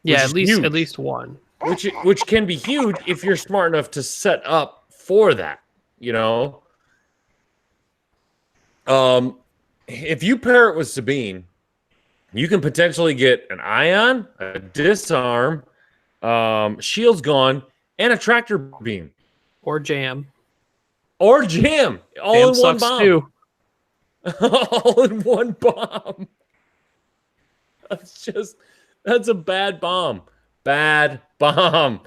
S2: Yeah, at least one.
S1: Which can be huge if you're smart enough to set up for that. If you pair it with Sabine, you can potentially get an ion, a disarm, shields gone, and a tractor beam.
S2: Or jam.
S1: All in one bomb.
S2: Too.
S1: All in one bomb. That's a bad bomb. Bad bomb.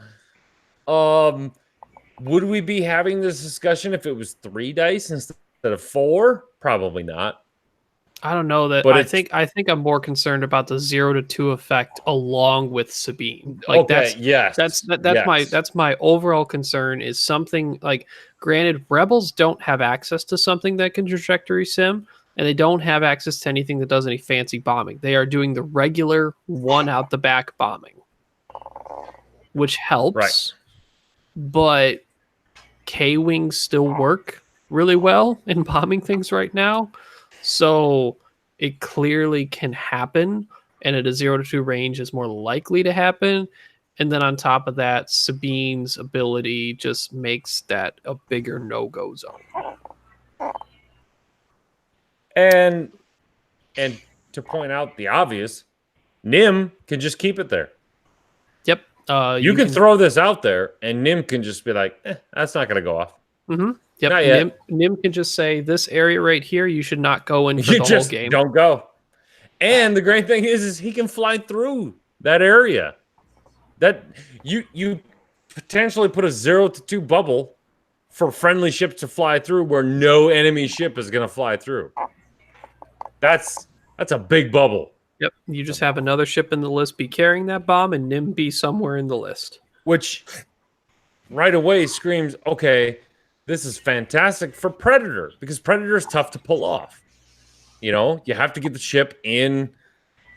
S1: Would we be having this discussion if it was 3 dice instead of 4? Probably not.
S2: I don't know that. But I think I'm more concerned about the 0 to 2 effect along with Sabine. Like that's my overall concern. Is something like, granted, Rebels don't have access to something that can trajectory sim, and they don't have access to anything that does any fancy bombing. They are doing the regular one out the back bombing, which helps.
S1: Right.
S2: But K-Wings still work really well in bombing things right now. So it clearly can happen, and at a 0 to 2 range is more likely to happen. And then on top of that, Sabine's ability just makes that a bigger no-go zone.
S1: And to point out the obvious, Nim can just keep it there.
S2: Yep.
S1: You can throw this out there, and Nim can just be like, that's not going to go off.
S2: Mm-hmm. Yep. Nim can just say, this area right here, you should not go in for the whole game.
S1: Don't go. And the great thing is he can fly through that area. That you potentially put a 0 to 2 bubble for friendly ships to fly through where no enemy ship is going to fly through. That's a big bubble.
S2: Yep. You just have another ship in the list be carrying that bomb, and Nim be somewhere in the list.
S1: Which right away screams, okay, this is fantastic for Predator, because Predator is tough to pull off. You have to get the ship in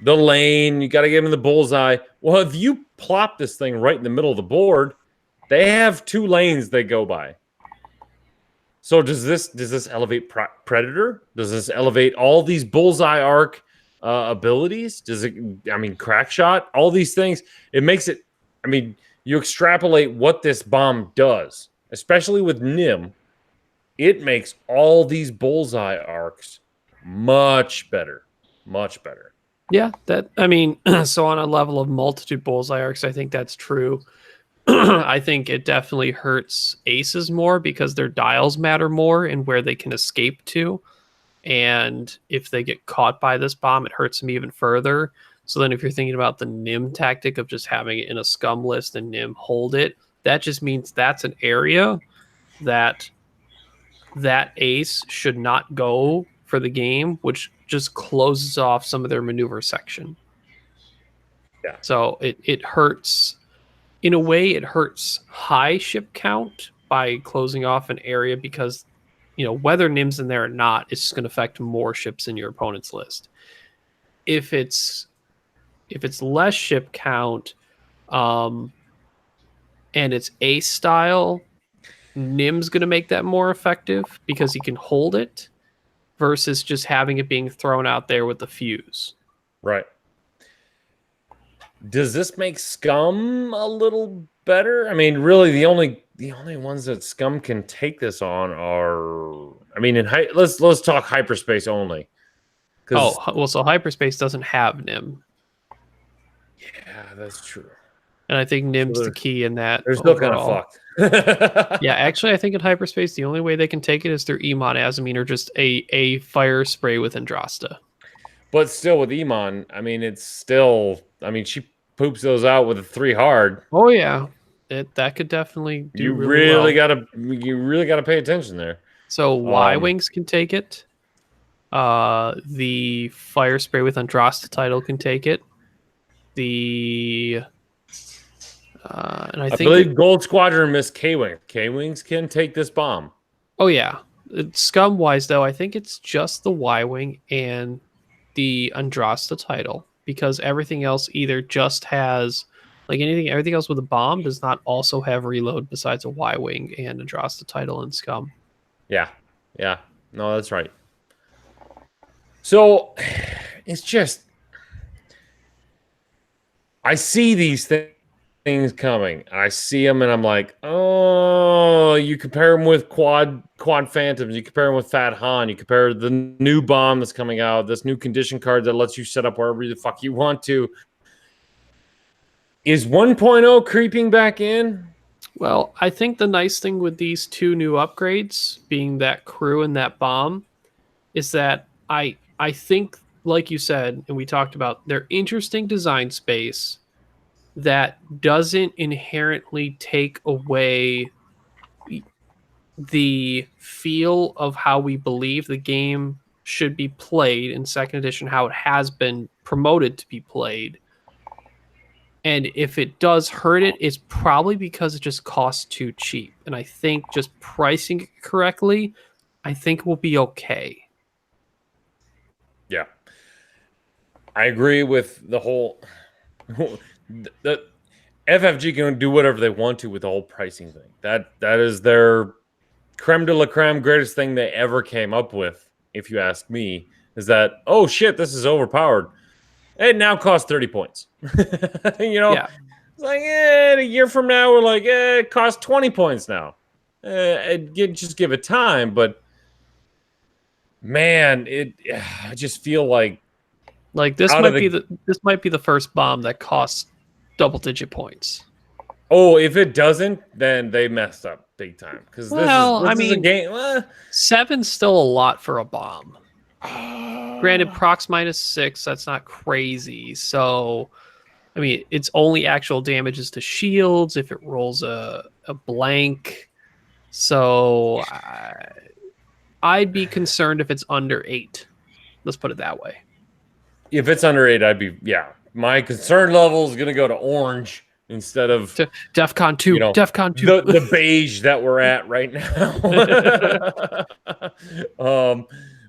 S1: the lane. You got to get him in the bullseye. Well, if you plop this thing right in the middle of the board, they have 2 lanes they go by. So does this elevate Predator? Does this elevate all these bullseye arc abilities? Does it? Crack shot. All these things. It makes it. You extrapolate what this bomb does, especially with Nim. It makes all these bullseye arcs much better. Much better.
S2: Yeah, so on a level of multitude bullseye arcs, I think that's true. I think it definitely hurts aces more because their dials matter more and where they can escape to. And if they get caught by this bomb, it hurts them even further. So then if you're thinking about the Nim tactic of just having it in a scum list and Nim hold it, that just means that's an area that ace should not go for the game, which just closes off some of their maneuver section.
S1: Yeah.
S2: So it hurts. In a way, it hurts high ship count by closing off an area because, whether Nim's in there or not, it's just going to affect more ships in your opponent's list. If it's less ship count, and it's ace style, Nim's going to make that more effective because he can hold it versus just having it being thrown out there with the fuse.
S1: Right. Does this make Scum a little better? I mean, really, the only ones that Scum can take this on are, I mean, let's talk hyperspace only.
S2: Oh, well, so hyperspace doesn't have Nim.
S1: Yeah, that's true.
S2: And I think Nim's the key in that.
S1: They're still kind of fucked.
S2: Yeah, actually, I think in hyperspace, the only way they can take it is through Emon Azamine or just a fire spray with Andrasta.
S1: But still, with Emon, I mean, it's still, I mean, she poops those out with a 3 hard.
S2: Oh yeah, that could definitely do.
S1: You
S2: really
S1: gotta pay attention there.
S2: So Y-Wings can take it. The fire spray with Andrasta title can take it. And I
S1: believe Gold Squadron missed K-Wings. K-Wings can take this bomb.
S2: Oh yeah, Scum wise though, I think it's just the Y-Wing and the Andrasta title, because everything else either just has everything else with a bomb does not also have reload besides a Y-Wing and Andrasta title and Scum.
S1: Yeah. No, that's right. So it's just, I see these things coming. I see them and I'm like, oh, you compare them with quad phantoms, you compare them with Fat Han, you compare the new bomb that's coming out, this new condition card that lets you set up wherever the fuck you want to. Is 1.0 creeping back in?
S2: Well, I think the nice thing with these 2 new upgrades, being that crew and that bomb, is that I think, like you said, and we talked about, they're interesting design space that doesn't inherently take away the feel of how we believe the game should be played in 2nd edition, how it has been promoted to be played. And if it does hurt it, it's probably because it just costs too cheap. And I think just pricing it correctly, I think will be okay.
S1: Yeah. I agree with the whole... the FFG can do whatever they want to with the whole pricing thing. That is their creme de la creme, greatest thing they ever came up with, if you ask me, is that, oh shit, this is overpowered. It now costs 30 points.
S2: Yeah.
S1: It's like, a year from now, we're like, it costs 20 points now. Just give it time. But man, I just feel like
S2: this might be the first bomb that costs double-digit points.
S1: Oh, if it doesn't, then they messed up big time. Because this is a game.
S2: 7's still a lot for a bomb. Granted, procs -6, that's not crazy. So, I mean, its only actual damage is to shields if it rolls a blank. So, I'd be concerned if it's under 8. Let's put it that way.
S1: If it's under 8, my concern level is going to go to orange instead of
S2: DEFCON 2. DEFCON 2.
S1: The beige that we're at right now.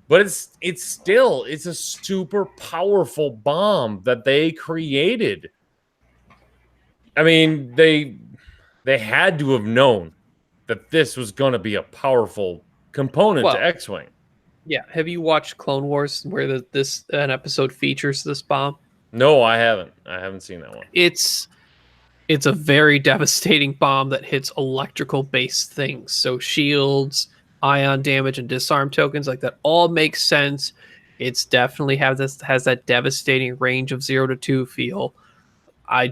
S1: But it's still a super powerful bomb that they created. I mean, they had to have known that this was going to be a powerful component to X-Wing.
S2: Yeah. Have you watched Clone Wars where an episode features this bomb?
S1: No, I haven't. I haven't seen that one.
S2: It's a very devastating bomb that hits electrical based things. So shields, ion damage, and disarm tokens, like that all makes sense. It's definitely has that devastating range of 0 to 2 feel. I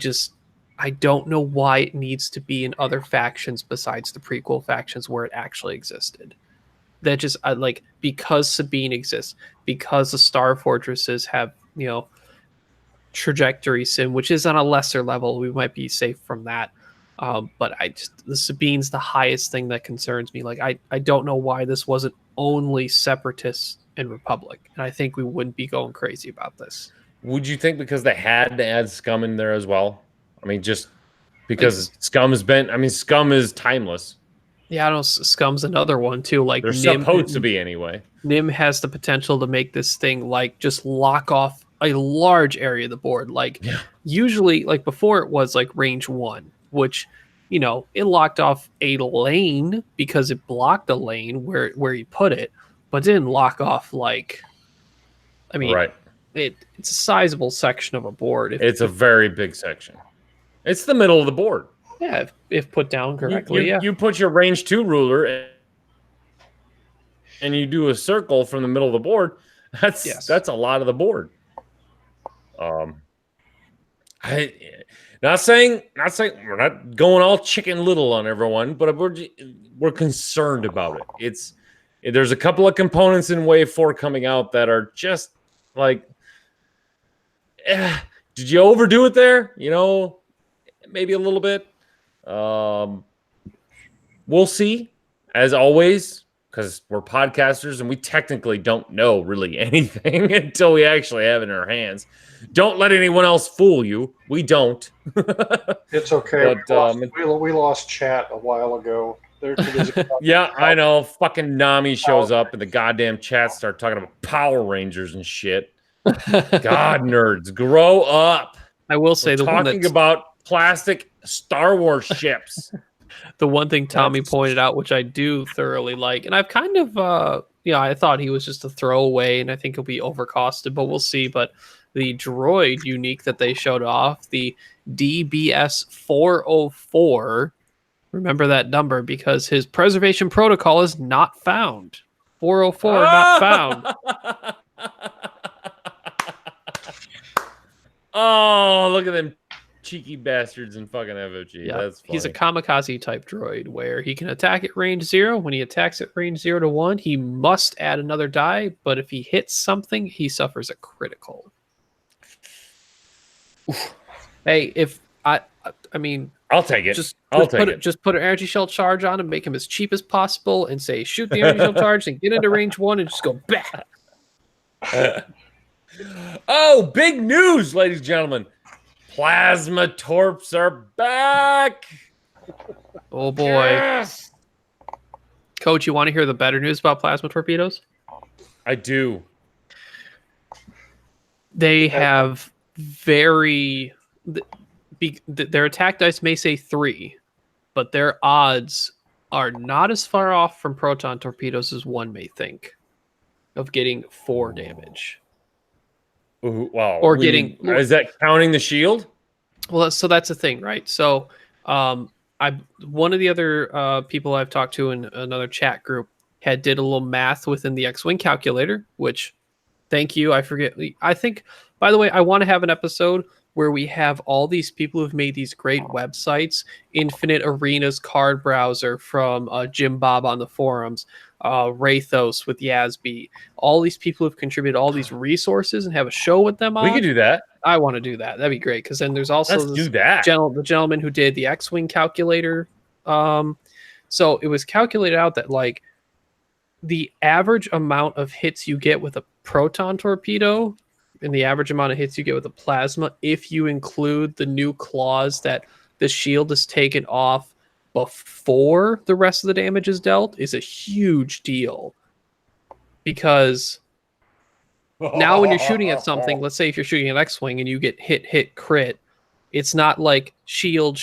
S2: don't know why it needs to be in other factions besides the prequel factions where it actually existed. That just because Sabine exists, because the Star Fortresses have, trajectory sim, which is on a lesser level, we might be safe from that. But the Sabine's the highest thing that concerns me. Like, I don't know why this wasn't only Separatists and Republic. And I think we wouldn't be going crazy about this.
S1: Would you think because they had to add Scum in there as well? I mean, just because Scum is timeless.
S2: Yeah, I know Scum's another one too. Like,
S1: they're supposed to be anyway.
S2: Nim has the potential to make this thing just lock off a large area of the board. Usually, before it was range 1, which it locked off a lane because it blocked a lane where he put it, but didn't lock off
S1: right.
S2: It's a sizable section of a board.
S1: It's a very big section. It's the middle of the board.
S2: Yeah, if put down correctly.
S1: You put your range 2 ruler and you do a circle from the middle of the board. That's a lot of the board. Not saying we're not going all Chicken Little on everyone, but we're concerned about it. There's a couple of components in Wave 4 coming out that are just like, did you overdo it there? Maybe a little bit. We'll see, as always, because we're podcasters and we technically don't know really anything until we actually have it in our hands. Don't let anyone else fool you. We don't.
S3: It's okay.
S1: But,
S3: we lost chat a while ago.
S1: Yeah, I know. Fucking Nami shows up and the goddamn chat start talking about Power Rangers and shit. God, nerds, grow up.
S2: I will say
S1: talking about plastic Star Wars ships.
S2: The one thing Tommy pointed out, which I do thoroughly like, and I've kind of, I thought he was just a throwaway, and I think he'll be overcosted, but we'll see. But the droid unique that they showed off, the DBS 404, remember that number because his preservation protocol is not found. 404 not found.
S1: Oh, look at them cheeky bastards in fucking FOG.
S2: Yeah,
S1: that's funny.
S2: He's a kamikaze type droid where he can attack at range 0. When he attacks at range 0 to 1, he must add another die, but if he hits something, he suffers a critical. Oof. Hey,
S1: I'll take it.
S2: Just put an energy shell charge on him, make him as cheap as possible, and say shoot the energy shell charge and get into range 1 and just go back.
S1: Oh, big news, ladies and gentlemen. Plasma torps are back.
S2: Oh boy.
S1: Yes!
S2: Coach, you want to hear the better news about plasma torpedoes?
S1: I do.
S2: They have their attack dice may say 3, but their odds are not as far off from proton torpedoes as one may think of getting 4 damage.
S1: Ooh, wow.
S2: Or
S1: is that counting the shield?
S2: Well, so that's the thing, right? So one of the other people I've talked to in another chat group did a little math within the X-Wing calculator, which thank you. I forget. I think, by the way, I want to have an episode where we have all these people who've made these great websites, Infinite Arenas card browser from Jim Bob on the forums, Rathos with Yasby, all these people who've contributed all these resources and have a show with them on.
S1: We could do that.
S2: I want to do that. That'd be great. Because then there's also
S1: the
S2: gentleman who did the X-Wing calculator. So it was calculated out that like the average amount of hits you get with a proton torpedo and the average amount of hits you get with a plasma, if you include the new clause that the shield is taken off before the rest of the damage is dealt, is a huge deal. Because now when you're shooting at something, let's say if you're shooting an X-Wing and you get hit, crit, it's not like shield.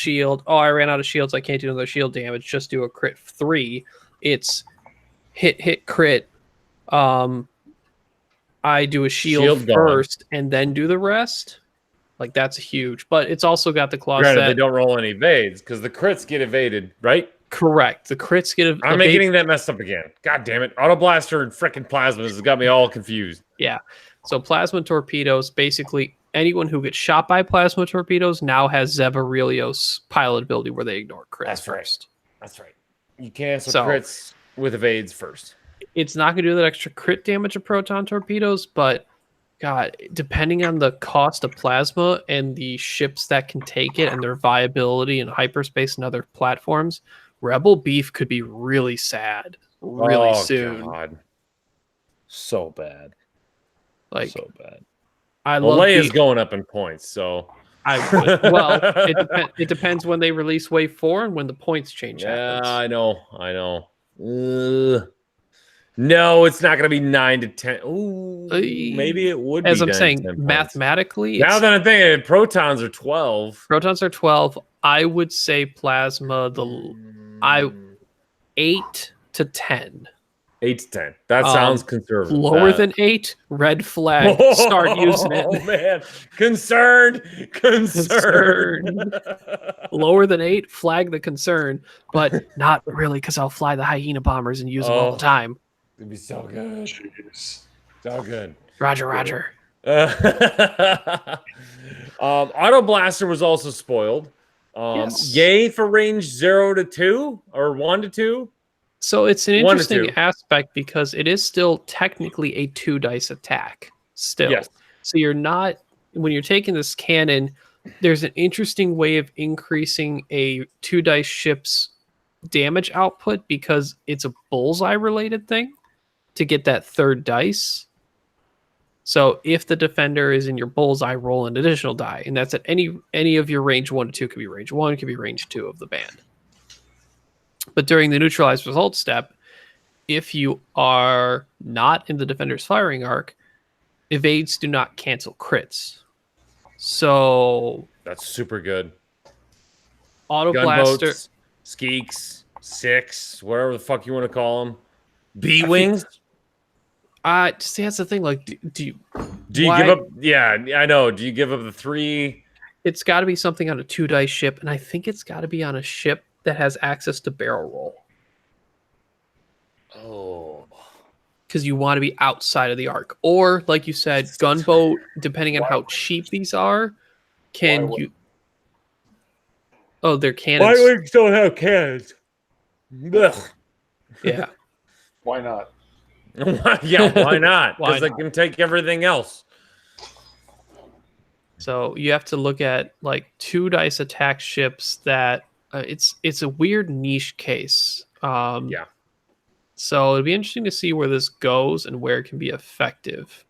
S2: Oh, I ran out of shields. I can't do another shield damage. Just do a crit 3. It's hit, crit. I do a shield first and then do the rest. Like that's huge. But it's also got the clause
S1: Granted,
S2: that
S1: they don't roll any evades because the crits get evaded, right?
S2: Correct. The crits get evaded.
S1: I'm getting that messed up again. God damn it. Auto Blaster and freaking Plasmas has got me all confused.
S2: Yeah. So plasma torpedoes, basically anyone who gets shot by plasma torpedoes now has Zeb Aurelios pilot ability where they ignore crits first.
S1: That's right. You cancel crits with evades first.
S2: It's not going to do that extra crit damage of proton torpedoes, but God, depending on the cost of plasma and the ships that can take it and their viability in hyperspace and other platforms, Rebel beef could be really sad really soon. God.
S1: So bad.
S2: Like
S1: so bad.
S2: Leia's
S1: going up in points, so
S2: it depends when they release Wave 4 and when the points change.
S1: Yeah, happens. I know. No, it's not going to be 9 to 10. Ooh, maybe it would be.
S2: As I'm saying, mathematically.
S1: Now that I'm thinking, protons are 12.
S2: Protons are 12. I would say plasma. 8 to 10.
S1: 8 to 10. That sounds conservative.
S2: Lower than 8, red flag. Start using it.
S1: Oh man, concerned.
S2: Lower than 8, flag the concern, but not really, because I'll fly the hyena bombers and use them all the time.
S1: It'd be so good.
S3: Jeez.
S1: So good.
S2: Roger.
S1: Auto Blaster was also spoiled.
S2: Yes.
S1: Yay for range 0 to 2 or 1 to 2.
S2: So it's an
S1: 1 to
S2: interesting
S1: 2.
S2: aspect because it is still technically a 2 dice attack. Still.
S1: Yes.
S2: So you're not, when you're taking this cannon, there's an interesting way of increasing a 2 dice ship's damage output because it's a bullseye related thing to get that third dice. So if the defender is in your bullseye, roll an additional die, and that's at any of your range 1 to 2. Could be range 1, could be range 2 of the band. But during the neutralized result step, if you are not in the defender's firing arc, evades do not cancel crits. So
S1: That's super good.
S2: Auto Blaster,
S1: Gunboats, Skeeks, Six, whatever the fuck you want to call them. B-Wings.
S2: see, that's the thing. Like, do you
S1: give up? Yeah, I know. Do you give up the 3?
S2: It's got to be something on a 2 dice ship, and I think it's got to be on a ship that has access to barrel roll.
S1: Oh.
S2: Because you want to be outside of the arc. Or, like you said, gunboat, depending on how cheap these are, can you... Oh, they're cannons.
S1: Y-Wings don't have cannons. Ugh.
S2: Yeah.
S3: Why not?
S1: Yeah, why not?
S2: Why
S1: Because they can take everything else.
S2: So you have to look at, like, 2 dice attack ships that... it's a weird niche case.
S1: Yeah.
S2: So it'd be interesting to see where this goes and where it can be effective,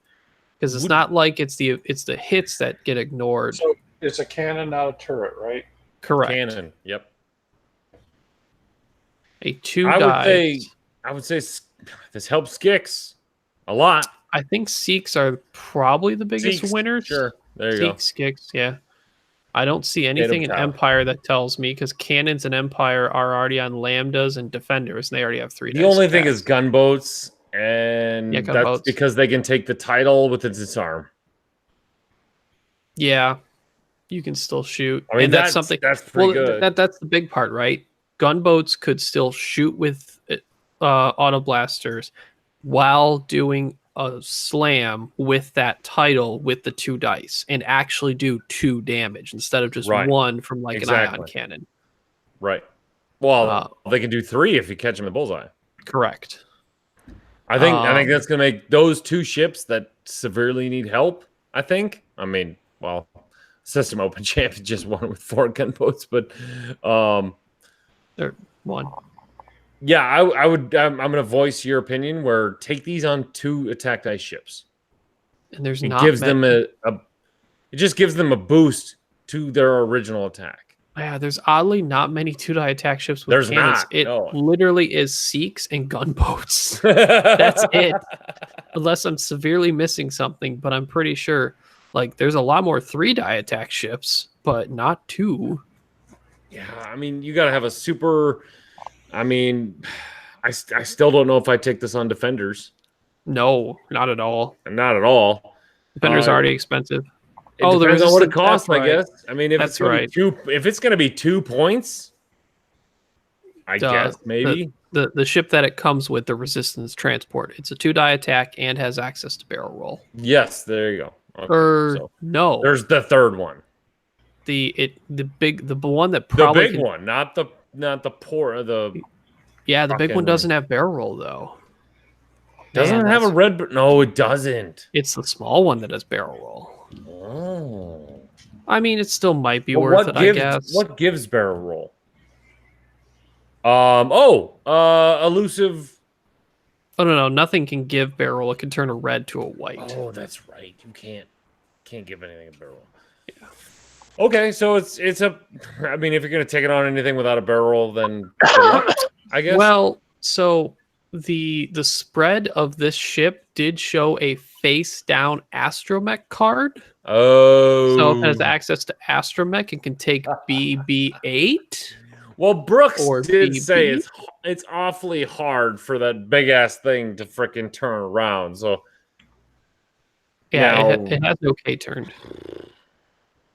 S2: because it's not like it's the hits that get ignored.
S3: So it's a cannon, not a turret, right?
S2: Correct.
S1: Cannon. Yep.
S2: A 2 die.
S1: I would say this helps Skix a lot.
S2: I think Seeks are probably the biggest
S1: Seeks,
S2: winners.
S1: Sure. There you go.
S2: Skix, yeah. I don't see anything in
S1: Tower.
S2: Empire that tells me, because cannons in Empire are already on lambdas and defenders, and they already have 3
S1: The
S2: dice
S1: only thing
S2: attacks.
S1: is gunboats, and
S2: Yeah,
S1: that's
S2: gunboats.
S1: because they can take the title with the disarm.
S2: Yeah, you can still shoot.
S1: I mean,
S2: and that's something.
S1: That's pretty good.
S2: That's the big part, right? Gunboats could still shoot with auto blasters while doing a slam with that title with the 2 dice and actually do 2 damage instead of just 1 from like an ion cannon.
S1: Right. Well, they can do 3 if you catch them in the bullseye.
S2: Correct.
S1: I think that's going to make those 2 ships that severely need help. I think. I mean, well, System Open Champion just won with 4 gunboats, but
S2: they're 1.
S1: Yeah, I would. I'm going to voice your opinion. Where take these on 2 attack dice ships,
S2: and there's
S1: it
S2: not
S1: gives
S2: many.
S1: them it just gives them a boost to their original attack.
S2: Yeah, there's oddly not many 2 die attack ships with cannons. It literally is Seeks and gunboats. That's it. Unless I'm severely missing something, but I'm pretty sure. Like, there's a lot more 3 die attack ships, but not 2.
S1: Yeah, I mean, you got to have a super. I mean, I still don't know if I take this on defenders.
S2: No, not at all.
S1: Not at all.
S2: Defenders are already expensive.
S1: It depends on what it costs, I guess. I mean, if
S2: that's
S1: it's going to be 2 points, I guess maybe
S2: the ship that it comes with, the resistance transport. It's a 2 die attack and has access to barrel roll.
S1: Yes, there you go. Okay,
S2: no,
S1: there's the 3rd one.
S2: The one that probably
S1: the big one, not the poor the.
S2: Yeah, the big one doesn't have barrel roll though.
S1: Doesn't it have a red? No, it doesn't.
S2: It's the small one that has barrel roll.
S1: Oh.
S2: I mean, it still might be worth it, I guess.
S1: What gives barrel roll? Elusive.
S2: Oh no, nothing can give barrel roll. It can turn a red to a white.
S1: Oh, that's right. You can't give anything a barrel roll. Yeah. Okay, so it's a. I mean, if you're gonna take it on anything without a barrel roll, then good luck, I guess.
S2: Well, so the spread of this ship did show a face down astromech card. So if it has
S1: Oh.
S2: access to astromech, it can take BB-8
S1: Well, Brooks
S2: or
S1: did
S2: BB.
S1: say it's awfully hard for that big ass thing to freaking turn around. So
S2: Yeah,
S1: now,
S2: it has no K turned.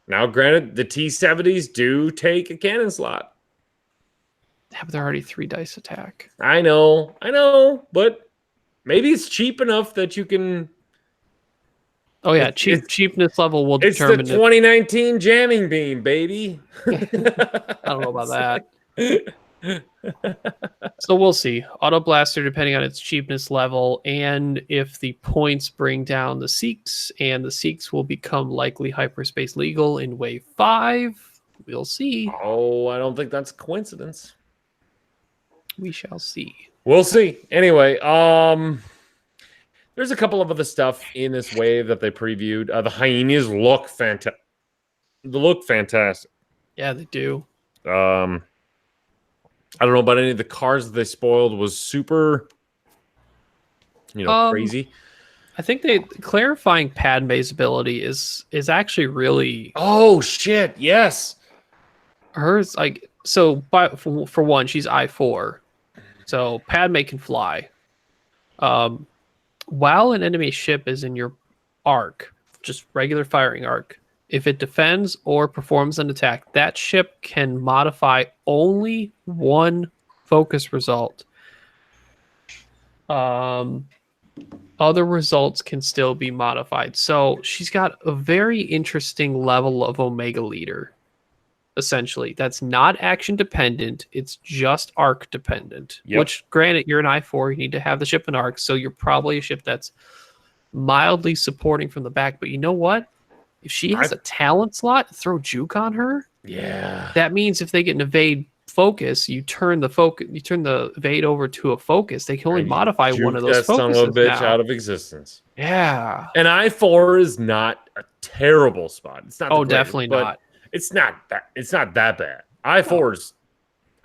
S1: now, granted, the T-70s do take a cannon slot.
S2: Yeah, but they're already 3 dice attack.
S1: I know, but maybe it's cheap enough that you can.
S2: Oh yeah,
S1: It's-
S2: cheapness level will
S1: It's the
S2: determine it.
S1: 2019 jamming beam, baby.
S2: I don't know about that. So we'll see. Auto Blaster, depending on its cheapness level, and if the points bring down the Seeks, and the Seeks will become likely hyperspace legal in Wave 5. We'll see.
S1: Oh, I don't think that's a coincidence.
S2: We shall see.
S1: We'll see. Anyway, there's a couple of other stuff in this wave that they previewed. The hyenas look fantastic. They look fantastic.
S2: Yeah, they do.
S1: I don't know about any of the cars that they spoiled was super, crazy.
S2: I think clarifying Padme's ability is actually really
S1: Oh shit! Yes.
S2: hers. Like so, for one, she's I4, so Padme can fly. While an enemy ship is in your arc, just regular firing arc, if it defends or performs an attack, that ship can modify only one focus result. Other results can still be modified. So she's got a very interesting level of Omega Leader, essentially. That's not action dependent. It's just arc dependent.
S1: Yep.
S2: Which, granted, you're an I4. You need to have the ship in arc, so you're probably a ship that's mildly supporting from the back. But you know what? If she has a talent slot, throw juke on her.
S1: Yeah.
S2: That means if they get an evade focus, you turn the evade over to a focus. They can only modify one of those
S1: that son
S2: focuses
S1: of a bitch
S2: now.
S1: out of existence.
S2: Yeah.
S1: And I4 is not a terrible spot. It's not. The greatest,
S2: Definitely
S1: but
S2: not.
S1: It's not that. It's not that bad. I4 is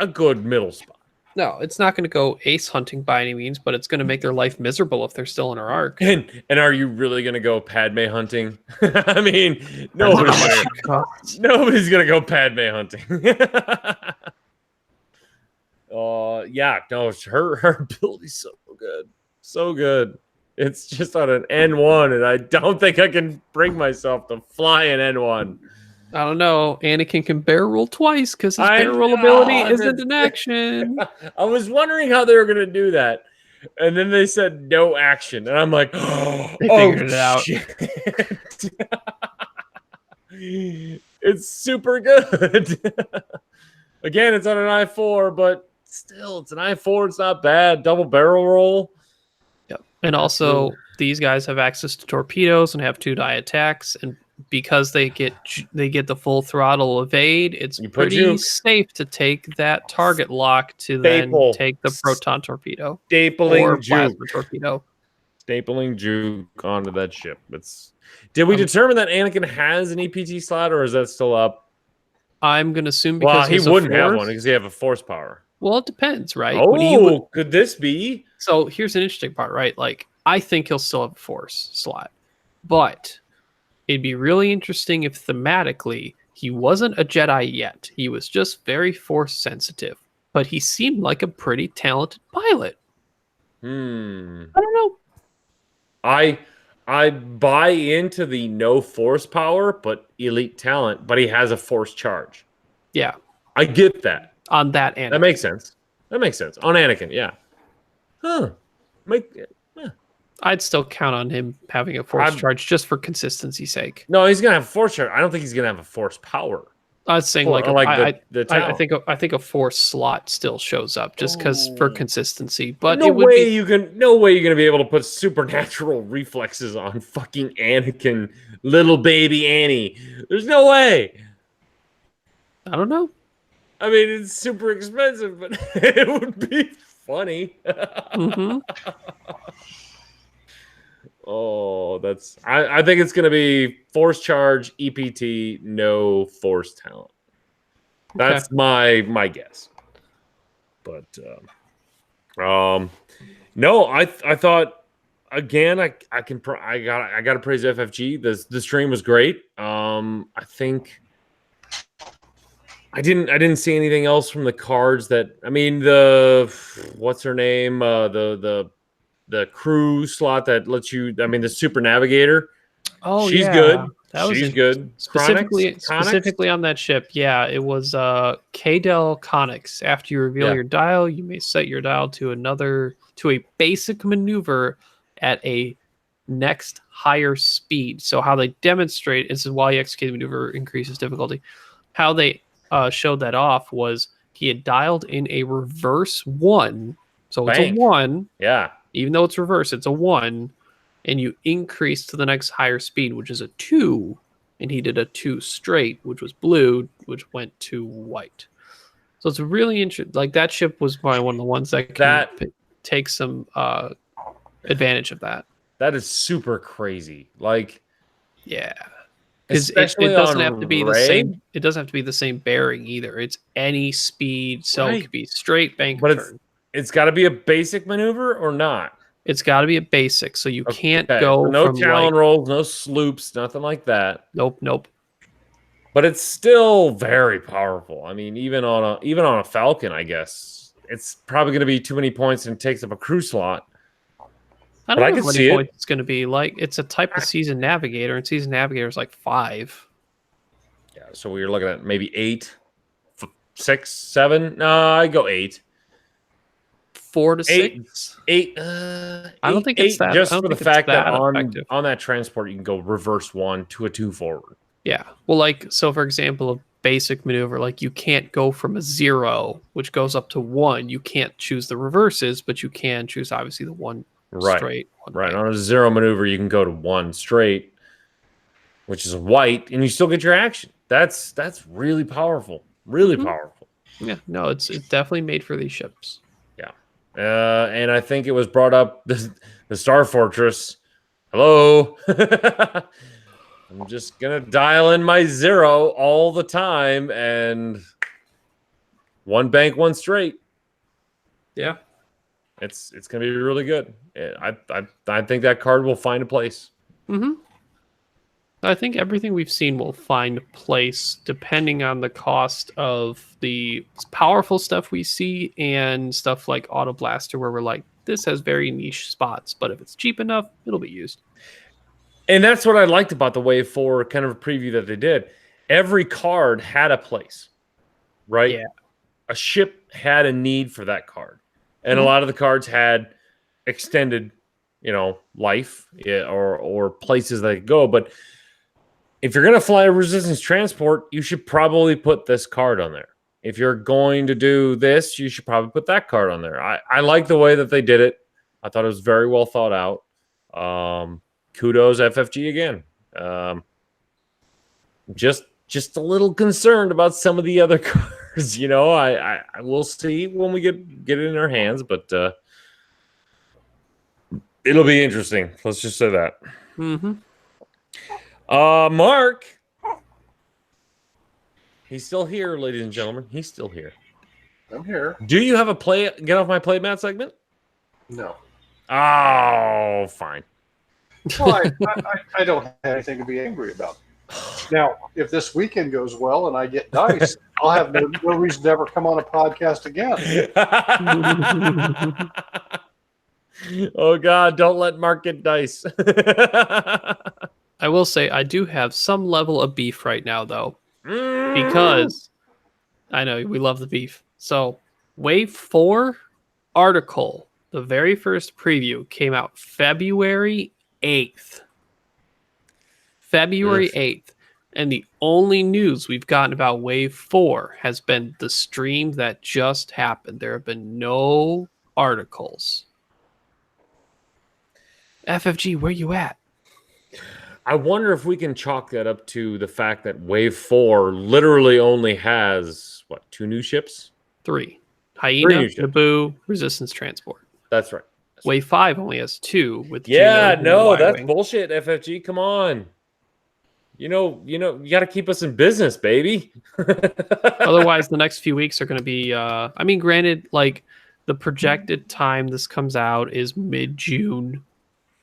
S1: a good middle spot.
S2: No, it's not going to go ace hunting by any means, but it's going to make their life miserable if they're still in her arc.
S1: And are you really going to go Padme hunting? I mean, nobody's going to go Padme hunting. Yeah, no, her ability's so good. So good. It's just on an N1, and I don't think I can bring myself to fly an N1.
S2: I don't know. Anakin can barrel roll twice because his barrel roll ability isn't in action.
S1: I was wondering how they were going to do that. And then they said no action. And I'm like,
S2: they figured it out.
S1: It's super good. Again, it's on an I4, but still, it's an I4. It's not bad. Double barrel roll.
S2: Yep. And also, these guys have access to torpedoes and have 2 die attacks. And because they get the full throttle evade, it's pretty safe to take that target lock to then take the proton torpedo or plasma torpedo.
S1: Stapling juke onto that ship. Did we determine that Anakin has an EPT slot, or is that still up?
S2: I'm gonna assume because
S1: he wouldn't have one because he have a force power.
S2: Well, it depends, right?
S1: Oh, could this be?
S2: So here's an interesting part, right? Like, I think he'll still have a force slot, but it'd be really interesting if thematically he wasn't a Jedi yet. He was just very force sensitive, but he seemed like a pretty talented pilot. I don't know.
S1: I buy into the no force power, but elite talent, but he has a force charge.
S2: Yeah.
S1: I get that.
S2: On that Anakin.
S1: That makes sense. On Anakin, yeah.
S2: I'd still count on him having a force charge just for consistency's sake.
S1: No, he's gonna have a force charge. I don't think he's gonna have a force power.
S2: I was saying I think a force slot still shows up just because for consistency. But
S1: no way you're gonna be able to put supernatural reflexes on fucking Anakin, little baby Annie. There's no way.
S2: I don't know.
S1: I mean, it's super expensive, but it would be funny. Oh, I think it's gonna be force charge, EPT, no force talent. That's my guess. But No, I thought again. I got to praise FFG. The stream was great. I think I didn't see anything else from the cards that I mean the what's her name the crew slot that lets you. I mean the Super Navigator.
S2: Oh
S1: She's
S2: yeah,
S1: good.
S2: that was
S1: She's good.
S2: specifically on that ship. Yeah, it was K-Del Conics. After you reveal
S1: Yeah.
S2: your dial, you may set your dial to a basic maneuver at a next higher speed. So how they demonstrate this is why you execute the maneuver increases difficulty. How they showed that off was he had dialed in a reverse 1. So it's a
S1: Bank.
S2: 1.
S1: Yeah.
S2: Even though it's reverse, it's a 1. And you increase to the next higher speed, which is a 2. And he did a 2 straight, which was blue, which went to white. So it's really interesting. Like that ship was probably one of the ones that can take some advantage of that.
S1: That is super crazy. Like,
S2: yeah, because it doesn't have to be the same. It doesn't have to be the same bearing either. It's any speed, so it could be straight bank
S1: but
S2: turn.
S1: It's got to be a basic maneuver or not.
S2: It's got to be a basic, so you can't go
S1: so no
S2: from
S1: Talon rolls, no sloops, nothing like that.
S2: Nope.
S1: But it's still very powerful. I mean, even on a Falcon, I guess it's probably going to be too many points and takes up a crew slot.
S2: I don't know how many points it's going to be. Like it's a type of Season Navigator, and Season Navigator is like 5.
S1: Yeah, so we were looking at maybe 8, 6, 7. No, I go 8.
S2: 4 to 6.
S1: 8.
S2: I don't think it's that.
S1: Just for the fact that
S2: effective.
S1: on that transport, you can go reverse 1 to a 2 forward.
S2: Yeah. Well, like so, for example, a basic maneuver, like you can't go from a 0, which goes up to 1. You can't choose the reverses, but you can choose obviously the 1 straight.
S1: Right. On a 0 maneuver, you can go to 1 straight, which is white, and you still get your action. That's really powerful. Really powerful.
S2: Yeah. No, it's definitely made for these ships.
S1: And I think it was brought up the Star Fortress. Hello. I'm just gonna dial in my 0 all the time and 1 bank, 1 straight.
S2: Yeah,
S1: it's gonna be really good. I think that card will find a place.
S2: I think everything we've seen will find a place depending on the cost of the powerful stuff we see and stuff like Auto Blaster, where we're like, this has very niche spots, but if it's cheap enough, it'll be used.
S1: And that's what I liked about the Wave 4 kind of a preview that they did. Every card had a place, right?
S2: Yeah.
S1: A ship had a need for that card. And a lot of the cards had extended, life or places they could go. But if you're going to fly a resistance transport, you should probably put this card on there. If you're going to do this, you should probably put that card on there. I like the way that they did it. I thought it was very well thought out. Kudos FFG again. Just a little concerned about some of the other cards. I will see when we get it in our hands, but it'll be interesting. Let's just say that. Mark, he's still here, ladies and gentlemen. He's still here.
S3: I'm here.
S1: Do you have a get off my plate mat segment?
S3: No.
S1: Oh, fine.
S3: Well, I don't have anything to be angry about. Now, if this weekend goes well and I get dice, I'll have no reason to ever come on a podcast again.
S1: Oh, God, don't let Mark get dice.
S2: I will say I do have some level of beef right now, though, because I know we love the beef. So, Wave 4 article, the very first preview, came out February 8th. February 8th. And the only news we've gotten about Wave 4 has been the stream that just happened. There have been no articles. FFG, where you at?
S1: I wonder if we can chalk that up to the fact that Wave 4 literally only has, 2 new ships?
S2: 3. Hyena, Naboo, Resistance Transport.
S1: That's right.
S2: Wave 5 only has 2 with
S1: that's bullshit, FFG. Come on. You got to keep us in business, baby.
S2: Otherwise, the next few weeks are going to be, granted, like, The projected time this comes out is mid-June.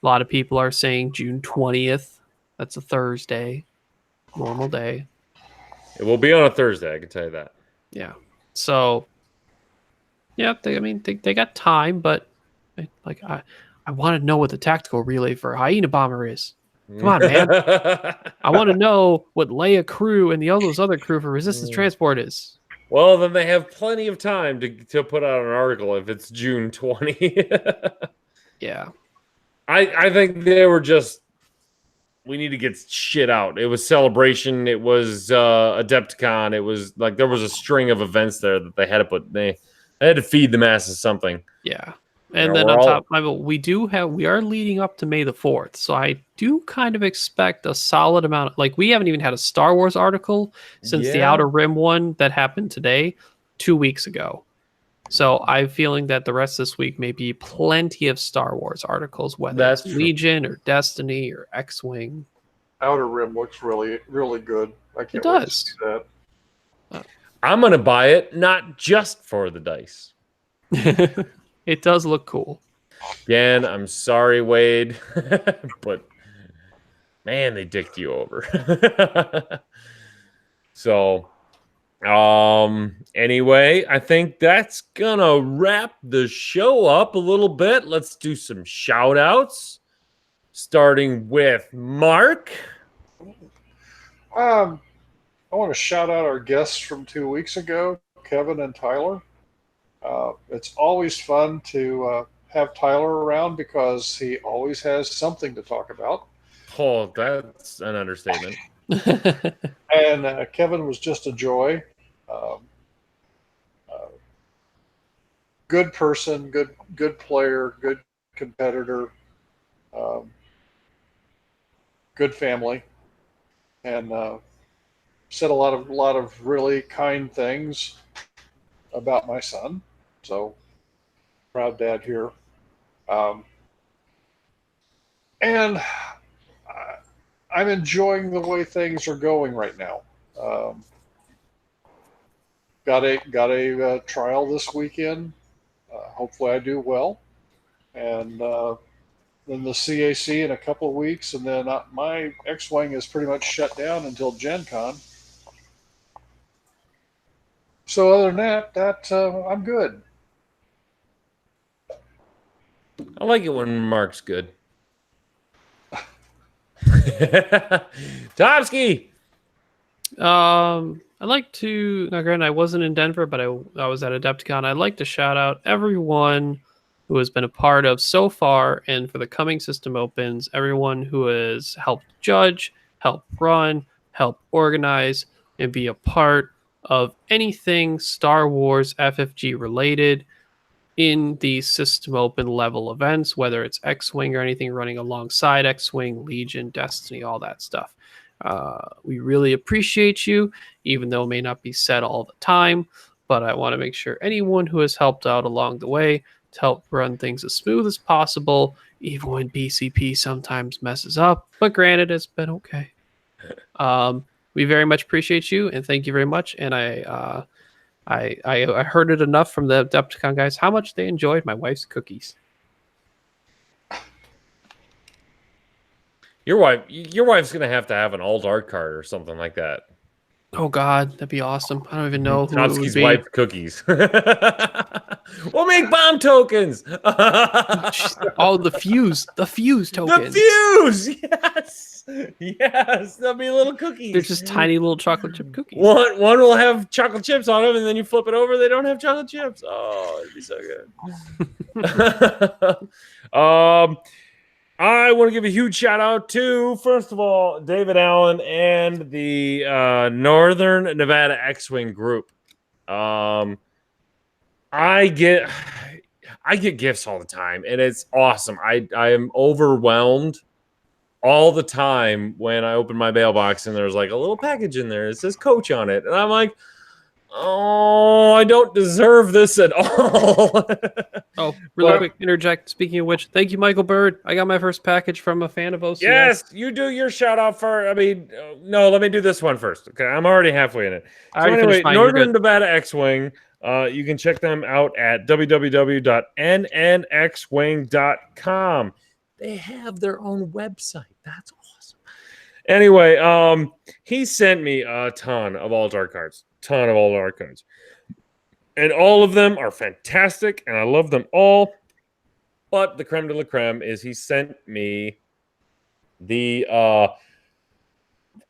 S2: A lot of people are saying June 20th. That's a Thursday. Normal day.
S1: It will be on a Thursday, I can tell you that.
S2: Yeah. So, yeah, they got time, but I want to know what the tactical relay for a Hyena Bomber is. Come on, man. I want to know what Leia crew and all those other crew for resistance transport is.
S1: Well, then they have plenty of time to put out an article if it's June 20.
S2: Yeah.
S1: I think they were just, we need to get shit out. It was Celebration. It was Adepticon. It was like there was a string of events there that they had to put. They had to feed the masses something.
S2: Yeah. And
S1: Yeah,
S2: then
S1: we're
S2: on
S1: all-
S2: top, we are leading up to May the 4th. So I do kind of expect a solid amount. Like, we haven't even had a Star Wars article since the
S1: Yeah.
S2: Outer Rim one that happened today, 2 weeks ago. So I'm feeling that the rest of this week may be plenty of Star Wars articles, whether
S1: That's
S2: it's
S1: true.
S2: Legion or Destiny or X-Wing.
S3: Outer Rim looks really, really good. I can't
S2: It
S3: wait to
S2: does.
S3: see that.
S1: I'm gonna buy it not just for the dice.
S2: It does look cool.
S1: Again, I'm sorry, Wade, but man, they dicked you over. So, anyway, I think that's gonna wrap the show up a little bit. Let's do some shout outs, starting with Mark.
S3: I want to shout out our guests from 2 weeks ago, Kevin and Tyler. It's always fun to have Tyler around because he always has something to talk about.
S1: Oh, that's an understatement.
S3: And Kevin was just a joy. Good person, good player, good competitor, good family, and said a lot of really kind things about my son. So proud dad here. And I'm enjoying the way things are going right now. Got a trial this weekend. Hopefully I do well. And then the CAC in a couple of weeks. And then my X-Wing is pretty much shut down until Gen Con. So other than that, I'm good.
S1: I like it when Mark's good. Tomsky.
S2: I'd like to, now granted I wasn't in Denver, but I was at Adepticon. I'd like to shout out everyone who has been a part of so far and for the coming system opens, everyone who has helped judge, help run, help organize, and be a part of anything Star Wars FFG related in these system open level events, whether it's X-Wing or anything running alongside X-Wing, Legion, Destiny, all that stuff. We really appreciate you, even though it may not be said all the time, but I want to make sure anyone who has helped out along the way to help run things as smooth as possible, even when BCP sometimes messes up, but granted, it's been okay. We very much appreciate you, and thank you very much, and I heard it enough from the Adepticon guys how much they enjoyed my wife's cookies.
S1: Your wife's gonna have to have an alt art card or something like that.
S2: Oh God, that'd be awesome. I don't even know who it would
S1: Tomsky's
S2: be.
S1: wife cookies. We'll make bomb tokens.
S2: Oh, the fuse tokens.
S1: The fuse, yes, there'll be little cookies.
S2: They're just tiny little chocolate chip cookies.
S1: One will have chocolate chips on them, and then you flip it over, they don't have chocolate chips. Oh, it'd be so good. I want to give a huge shout out to, first of all, David Allen and the Northern Nevada X-Wing group. I get gifts all the time, and it's awesome. I am overwhelmed all the time when I open my mailbox and there's like a little package in there. It says Coach on it, and I'm like, oh, I don't deserve this at all.
S2: Oh, really quick, interject. Speaking of which, thank you, Michael Bird. I got my first package from a fan of OCX.
S1: Yes, you do your shout out for. I mean, no, let me do this one first. Okay, I'm already halfway in it.
S2: I
S1: So
S2: already
S1: anyway,
S2: finished mine. You're
S1: Northern
S2: good.
S1: Nevada X-Wing. You can check them out at www.nnxwing.com. They have their own website. That's awesome. Anyway, he sent me a ton of alt art cards. And all of them are fantastic, and I love them all. But the creme de la creme is he sent me the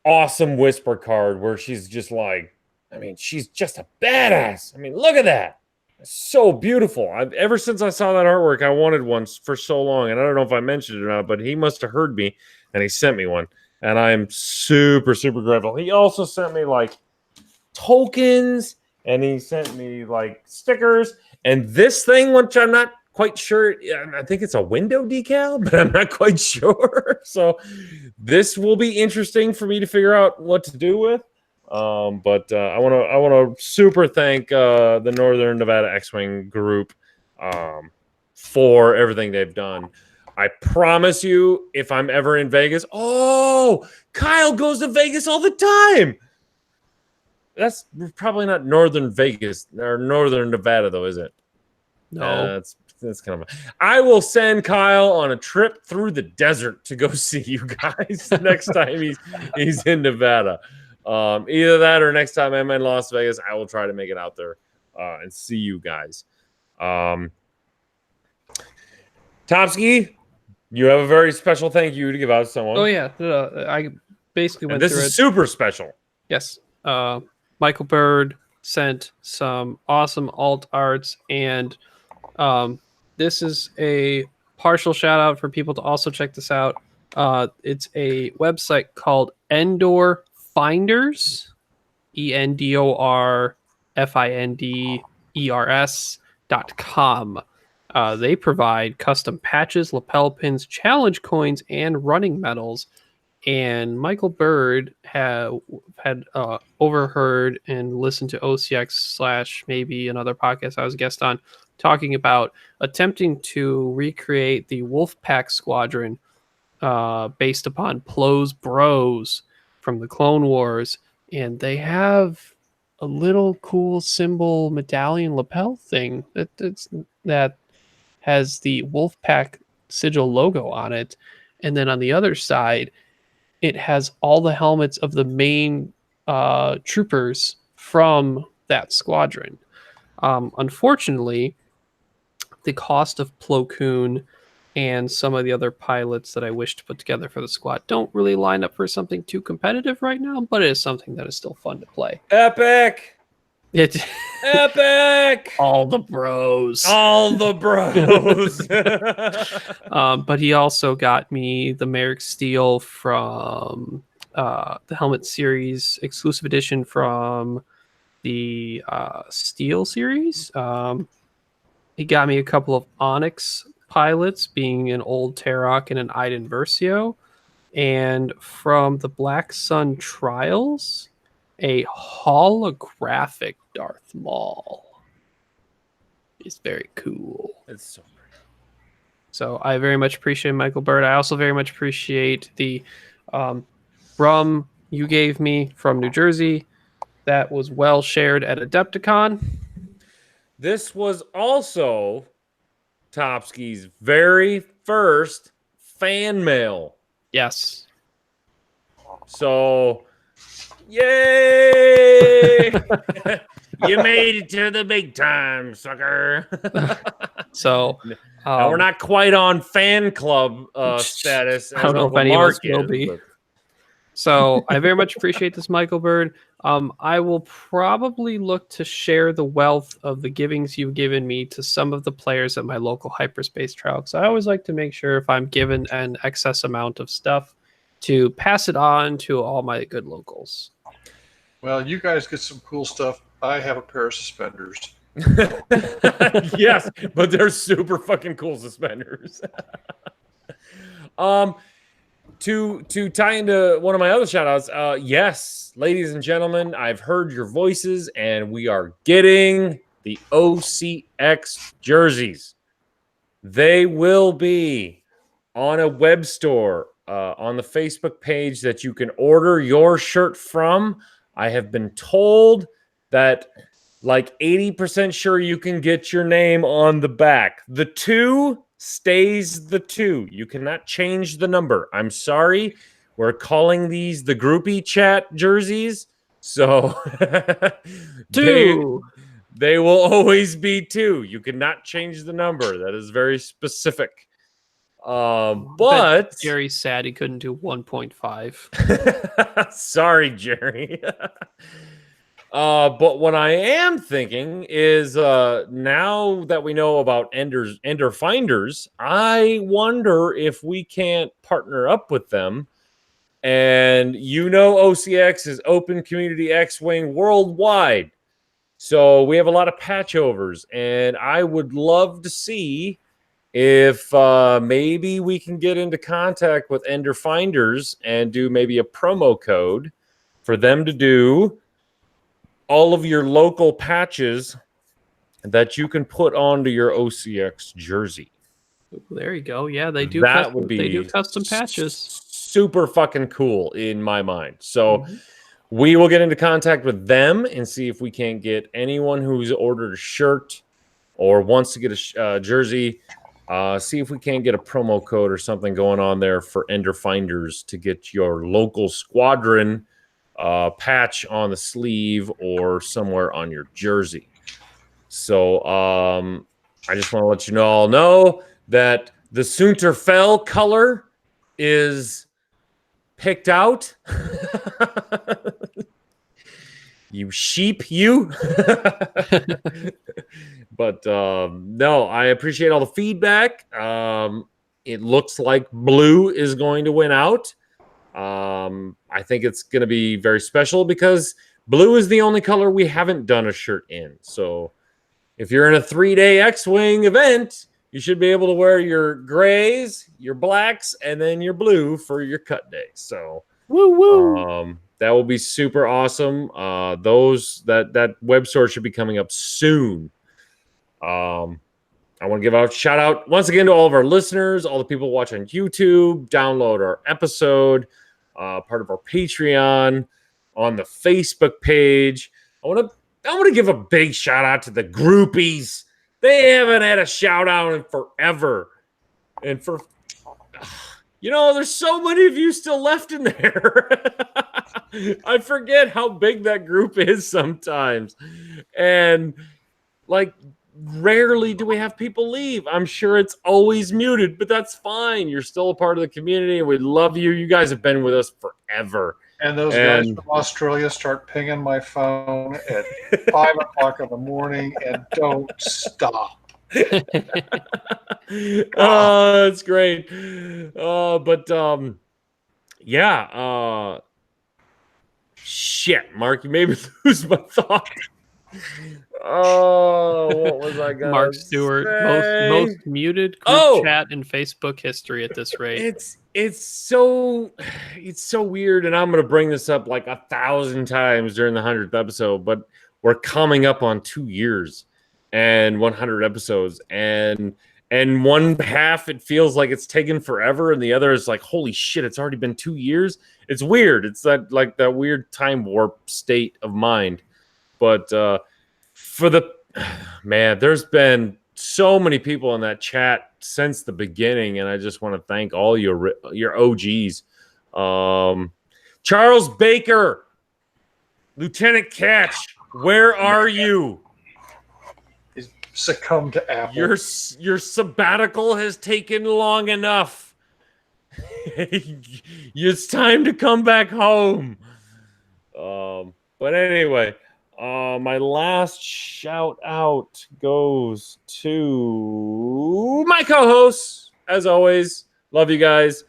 S1: awesome Whisper card where she's just like, I mean, she's just a badass. I mean, look at that. It's so beautiful. Ever since I saw that artwork, I wanted one for so long. And I don't know if I mentioned it or not, but he must have heard me and he sent me one. And I'm super, super grateful. He also sent me like tokens and he sent me like stickers. And this thing, which I'm not quite sure, I think it's a window decal, but I'm not quite sure. So this will be interesting for me to figure out what to do with. But I want to super thank the Northern Nevada X-Wing group for everything they've done. I promise you, if I'm ever in Vegas, Kyle goes to Vegas all the time. That's probably not Northern Vegas or Northern Nevada, though, is it?
S2: No.
S1: That's kind of. I will send Kyle on a trip through the desert to go see you guys the next time he's in Nevada. Either that or next time I'm in Las Vegas, I will try to make it out there and see you guys. Topsky, you have a very special thank you to give out to someone.
S2: Oh yeah, I basically went
S1: and this
S2: through
S1: is
S2: it.
S1: Super special.
S2: Yes, Michael Bird sent some awesome alt arts, and this is a partial shout out for people to also check this out. It's a website called Endor Finders, ENDORFINDERS.com. They provide custom patches, lapel pins, challenge coins, and running medals. And Michael Bird had overheard and listened to OCX / maybe another podcast I was a guest on, talking about attempting to recreate the Wolfpack Squadron based upon Plo's Bros from the Clone Wars. And they have a little cool symbol medallion lapel thing that has the Wolfpack sigil logo on it. And then on the other side, it has all the helmets of the main troopers from that squadron. Unfortunately, the cost of Plo Koon and some of the other pilots that I wish to put together for the squad don't really line up for something too competitive right now, but it is something that is still fun to play.
S1: Epic! Epic!
S2: All the bros. But he also got me the Merrick Steel from the Helmet Series exclusive edition from the Steel series. He got me a couple of Onyx pilots, being an old Tarok and an Iden Versio. And from the Black Sun Trials, a holographic Darth Maul. It's very cool.
S1: It's so pretty.
S2: So I very much appreciate Michael Bird. I also very much appreciate the rum you gave me from New Jersey. That was well shared at Adepticon.
S1: This was also Topsky's very first fan mail.
S2: Yes.
S1: So, yay! You made it to the big time, sucker.
S2: So
S1: now we're not quite on fan club status.
S2: I don't know if any of us will be. But... So I very much appreciate this, Michael Bird. I will probably look to share the wealth of the givings you've given me to some of the players at my local hyperspace trial. Because I always like to make sure if I'm given an excess amount of stuff to pass it on to all my good locals.
S3: Well, you guys get some cool stuff. I have a pair of suspenders.
S1: Yes, but they're super fucking cool suspenders. To tie into one of my other shout outs, yes, ladies and gentlemen, I've heard your voices and we are getting the OCX jerseys. They will be on a web store on the Facebook page that you can order your shirt from. I have been told that like 80% sure you can get your name on the back. The 2 stays the 2. You cannot change the number. I'm sorry. We're calling these the groupie chat jerseys. So
S2: 2.
S1: they will always be 2. You cannot change the number. That is very specific. But
S2: Jerry's sad he couldn't do 1.5.
S1: sorry, Jerry. But what I am thinking is now that we know about Ender Finders, I wonder if we can't partner up with them. And OCX is Open Community X-Wing worldwide. So we have a lot of patch overs, and I would love to see if maybe we can get into contact with Ender Finders and do maybe a promo code for them to do all of your local patches that you can put onto your OCX jersey.
S2: There you go. Yeah, they do. They do custom patches.
S1: Super fucking cool in my mind. So we will get into contact with them and see if we can't get anyone who's ordered a shirt or wants to get a jersey. See if we can't get a promo code or something going on there for Ender Finders to get your local squadron patch on the sleeve or somewhere on your jersey. So I just want to let you all know that the Sunterfell color is picked out. You sheep, you. But no, I appreciate all the feedback. It looks like blue is going to win out. I think it's going to be very special because blue is the only color we haven't done a shirt in. So if you're in a 3-day X-Wing event, you should be able to wear your grays, your blacks, and then your blue for your cut day. So that will be super awesome. That web store should be coming up soon. I want to give a shout out once again to all of our listeners, all the people watching on YouTube, download our episode, part of our Patreon, on the Facebook page. I want to give a big shout out to the groupies. They haven't had a shout out in forever. And there's so many of you still left in there. I forget how big that group is sometimes. And rarely do we have people leave. I'm sure it's always muted, but that's fine. You're still a part of the community, and we love you. You guys have been with us forever.
S3: And those guys from Australia start pinging my phone at 5 o'clock in the morning and don't stop.
S1: Oh, that's great. Shit, Mark, you made me lose my thought. Oh, what was I gonna
S2: Mark Stewart,
S1: say?
S2: most muted group chat in Facebook history at this rate.
S1: It's so weird, and I'm gonna bring this up like 1,000 times during the 100th episode, but we're coming up on 2 years and 100 episodes, and one half it feels like it's taken forever, and the other is like, holy shit, it's already been 2 years. It's weird. It's that weird time warp state of mind. But there's been so many people in that chat since the beginning, and I just want to thank all your OGs. Charles Baker, Lieutenant Catch, where are you?
S3: He's succumbed to Apple.
S1: Your sabbatical has taken long enough. It's time to come back home. But anyway, my last shout out goes to my co-hosts. As always, love you guys.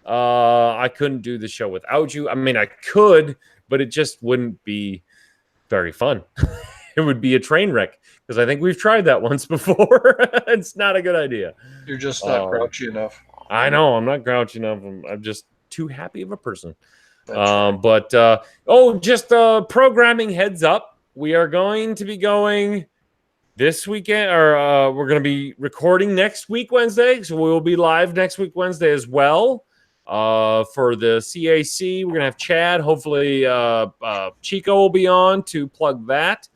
S1: I couldn't do the show without you. I mean, I could, but it just wouldn't be very fun. It would be a train wreck because I think we've tried that once before. It's not a good idea.
S3: You're just not grouchy enough.
S1: I know I'm not grouchy enough. I'm just too happy of a person. Just programming heads up. We are going to be going this weekend, or we're going to be recording next week Wednesday, so we will be live next week Wednesday as well. For the CAC, we're going to have Chad. Hopefully, Chico will be on to plug that.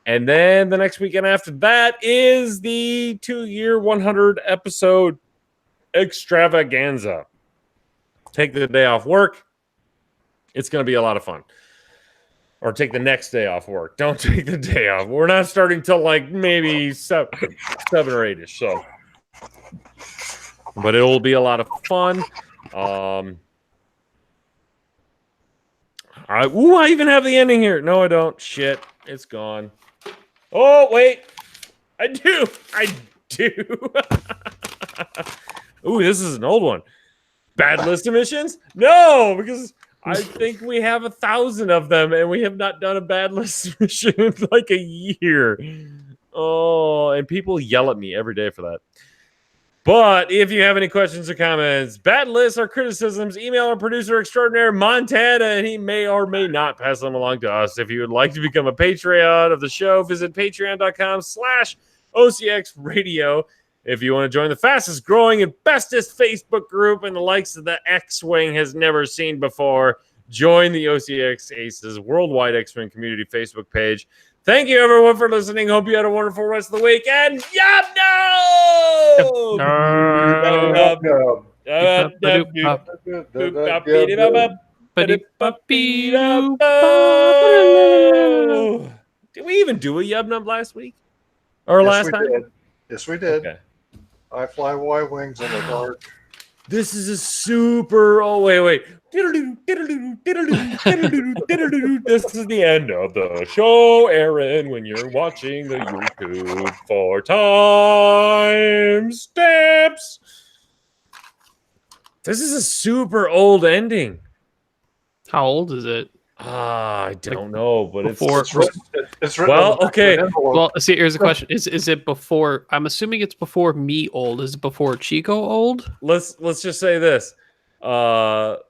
S1: And then the next weekend after that is the 2-year, 100 episode extravaganza. Take the day off work. It's going to be a lot of fun. Or take the next day off work. Don't take the day off. We're not starting till like maybe 7 or 8ish. So, but it will be a lot of fun. I even have the ending here. No, I don't. Shit, it's gone. Oh wait, I do. Ooh, this is an old one. Bad list emissions? No, because I think we have 1,000 of them, and we have not done a bad list mission in like a year. Oh, and people yell at me every day for that. But if you have any questions or comments, bad lists or criticisms, email our producer extraordinaire, Montana, and he may or may not pass them along to us. If you would like to become a Patreon of the show, visit patreon.com/OCX radio. If you want to join the fastest growing and bestest Facebook group and the likes of the X-Wing has never seen before, join the OCX Aces Worldwide X-Wing Community Facebook page. Thank you, everyone, for listening. Hope you had a wonderful rest of the week. And Did we even do a Yub Nub last week? Or last time?
S3: Did. Yes, we did.
S1: Okay.
S3: I fly Y wings in the dark.
S1: This is a super. Oh, wait. This is the end of the show, Aaron, when you're watching the YouTube for time stamps. This is a super old ending.
S2: How old is it?
S1: I don't know, but
S2: before,
S3: it's written
S1: well,
S3: on the
S1: okay.
S3: envelope.
S2: Well, see, here's the question: Is it before? I'm assuming it's before me old. Is it before Chico old?
S1: Let's just say this. The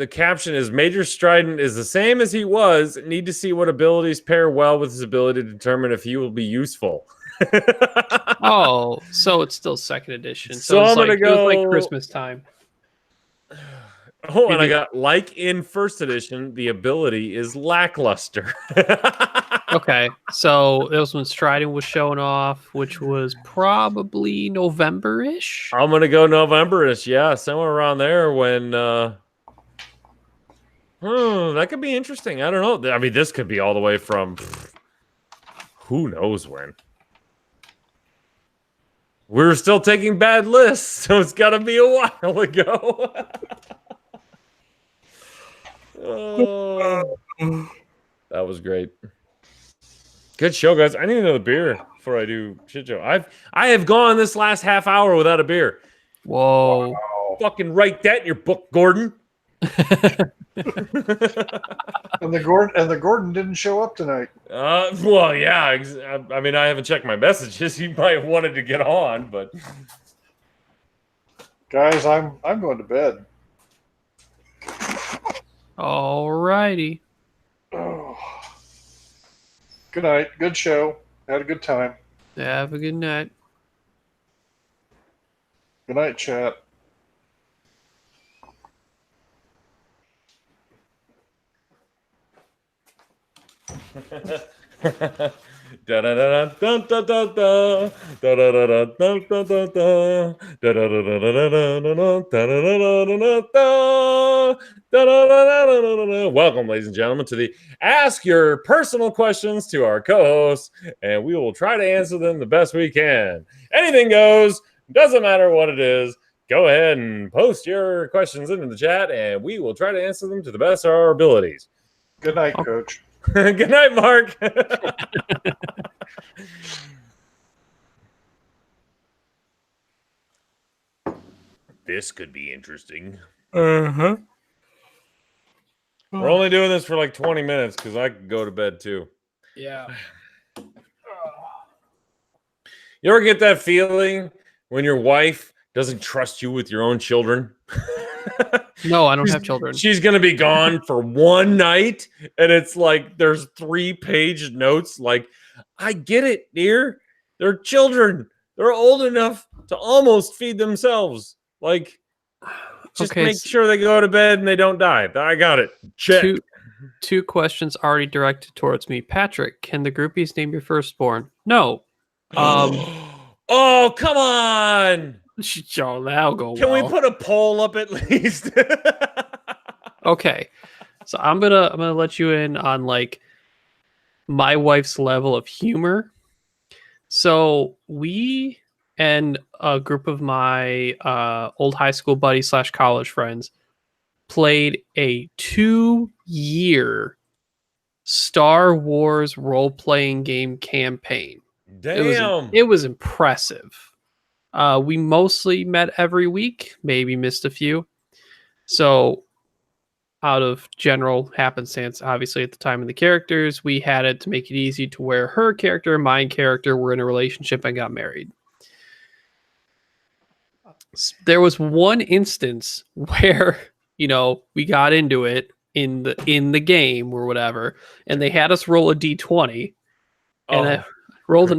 S1: caption is Major Strident is the same as he was. Need to see what abilities pair well with his ability to determine if he will be useful.
S2: Oh, so it's still second edition.
S1: So
S2: it's
S1: I'm gonna
S2: like,
S1: go
S2: it was like Christmas time.
S1: Oh, and I got, like in first edition, the ability is lackluster.
S2: Okay, so it was when Strident was showing off, which was probably November-ish.
S1: I'm gonna go November-ish, yeah, somewhere around there when that could be interesting. I don't know. I mean, this could be all the way from who knows when. We're still taking bad lists, so it's got to be a while ago. Oh, that was great. Good show, guys. I need another beer before I do shit show. I have gone this last half hour without a beer.
S2: Whoa!
S3: Wow.
S1: Fucking write that in your book, Gordon.
S3: And the Gordon didn't show up tonight.
S1: Well, yeah. I mean, I haven't checked my messages. He might have wanted to get on, but
S3: Guys, I'm going to bed.
S2: Alrighty.
S3: Oh. Good night. Good show. Had a good time.
S2: Have a good night.
S3: Good night, chat.
S1: Welcome, ladies and gentlemen, to the Ask Your Personal Questions to our co-hosts, and we will try to answer them the best we can. Anything goes, doesn't matter what it is. Go ahead and post your questions into the chat, and we will try to answer them to the best of our abilities.
S3: Good night, Coach.
S1: Good night, Mark. This could be interesting.
S2: Uh-huh.
S1: We're only doing this for like 20 minutes because I could go to bed too.
S2: Yeah.
S1: You ever get that feeling when your wife doesn't trust you with your own children?
S2: No, I don't have children.
S1: She's going to be gone for one night, and it's like there's 3-page notes like, I get it, dear. They're children. They're old enough to almost feed themselves. Like, just
S2: Okay,
S1: make sure they go to bed and they don't die. I got it. Check.
S2: 2 questions already directed towards me. Patrick, can the groupies name your firstborn? No.
S1: Oh, come on!
S2: Oh, that'll go
S1: Can we
S2: well.
S1: put a poll up at least?
S2: Okay. So I'm gonna let you in on like my wife's level of humor. So we and a group of my old high school buddies / college friends played a 2-year Star Wars role-playing game campaign.
S1: Damn.
S2: It was impressive. We mostly met every week, maybe missed a few. So out of general happenstance, obviously at the time of the characters, we had it to make it easy to where her character and my character were in a relationship and got married. There was one instance where, we got into it in the game or whatever, and they had us roll a d20, and I rolled a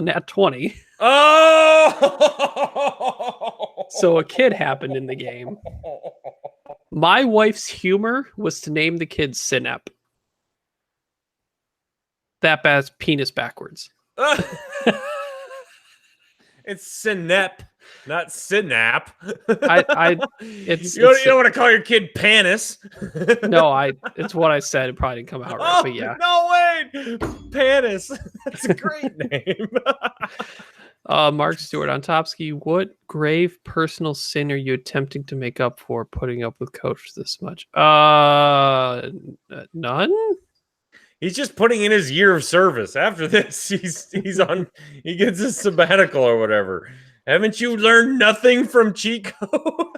S2: nat 20.
S1: Oh!
S2: So a kid happened in the game. My wife's humor was to name the kid Synap. That bad's penis backwards.
S1: It's Synap, not Synap.
S2: It's
S1: you don't want to call your kid Panis.
S2: No, it's what I said. It probably didn't come out right, but yeah.
S1: No way, Panis. That's a great name.
S2: Mark Stewart on Topsky. What grave personal sin are you attempting to make up for putting up with Coach this much? None.
S1: He's just putting in his year of service. After this, he's on. He gets his sabbatical or whatever. Haven't you learned nothing from Chico?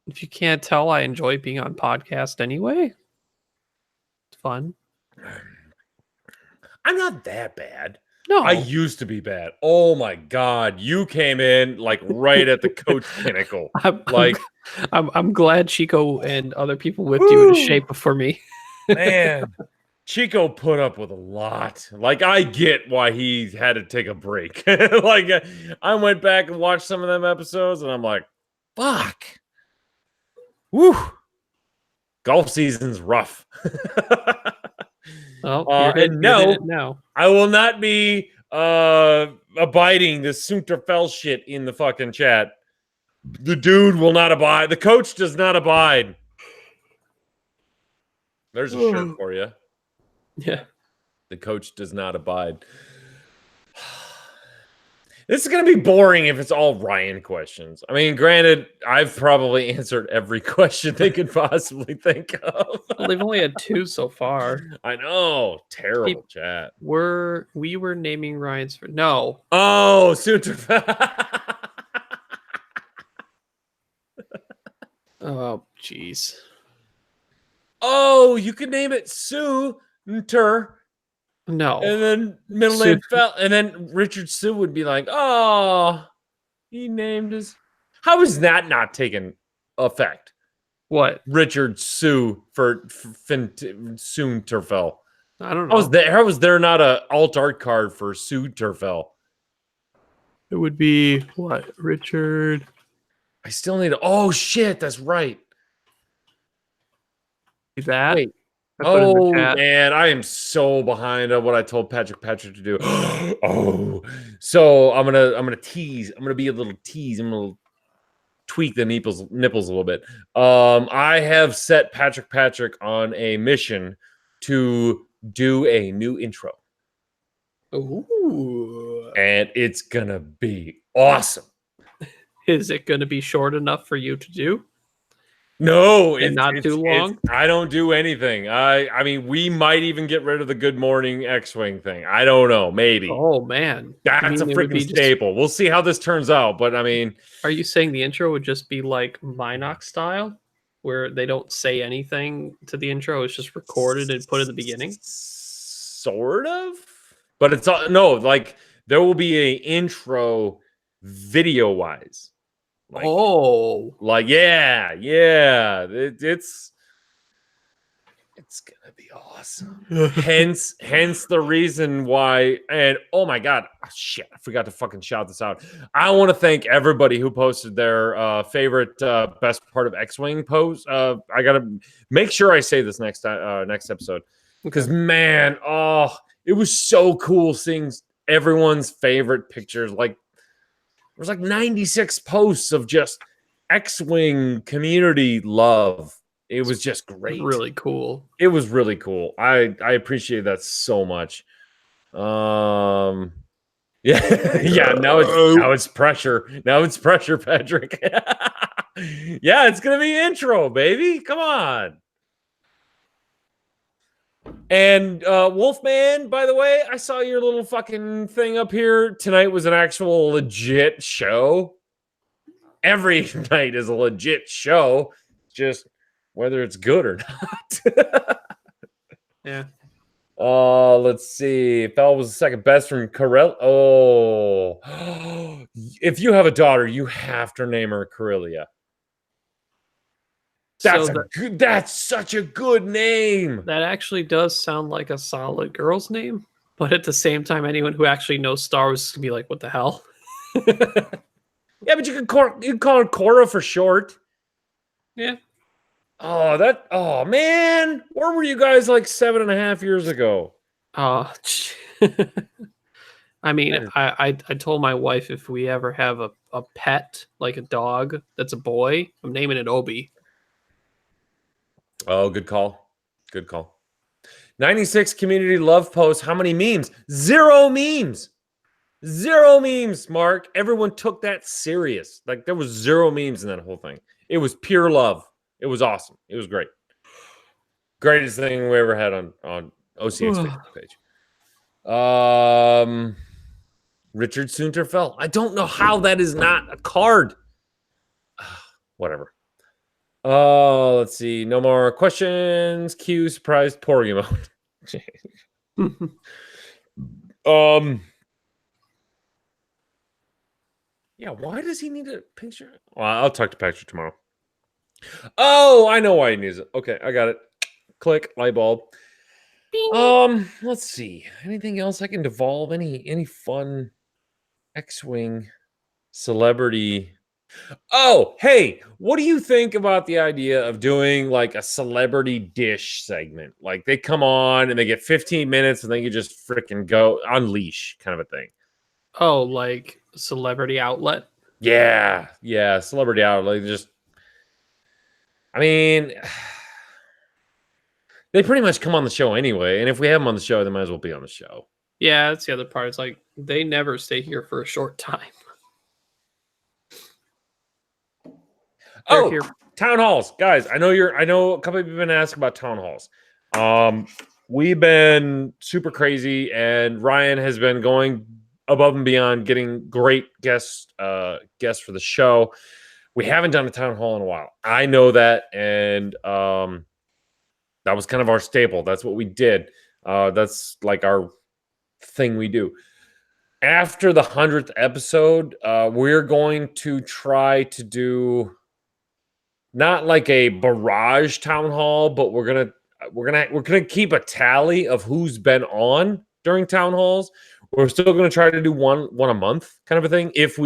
S2: If you can't tell, I enjoy being on podcast anyway. It's fun.
S1: I'm not that bad.
S2: No,
S1: I used to be bad. Oh my god, you came in like right at the coach pinnacle.
S2: I'm glad Chico and other people whipped you into shape before me.
S1: Man, Chico put up with a lot. Like, I get why he had to take a break. Like, I went back and watched some of them episodes, and I'm like, fuck. Woo. Golf season's rough.
S2: Oh,
S1: and no, I will not be abiding this Sunterfell shit in the fucking chat. The dude will not abide. The coach does not abide. There's a shirt for you.
S2: Yeah.
S1: The coach does not abide. This is going to be boring if it's all Ryan questions. I mean, granted, I've probably answered every question they could possibly think of.
S2: Well, they've only had 2 so far.
S1: I know. Terrible chat.
S2: We were naming Ryan's for no.
S1: Oh, Suter.
S2: Oh, jeez.
S1: Oh, you could name it Suter.
S2: No.
S1: And then middle name fell, and then Richard Sue would be like, "Oh, he named his." How is that not taking effect?
S2: What?
S1: Richard Sue for Sunterfell.
S2: I don't know.
S1: How was there not a alt art card for Sunterfell?
S2: It would be what? Richard.
S1: I still need. Oh shit, that's right.
S2: That.
S1: Wait. Oh man, I am so behind on what I told Patrick to do. Oh, so I'm gonna tease. I'm gonna be a little tease. I'm gonna tweak the nipples a little bit. I have set Patrick on a mission to do a new intro.
S2: Ooh.
S1: And it's gonna be awesome.
S2: Is it gonna be short enough for you to do?
S1: No,
S2: and not too long.
S1: I don't do anything. I mean, we might even get rid of the Good Morning X-Wing thing. I don't know. Maybe.
S2: Oh man,
S1: that's a freaking staple. We'll see how this turns out. But I mean,
S2: are you saying the intro would just be like Minox style, where they don't say anything to the intro? It's just recorded and put at the beginning.
S1: Sort of, but it's no. Like there will be a intro video wise.
S2: Like,
S1: yeah, it's It's gonna be awesome. hence the reason why. And oh my god, shit, I forgot to fucking shout this out. I want to thank everybody who posted their favorite best part of X-Wing post. I gotta make sure I say this next episode because man, it was so cool seeing everyone's favorite pictures. Like there was like 96 posts of just X-Wing community love. It was just great.
S2: Really cool.
S1: It was really cool. I appreciate that so much. Yeah, now it's pressure. Now it's pressure, Patrick. Yeah, it's gonna be intro, baby. Come on. And Wolfman, by the way, I saw your little fucking thing up here. Tonight was an actual legit show. Every night is a legit show. Just whether it's good or not.
S2: Yeah.
S1: Let's see. Fell was the second best from Corel. Oh, if you have a daughter, you have to name her Corellia. That's such a good name.
S2: That actually does sound like a solid girl's name, but at the same time, anyone who actually knows Star Wars is gonna be like, "What the hell?"
S1: Yeah, but you can call her Cora for short.
S2: Yeah.
S1: Oh man, where were you guys like 7.5 years ago?
S2: I mean, I told my wife if we ever have a pet, like a dog that's a boy, I'm naming it Obi.
S1: Oh, good call. Good call. 96 community love posts. How many memes? 0 memes. 0 memes, Mark. Everyone took that serious. Like there was 0 memes in that whole thing. It was pure love. It was awesome. It was great. Greatest thing we ever had on OCX Facebook page. Richard Sunterfell. I don't know how that is not a card. Whatever. Let's see. No more questions. Q surprised Porgy mode. Yeah, why does he need a picture? Well, I'll talk to Patrick tomorrow. Oh, I know why he needs it. Okay, I got it. Click, light bulb. Bing. Let's see. Anything else I can devolve? Any fun X-Wing celebrity? Oh, hey, what do you think about the idea of doing like a celebrity dish segment? Like they come on and they get 15 minutes and then you just freaking go unleash kind of a thing.
S2: Oh, like celebrity outlet?
S1: Yeah, celebrity outlet. Just I mean, they pretty much come on the show anyway, and if we have them on the show, they might as well be on the show.
S2: Yeah, that's the other part. It's like they never stay here for a short time.
S1: Here. Town halls, guys. I know a couple of you have been asking about town halls. We've been super crazy, and Ryan has been going above and beyond, getting great guests for the show. We haven't done a town hall in a while. I know that, and that was kind of our staple. That's what we did. That's like our thing we do. After the 100th episode, we're going to try to do not like a barrage town hall, but we're gonna keep a tally of who's been on during town halls. We're still gonna try to do one a month kind of a thing. If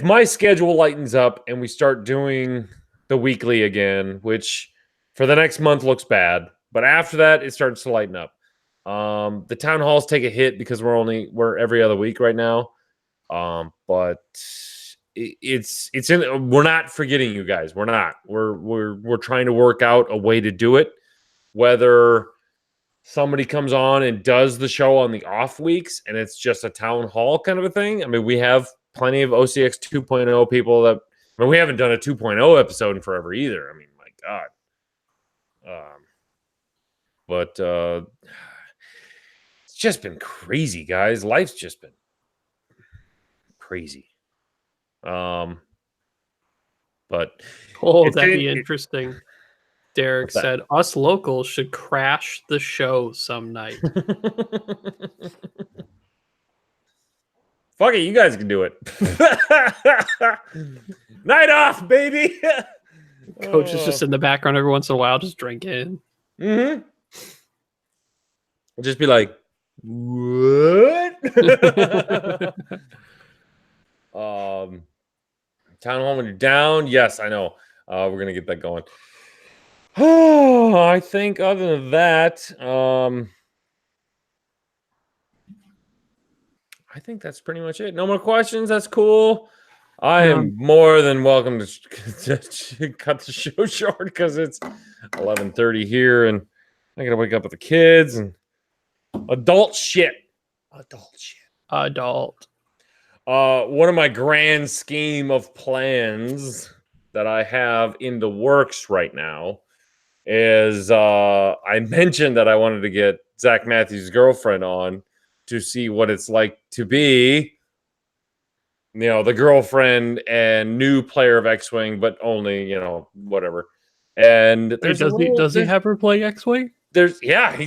S1: my schedule lightens up and we start doing the weekly again, which for the next month looks bad, but after that it starts to lighten up. The town halls take a hit because we're every other week right now. But we're not forgetting you guys. We're not. We're trying to work out a way to do it. Whether somebody comes on and does the show on the off weeks and it's just a town hall kind of a thing. I mean, we have plenty of OCX 2.0 people that, I mean, we haven't done a 2.0 episode in forever either. I mean, my God. But it's just been crazy, guys. Life's just been crazy. But
S2: that'd be interesting. Derek said, us locals should crash the show some night.
S1: Fuck it, you guys can do it. Night off, baby.
S2: Coach is just in the background every once in a while, just drinking.
S1: Mm-hmm. Just be like, what? Town hall when you're down. Yes, I know. We're gonna get that going. Oh, I think other than that, I think that's pretty much it. No more questions. That's cool. I am more than welcome to cut the show short because it's 11:30 here, and I gotta wake up with the kids and adult shit.
S2: Adult.
S1: One of my grand scheme of plans that I have in the works right now is I mentioned that I wanted to get Zach Matthews' girlfriend on to see what it's like to be, the girlfriend and new player of X-Wing, but only, whatever. And
S2: Wait, does he have her play X-Wing?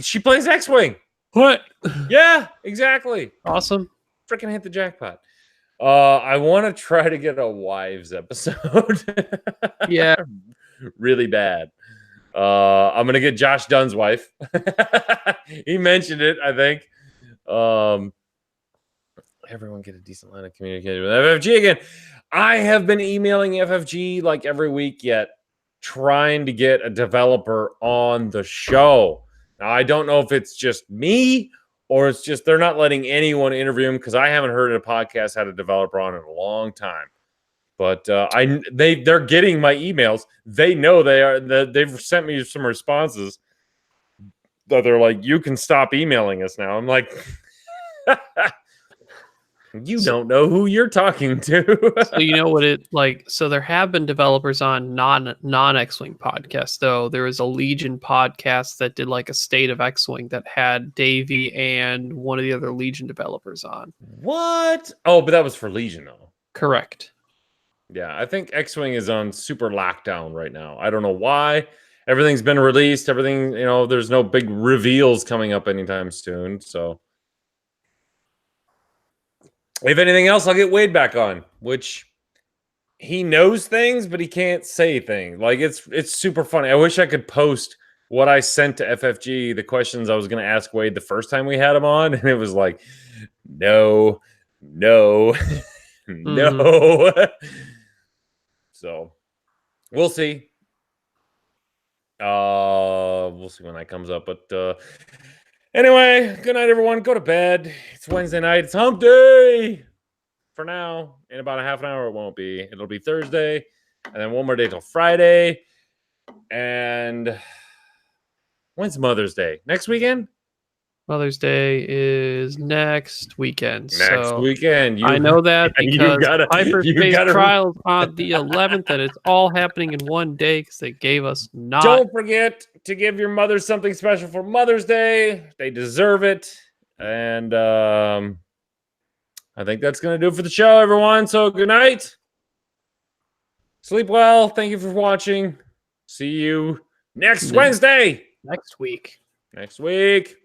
S1: She plays X-Wing.
S2: What?
S1: Yeah, exactly.
S2: Awesome.
S1: Freaking hit the jackpot. I want to try to get a wives episode.
S2: Yeah.
S1: Really bad. I'm gonna get Josh Dunn's wife. He mentioned it, I think. Everyone get a decent line of communication with FFG again. I have been emailing FFG like every week yet, trying to get a developer on the show. Now, I don't know if it's just me or it's just they're not letting anyone interview him because I haven't heard a podcast had a developer on in a long time. But they're getting my emails. They know they've sent me some responses that they're like, you can stop emailing us now. I'm like, don't know who you're talking to.
S2: So you know what it like. So there have been developers on non X-Wing podcasts, though. There was a Legion podcast that did like a state of X-Wing that had Davey and one of the other Legion developers on.
S1: What? Oh, but that was for Legion, though.
S2: Correct.
S1: Yeah, I think X-Wing is on super lockdown right now. I don't know why. Everything's been released. Everything, there's no big reveals coming up anytime soon. So, if anything else, I'll get Wade back on, which he knows things, but he can't say things. Like, it's super funny. I wish I could post what I sent to FFG, the questions I was going to ask Wade the first time we had him on. And it was like, no. No. So we'll see. We'll see when that comes up. But anyway, good night, everyone. Go to bed. It's Wednesday night. It's hump day. For now, in about a half an hour, it won't be. It'll be Thursday, and then one more day till Friday. And when's Mother's Day? Next weekend?
S2: Mother's Day is next weekend.
S1: Next weekend.
S2: I know that because Hyperspace Trials on the 11th, and it's all happening in one day because they gave us not.
S1: Don't forget to give your mother something special for Mother's Day. They deserve it. And I think that's going to do it for the show, everyone. So good night. Sleep well. Thank you for watching. See you next Wednesday.
S2: Next week.
S1: Next week.